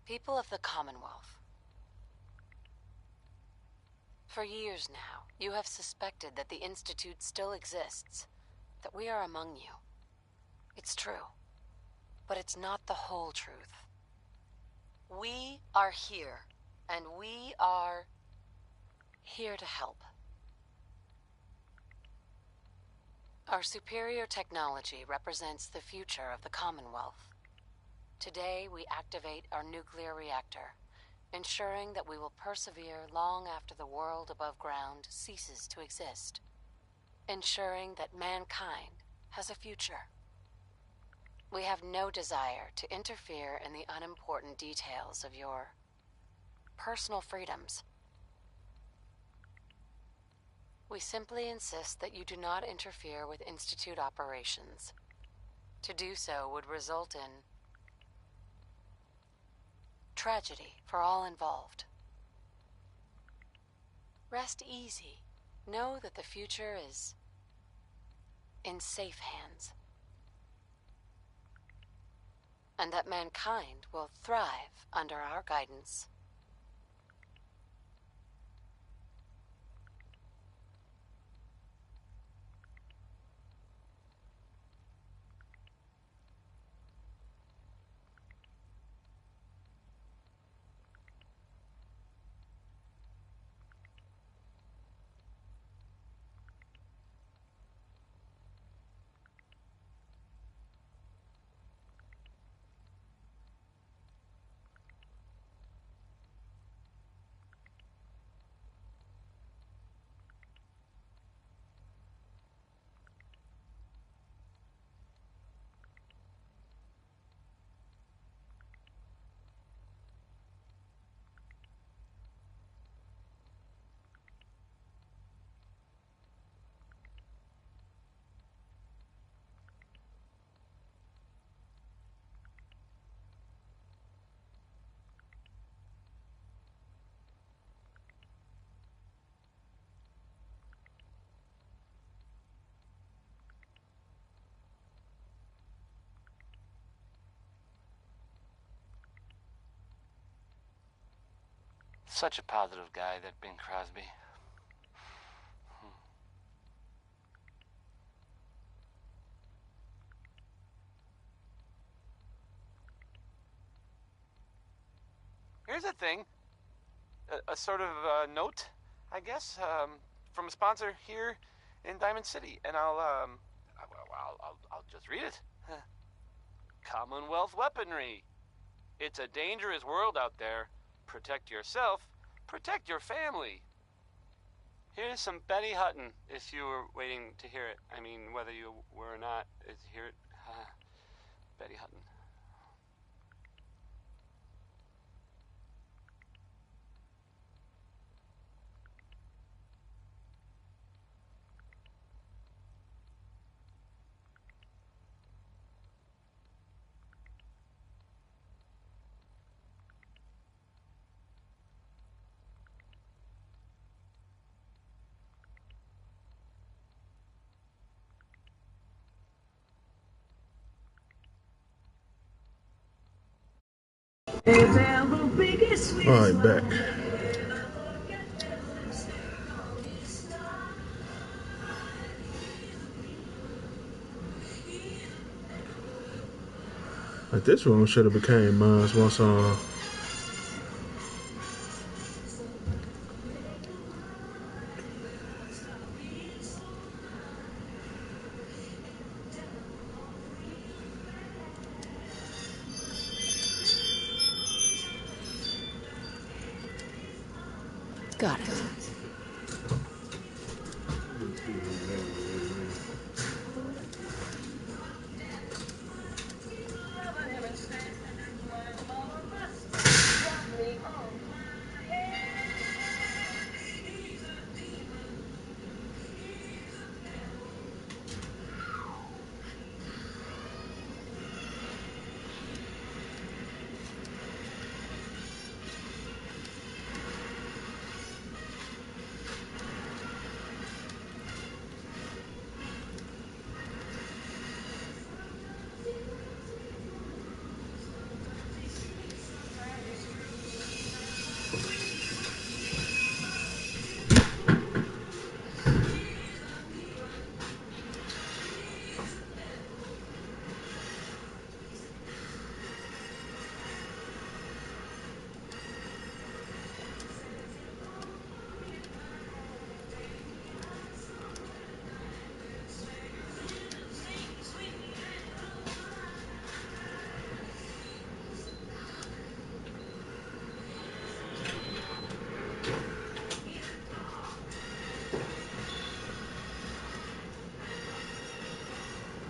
People of the Commonwealth. For years now, you have suspected that the Institute still exists, that we are among you. It's true, but it's not the whole truth. We are here, and we are here to help. Our superior technology represents the future of the Commonwealth. Today, we activate our nuclear reactor, ensuring that we will persevere long after the world above ground ceases to exist. Ensuring that mankind has a future. We have no desire to interfere in the unimportant details of your personal freedoms. We simply insist that you do not interfere with Institute operations. To do so would result in tragedy for all involved. Rest easy. Know that the future is in safe hands. And that mankind will thrive under our guidance. Such a positive guy, that Bing Crosby. Here's a thing. A sort of note, I guess, from a sponsor here in Diamond City, and I'll just read it. Commonwealth weaponry. It's a dangerous world out there. Protect yourself. Protect your family. Here's some Betty Hutton, if you were waiting to hear it. I mean, whether you were or not, hear it. Betty Hutton. Alright, back. Like this one should have became mine once Got it.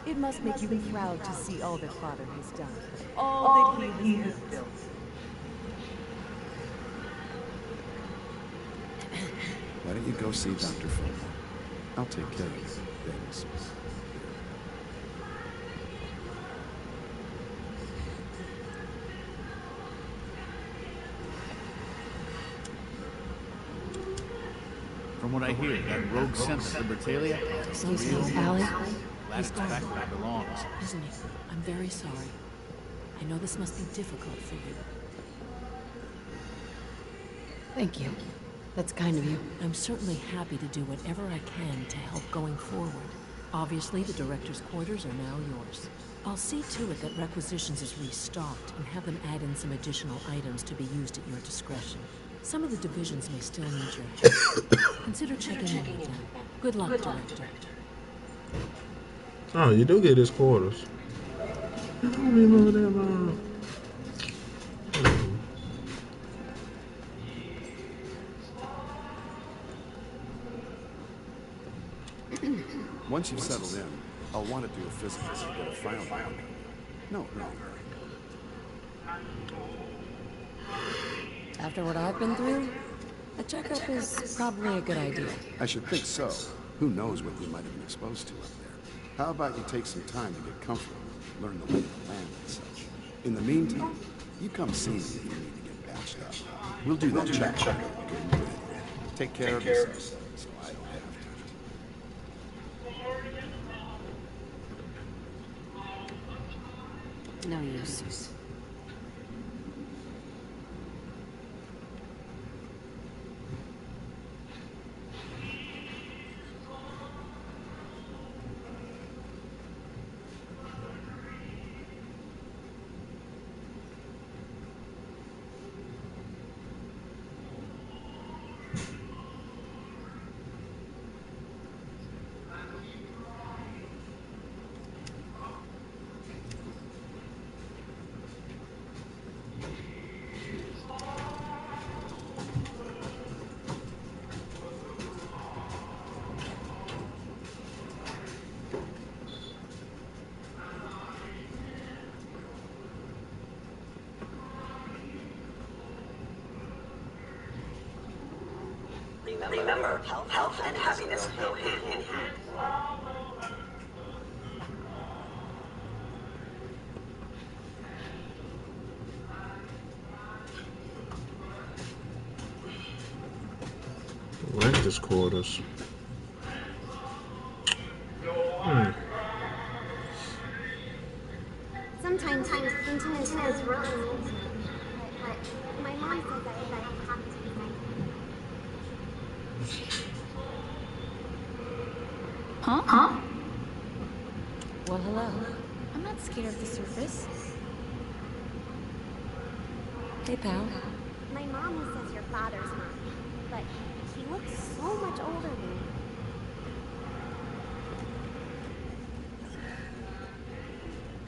It must make you proud to see all that Father has done, all that he has built. Why don't you go see Dr. Fulmer? I'll take care of things. From what I hear, that rogue sent to Libertalia is real. Allie? Glad it's back where it belongs. Isn't he? I'm very sorry. I know this must be difficult for you. Thank you. That's kind of you. I'm certainly happy to do whatever I can to help going forward. Obviously, the director's quarters are now yours. I'll see to it that requisitions is restocked and have them add in some additional items to be used at your discretion. Some of the divisions may still need your help. Consider checking in with them. Good luck, Director. oh, you do get his quarters. I don't remember them. Once you've settled in, I'll want to do a physical to get a file back. No. After what I've been through, a checkup is probably a good idea. I should think so. Who knows what you might have been exposed to up there. How about you take some time to get comfortable, learn the lay of the land and such. In the meantime, you come see me if you need to get patched up. We'll do that check. Take care of yourself, so I don't have to. No use. Remember, health and happiness go hand in hand. Director's quarters. Sometimes thinking is wrong, but my mom says I have to be fine. Huh? Well, hello. I'm not scared of the surface. Hey, pal. My mom says your father's mine, but he looks so much older than me.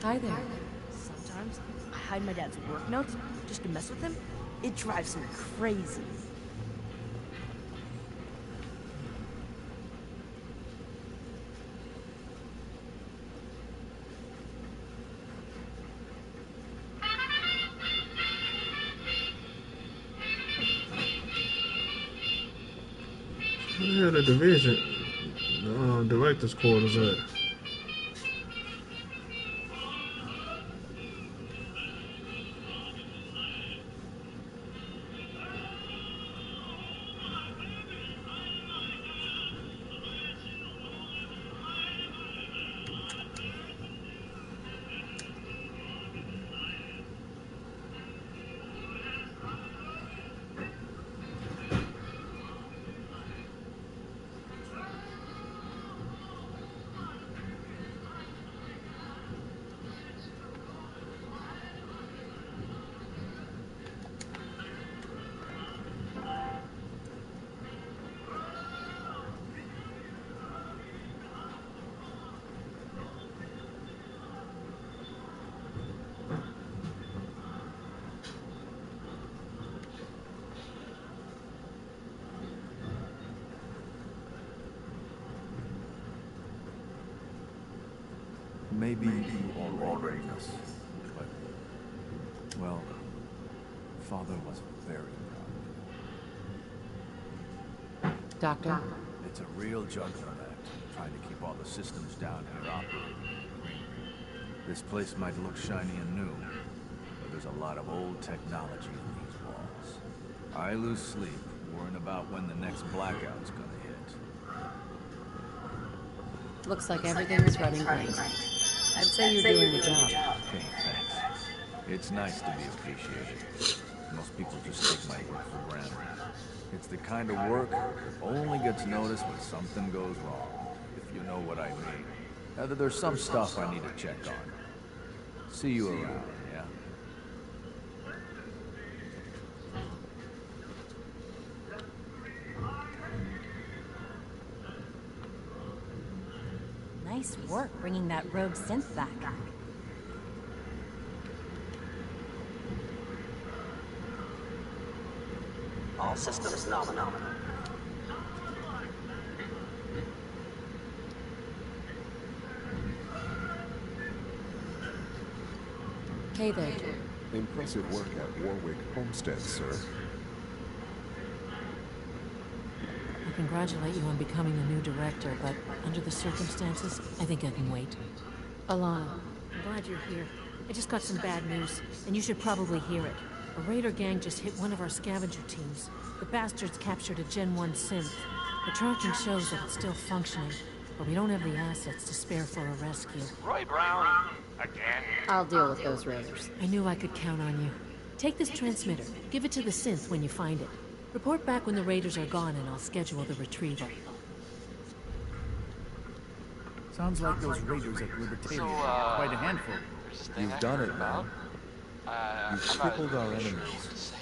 Hi there. Sometimes I hide my dad's work notes just to mess with him. It drives me crazy. Where the division, director's quarters at? Maybe you already know, but, well, Father was very proud. Doctor? It's a real juggling act, trying to keep all the systems down here operating. This place might look shiny and new, but there's a lot of old technology in these walls. I lose sleep worrying about when the next blackout's gonna hit. Looks like everything is running great. I'd say you're doing the job. Hey, thanks. It's nice to be appreciated. Most people just take my work for granted. It's the kind of work that only gets noticed when something goes wrong, if you know what I mean. There's some stuff I need to check on. See you around, yeah? Nice work bringing that rogue synth back. All systems nominal. Hey there. Impressive work at Warwick Homestead, sir. I congratulate you on becoming the new director, but under the circumstances, I think I can wait. Alana. I'm glad you're here. I just got some bad news, and you should probably hear it. A raider gang just hit one of our scavenger teams. The bastards captured a Gen 1 synth. The tracking shows that it's still functioning, but we don't have the assets to spare for a rescue. Roy Brown, again. I'll deal with those raiders. I knew I could count on you. Take this transmitter. Give it to the synth when you find it. Report back when the raiders are gone and I'll schedule the retrieval. Sounds like those raiders at Libertalia are quite a handful. You've done it, man. You've crippled our really sure enemies what to say.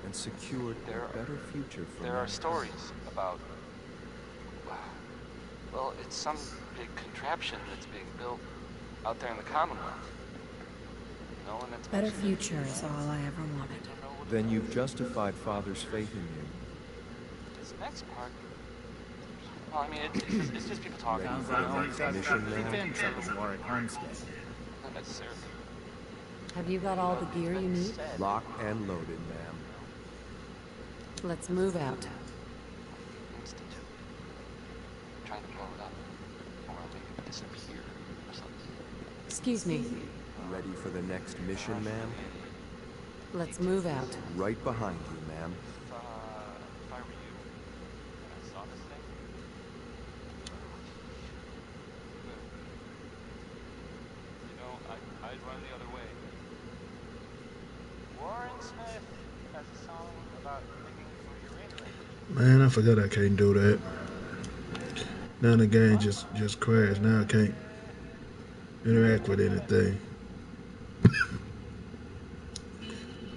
and secured a better future for There are mankind. stories about, well, it's some big contraption that's being built out there in the Commonwealth. No one that's Better future is all I ever wanted. Then you've justified Father's faith in you. This next part, well, I mean, it's just people talking. Sounds like he's got Mission to now. defend something Warwick Homestead. Not necessarily. Have you got all the gear you need? Locked and loaded, ma'am. Let's move out. blow it up. Or I'll make it disappear or something. Excuse me. Ready for the next mission, ma'am? Let's move out. Right behind you, ma'am. If I were you, and I saw this thing, you know, I'd run the other way. Warren Smith has a song about digging for uranium. Man, I forgot I can't do that. Now the game just crashed. Now I can't interact with anything. I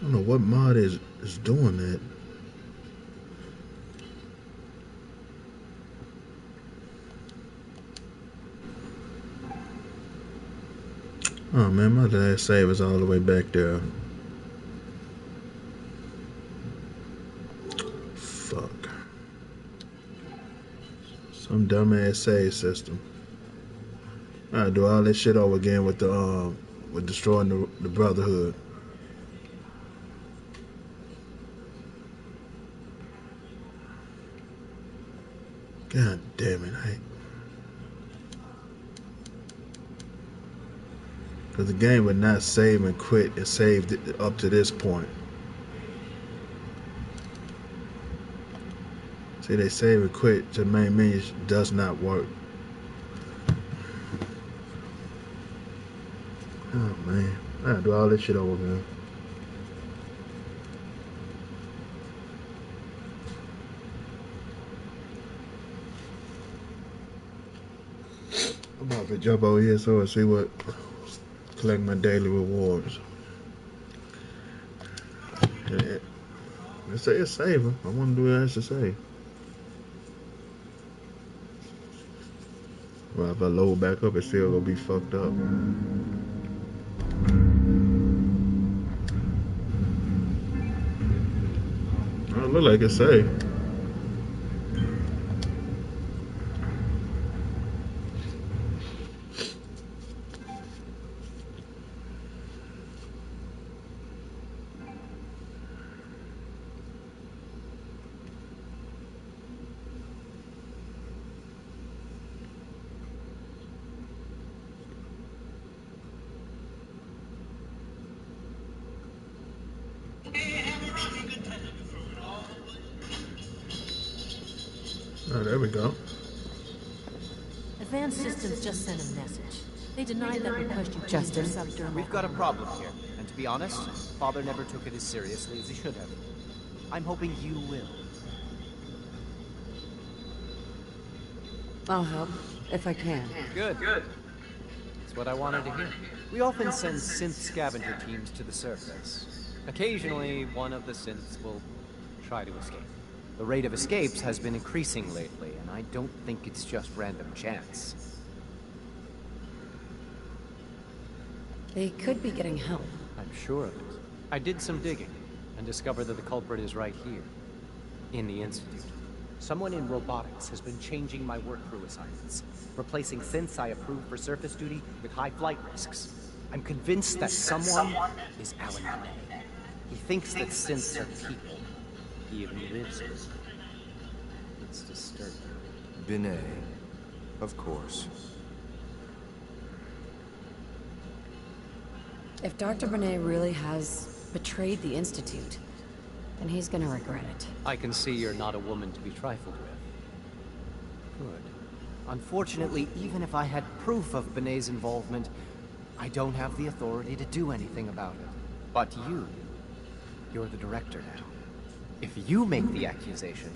don't know what mod is doing that. Oh man, my last save is all the way back there. Fuck. Some dumbass save system. I gotta do all this shit over again with the with destroying the Brotherhood. God damn it, because the game would not save and quit. It saved it up to this point. See, they save and quit to the main menu does not work. Oh man, I gotta do all this shit over again. I'm about to jump over here so I see what collect my daily rewards. It's saving. I want to do what it has to say. Well, if I load back up, it's still gonna be fucked up. It look like it's saved. Oh, there we go. Advanced Systems just sent a message. They denied that request you Justin, subdermal. we've got a problem here. And to be honest, Father never took it as seriously as he should have. I'm hoping you will. I'll help, if I can. Good. That's what I wanted to hear. We often send synth scavenger teams to the surface. Occasionally, one of the synths will try to escape. The rate of escapes has been increasing lately, and I don't think it's just random chance. They could be getting help. I'm sure of it. I did some digging, and discovered that the culprit is right here, in the Institute. Someone in robotics has been changing my work-crew assignments, replacing synths I approved for surface duty with high flight risks. I'm convinced that someone is Alan Binet. He thinks that synths are people. He even lives with them. It's disturbing. Binet. Of course. If Dr. Binet really has betrayed the Institute, then he's gonna regret it. I can see you're not a woman to be trifled with. Good. Unfortunately, even if I had proof of Binet's involvement, I don't have the authority to do anything about it. But you're the director now. If you make the accusation,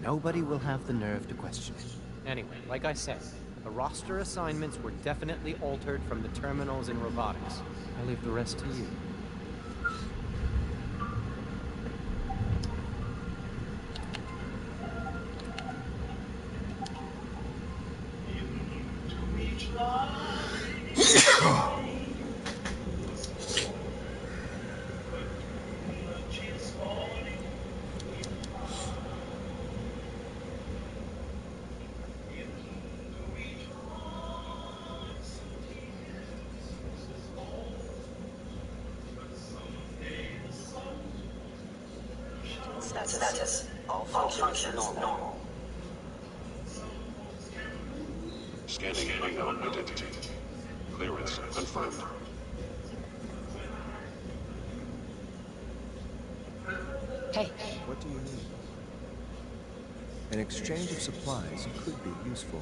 nobody will have the nerve to question it. Anyway, like I said, the roster assignments were definitely altered from the terminals in robotics. I leave the rest to you. Status. All functions normal. Scanning unknown identity. Clearance confirmed. Hey. What do you need? An exchange of supplies could be useful.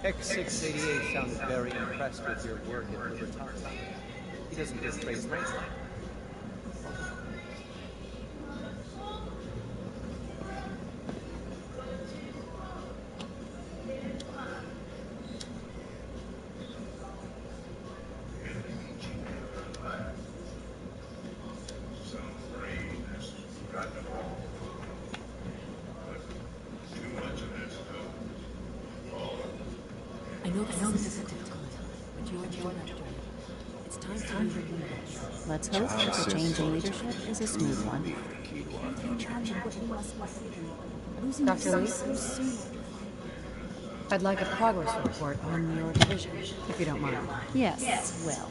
X688 sounded very impressed with your work at Libertas. He doesn't give praise lightly. I know this is a difficult time, but you're director. It's time to leave your units. Let's hope that the change in leadership is a smooth one. Dr. Lee? I'd like a progress report on your division, if you don't mind. Yes, well.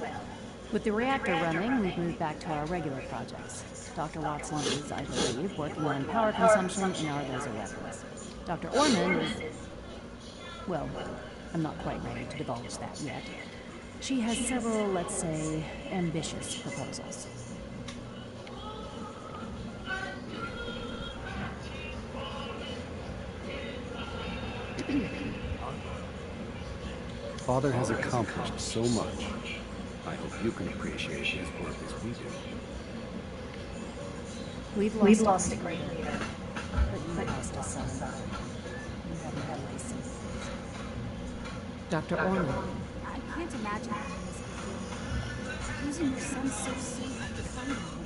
With the reactor running, we've moved back to our regular projects. Dr. Watson is, I believe, working on power consumption in our laser weapons. Dr. Orman is... well, I'm not quite ready to divulge that yet. She has several, let's say, ambitious proposals. Father has accomplished so much. I hope you can appreciate his work as we do. We've lost a great leader, but you lost a son. You haven't had my sympathies. Dr. Orman. I can't imagine how you must be feeling. Losing your son so soon after finding him.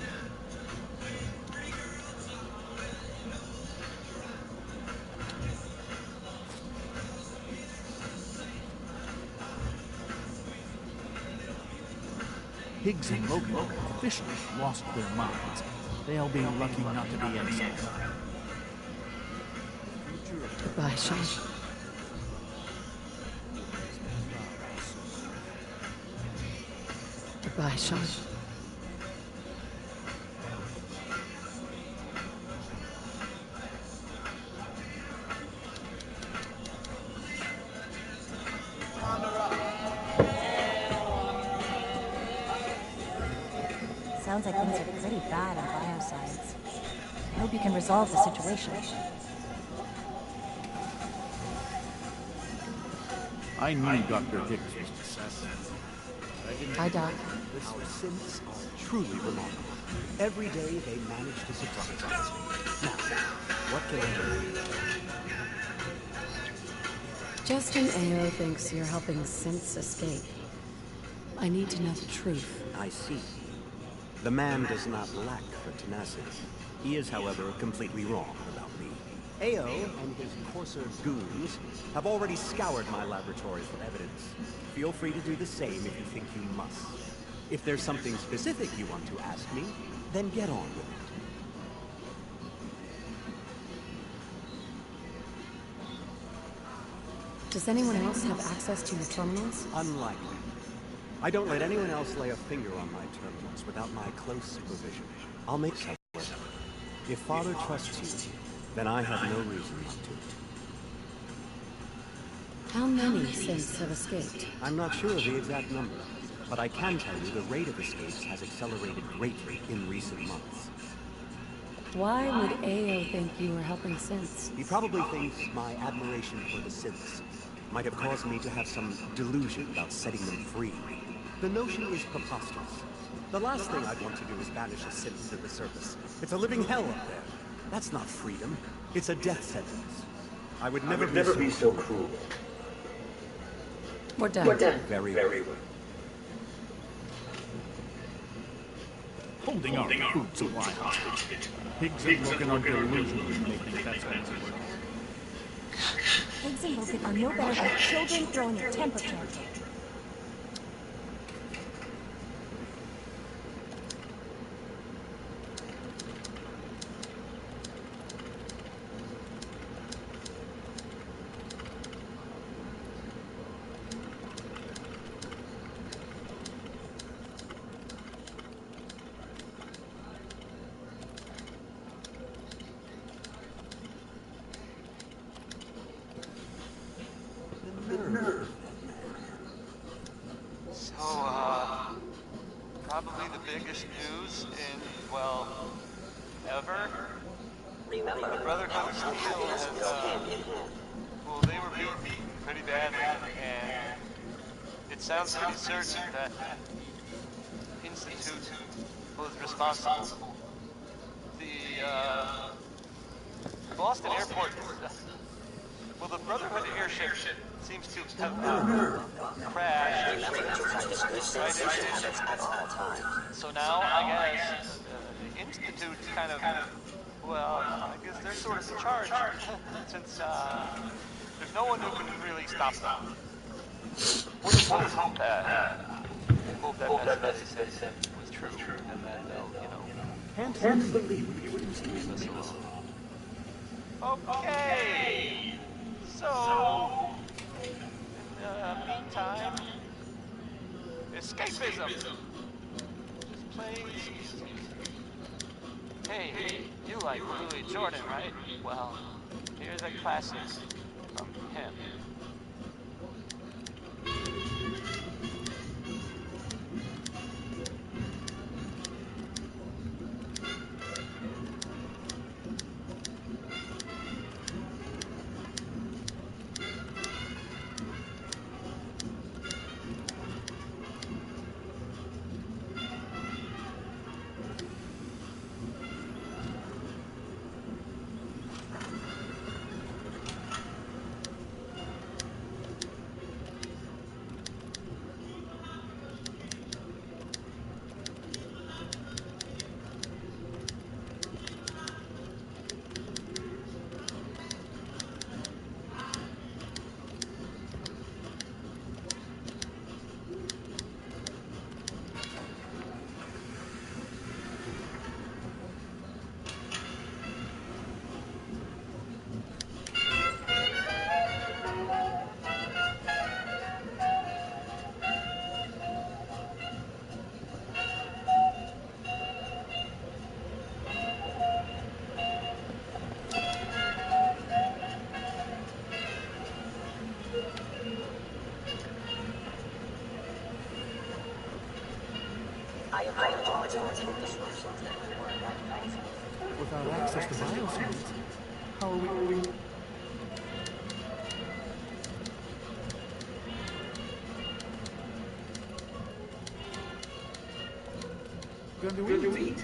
Higgs and Logan have officially lost their minds. They'll be lucky not to be exiled. Goodbye, Sean. Goodbye, Sean. Sounds like things are pretty bad on bioscience. I hope you can resolve the situation. I knew Dr. Higgs was possessed. Hi, Doc. Our synths are truly remarkable. Every day they manage to surprise us. Now, what can I do? Justin A.O. thinks you're helping synths escape. I need to know the truth. I see. The man does not lack for tenacity. He is, however, completely wrong about me. AO and his coarser goons have already scoured my laboratory for evidence. Feel free to do the same if you think you must. If there's something specific you want to ask me, then get on with it. Does anyone else have access to your terminals? Unlikely. I don't let anyone else lay a finger on my terminals without my close supervision. I'll make some. If Father trusts you, then I have no reason not to. How many synths have escaped? I'm not sure of the exact number, but I can tell you the rate of escapes has accelerated greatly in recent months. Why would AO think you were helping synths? He probably thinks my admiration for the synths might have caused me to have some delusion about setting them free. The notion is preposterous. The last thing I'd want to do is banish a synth to the surface. It's a living hell up there. That's not freedom. It's a death sentence. I would never, be so cruel. We're done. Very well. Holding our food supply hostage. Higgs and Logan are delusional when they think that's going to work. Higgs and Logan are no better than children throwing a temper tantrum. So, probably the biggest news in, well, ever? Remember, The Brotherhood of Steel has, well, they were beaten pretty badly, and it sounds pretty certain that Institute was responsible. The, Boston Airport, well, the Brotherhood airship seems to have crashed right into it. So now, I guess, the Institute kind of, well, I guess they're sort of in charge, since there's no one who can really stop them. We'll just hope that message was true, and that they'll, Can't believe you would leave us alone. Okay! So, in the meantime, escapism. Just plain easy. Hey, you like Louis Jordan, right? Well, here's a classic from him. Without access to bioscience, how are we... Going to eat?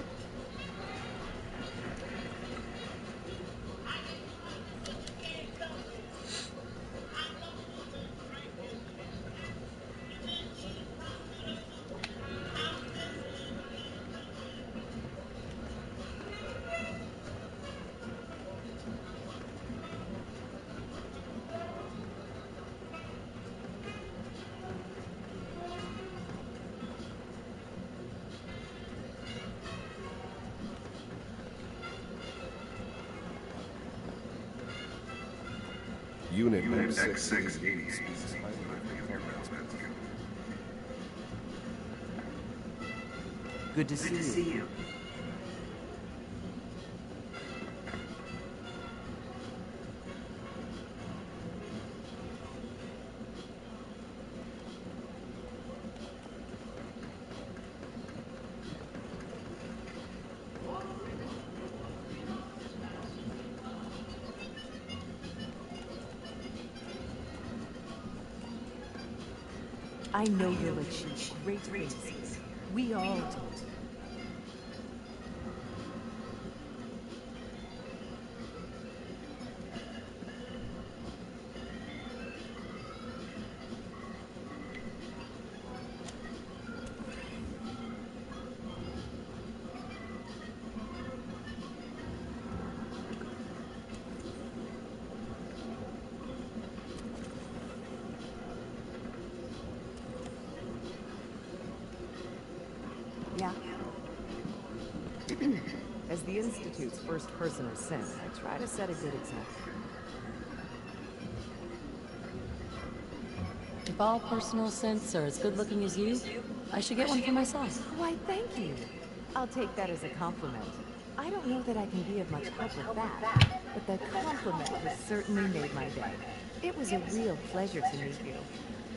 Unit X680 speaks highly of your comments. Good to see you. I know you'll achieve great things. We all do. the Institute's first person of sin, I try to set a good example. If all personal scents are as good looking as you, I should get one for myself. Why, thank you. I'll take that as a compliment. I don't know that I can be of much help with that, but the compliment has certainly made my day. It was a real pleasure to meet you.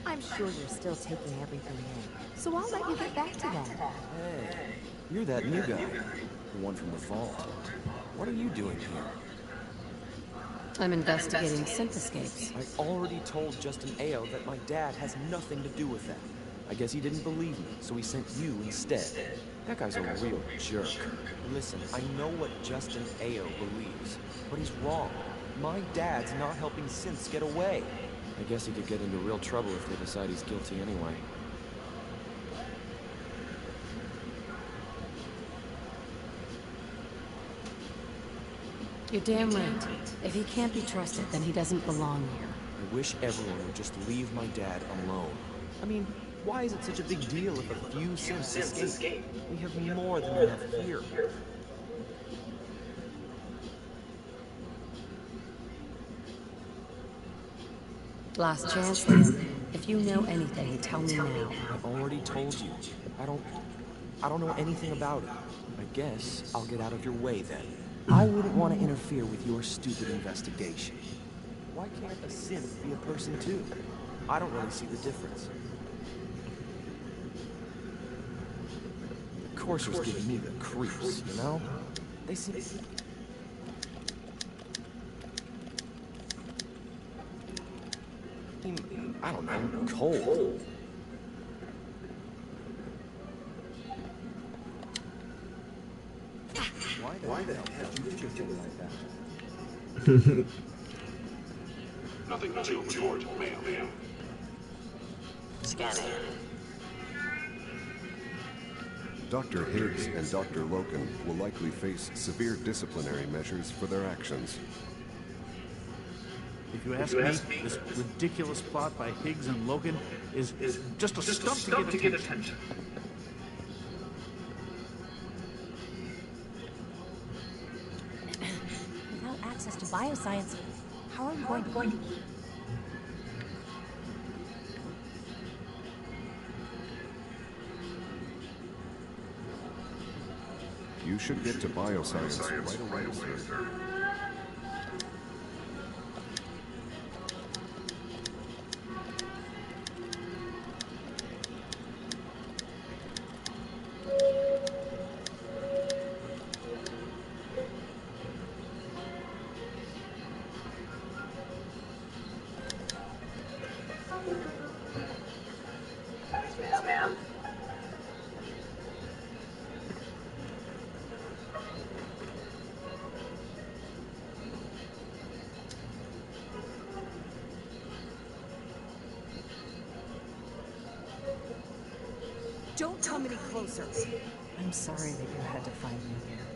I'm sure you're still taking everything in, so I'll let you get back to that. Hey, you're that new guy. The one from the vault. What are you doing here? I'm investigating synth escapes. I already told Justin Ao that my dad has nothing to do with that. I guess he didn't believe me, so he sent you instead. That guy's a real jerk. Listen, I know what Justin Ao believes, but he's wrong. My dad's not helping synths get away. I guess he could get into real trouble if they decide he's guilty anyway. You're damn right. If he can't be trusted, then he doesn't belong here. I wish everyone would just leave my dad alone. I mean, why is it such a big deal if a few synths escape? We have more than enough here. Last chance, Liam. If you know anything, tell me now. I already told you. I don't know anything about it. I guess I'll get out of your way then. I wouldn't want to interfere with your stupid investigation. Why can't a synth be a person too? I don't really see the difference. The coursers give me the creeps, you know? They seem... I don't know, cold. Why the hell did you do things like that? Nothing to report, ma'am. Scanning. Dr. Higgs and Dr. Loken will likely face severe disciplinary measures for their actions. If you ask me, this ridiculous plot by Higgs and Logan is just a stunt to get attention. Without access to bioscience, how are we going to... You should get to bioscience right away, sir. Ma'am. Don't come any closer. I'm sorry that you had to find me here.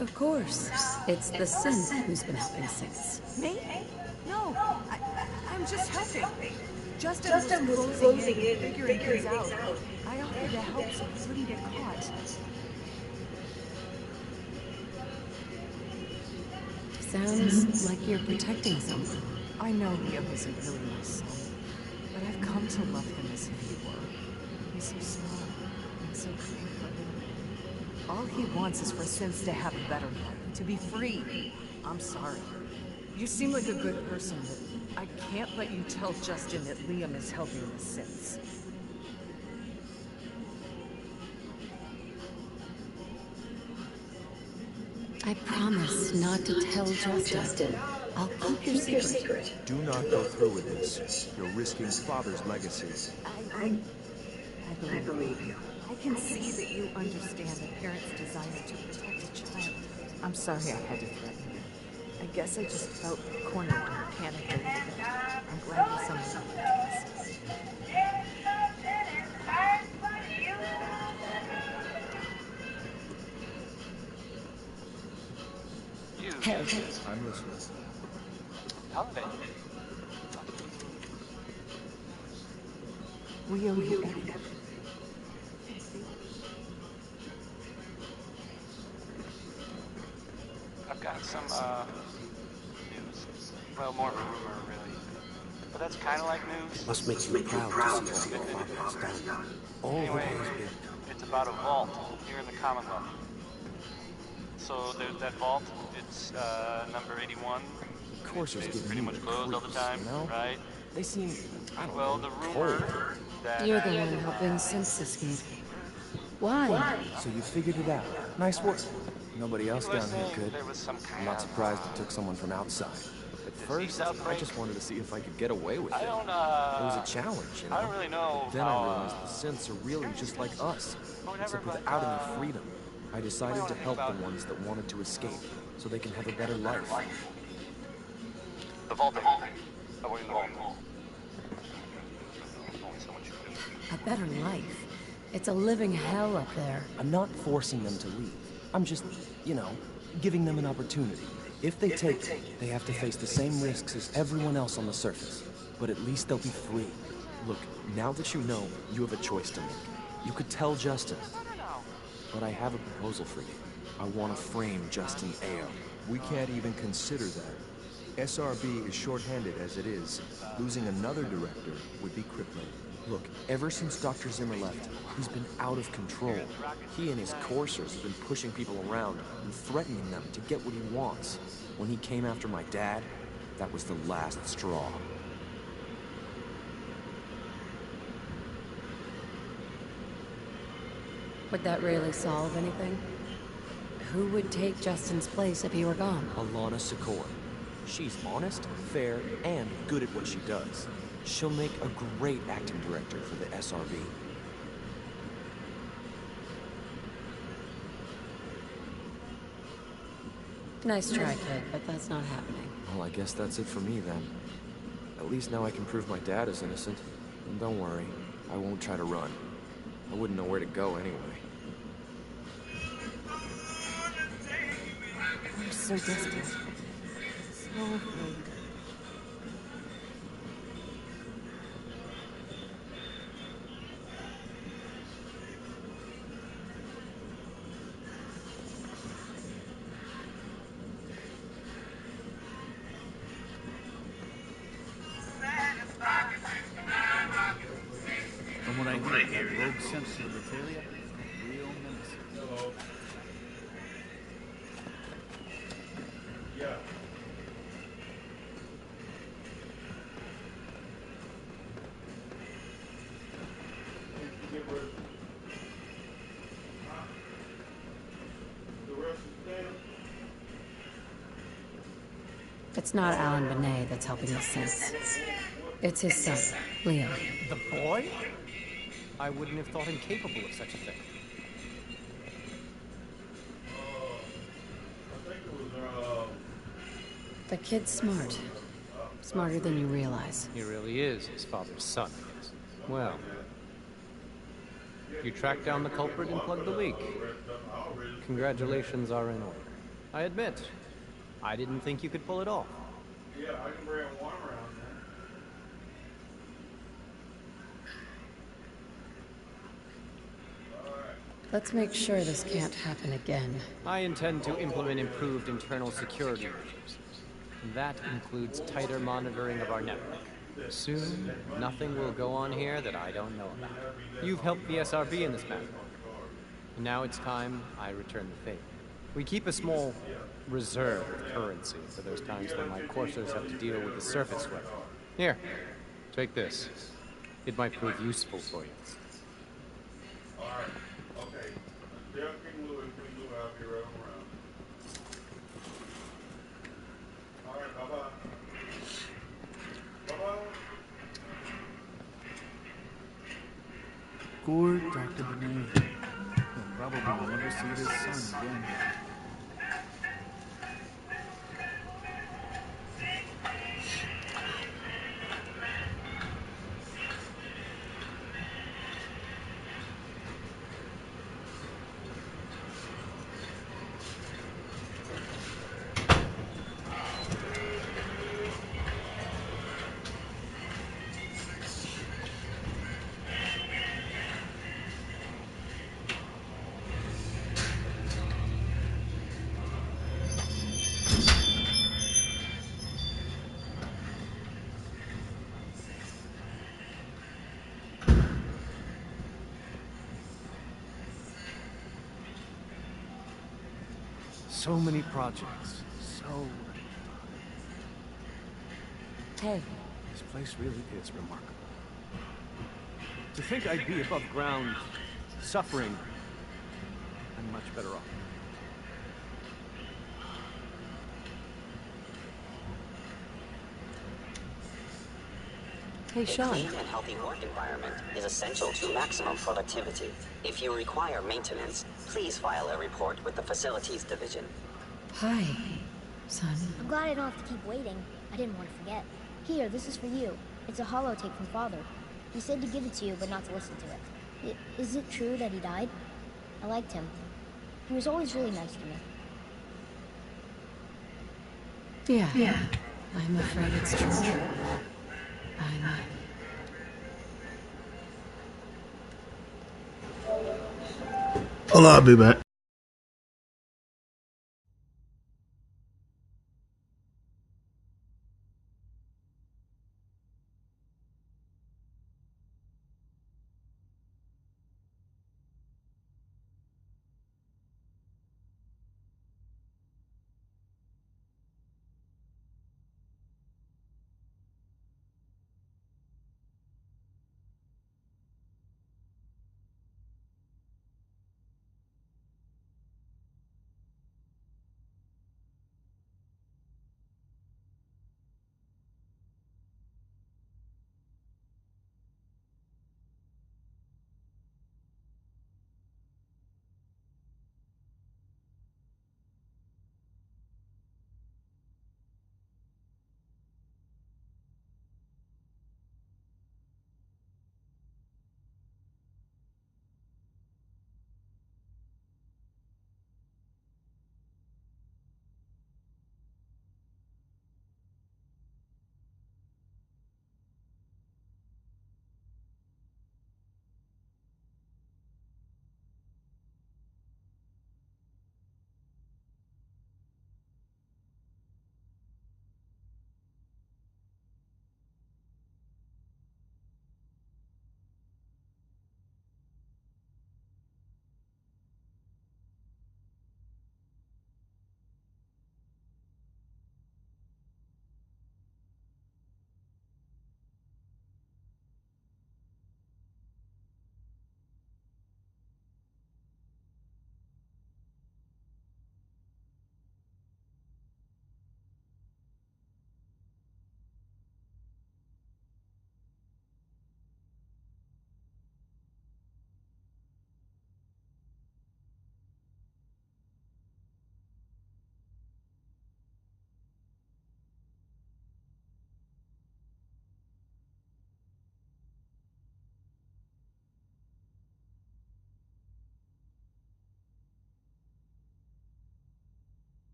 Of course. It's the synth who's been helping synths. Me? No, I'm just helping. Justin was closing in, figuring things out. I offered to help so he wouldn't get caught. Sounds like you're protecting someone. I know Liam isn't really my son, but I've come to love him as if he were. He's so small and so kind-hearted. All he wants is for synths to have a better life, to be free. I'm sorry. You seem like a good person, but I can't let you tell Justin that Liam is helping the synths. I promise not to tell Justin. I'll keep your secret. Do not go through with this. You're risking Father's legacy. I believe you. I can see that you understand a parent's desire to protect a child. I'm sorry I had to threaten you. I guess I just felt cornered and panicked a little bit. I'm glad you're someone you can trust. Hell. I'm listening. Holiday. We owe you everything. I've got some, news. Well, more of a rumor, really. But that's kind of like news. Must make you proud to see what your father has done. All Anyway, that he has built. it's about a vault here in the Commonwealth. So there's that vault. It's number 81. Of course, it's It's giving pretty you much the closed all the creeps, time, you know? right? They seem, I don't Well, know, the cold. rumor that You're the one helping sense escape. Why? So you figured it out. Nice work. Nobody else People are down here saying could. there was some I'm kind not of, surprised it took someone from outside. At first, I outbreak. just wanted to see if I could get away with I it. don't, It was a challenge, you know? I don't really know But then how, I realized the synths are really just like us, except without any freedom. I decided to help the ones that wanted to escape, so they can have a better life. The vaulting. Avoiding the vault. Only so much you can do. A better life. It's a living hell up there. I'm not forcing them to leave. I'm just, you know, giving them an opportunity. If they take it, they have to face the same risks as everyone else on the surface. But at least they'll be free. Look, now that you know, you have a choice to make. You could tell Justin. But I have a proposal for you. I want to frame Justin Ao. We can't even consider that. SRB is short-handed as it is. Losing another director would be crippling. Look, ever since Dr. Zimmer left, he's been out of control. He and his coursers have been pushing people around and threatening them to get what he wants. When he came after my dad, that was the last straw. Would that really solve anything? Who would take Justin's place if he were gone? Alana Secor. She's honest, fair, and good at what she does. She'll make a great acting director for the SRB. Nice try, kid, but that's not happening. Well, I guess that's it for me then. At least now I can prove my dad is innocent. And don't worry, I won't try to run. I wouldn't know where to go anyway. We're so desperate. So afraid. From what I hear, that rogue sensor Natalia is a real nemesis. Hello. Yeah. It's not Alan Benet that's helping the sense. It's his son, Leo. The boy? I wouldn't have thought him capable of such a thing. The kid's smart. Smarter than you realize. He really is his father's son, I guess. Well, you tracked down the culprit and plugged the leak. Congratulations are in order. I admit, I didn't think you could pull it off. Yeah, I can bring one around there. Let's make sure this can't happen again. I intend to implement improved internal security measures. That includes tighter monitoring of our network. Soon, nothing will go on here that I don't know about. You've helped the SRB in this matter. And now it's time I return the favor. We keep a small reserve of currency for those times when my coursers have to deal with the surface weapon. Here, take this. It might prove useful for you. Alright, okay. King Louis, I'll be right around. Alright, bye-bye. Bye-bye. Poor Dr. Benet. He'll probably never see his son again. So many projects. So little time. Hey. This place really is remarkable. To think I'd be above ground, suffering, I'm much better off. Hey, A Sean. clean and healthy work environment is essential to maximum productivity. If you require maintenance, please file a report with the Facilities Division. Hi, son. I'm glad I don't have to keep waiting. I didn't want to forget. Here, this is for you. It's a holotape from Father. He said to give it to you, but not to listen to it. Is it true that he died? I liked him. He was always really nice to me. Yeah. I'm afraid it's true. Hold on, I'll be back.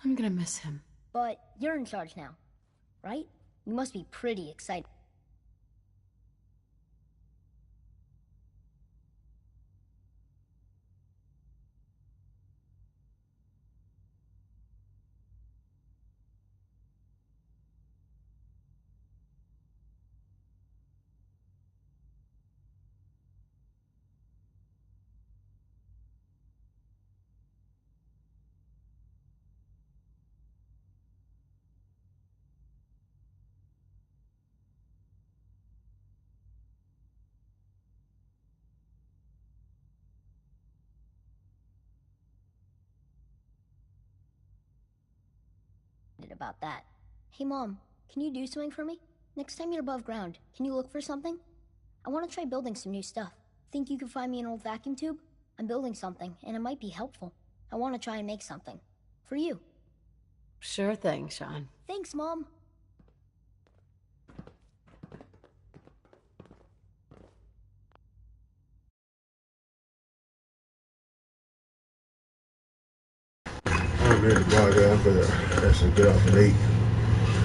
I'm gonna miss him. But you're in charge now, right? You must be pretty excited. About that. Hey Mom, can you do something for me? Next time you're above ground, can you look for something? I want to try building some new stuff. Think you could find me an old vacuum tube? I'm building something, and it might be helpful. I want to try and make something. For you. Sure thing, Sean. Thanks, Mom. I'm ready to go out there. I should get off at 8.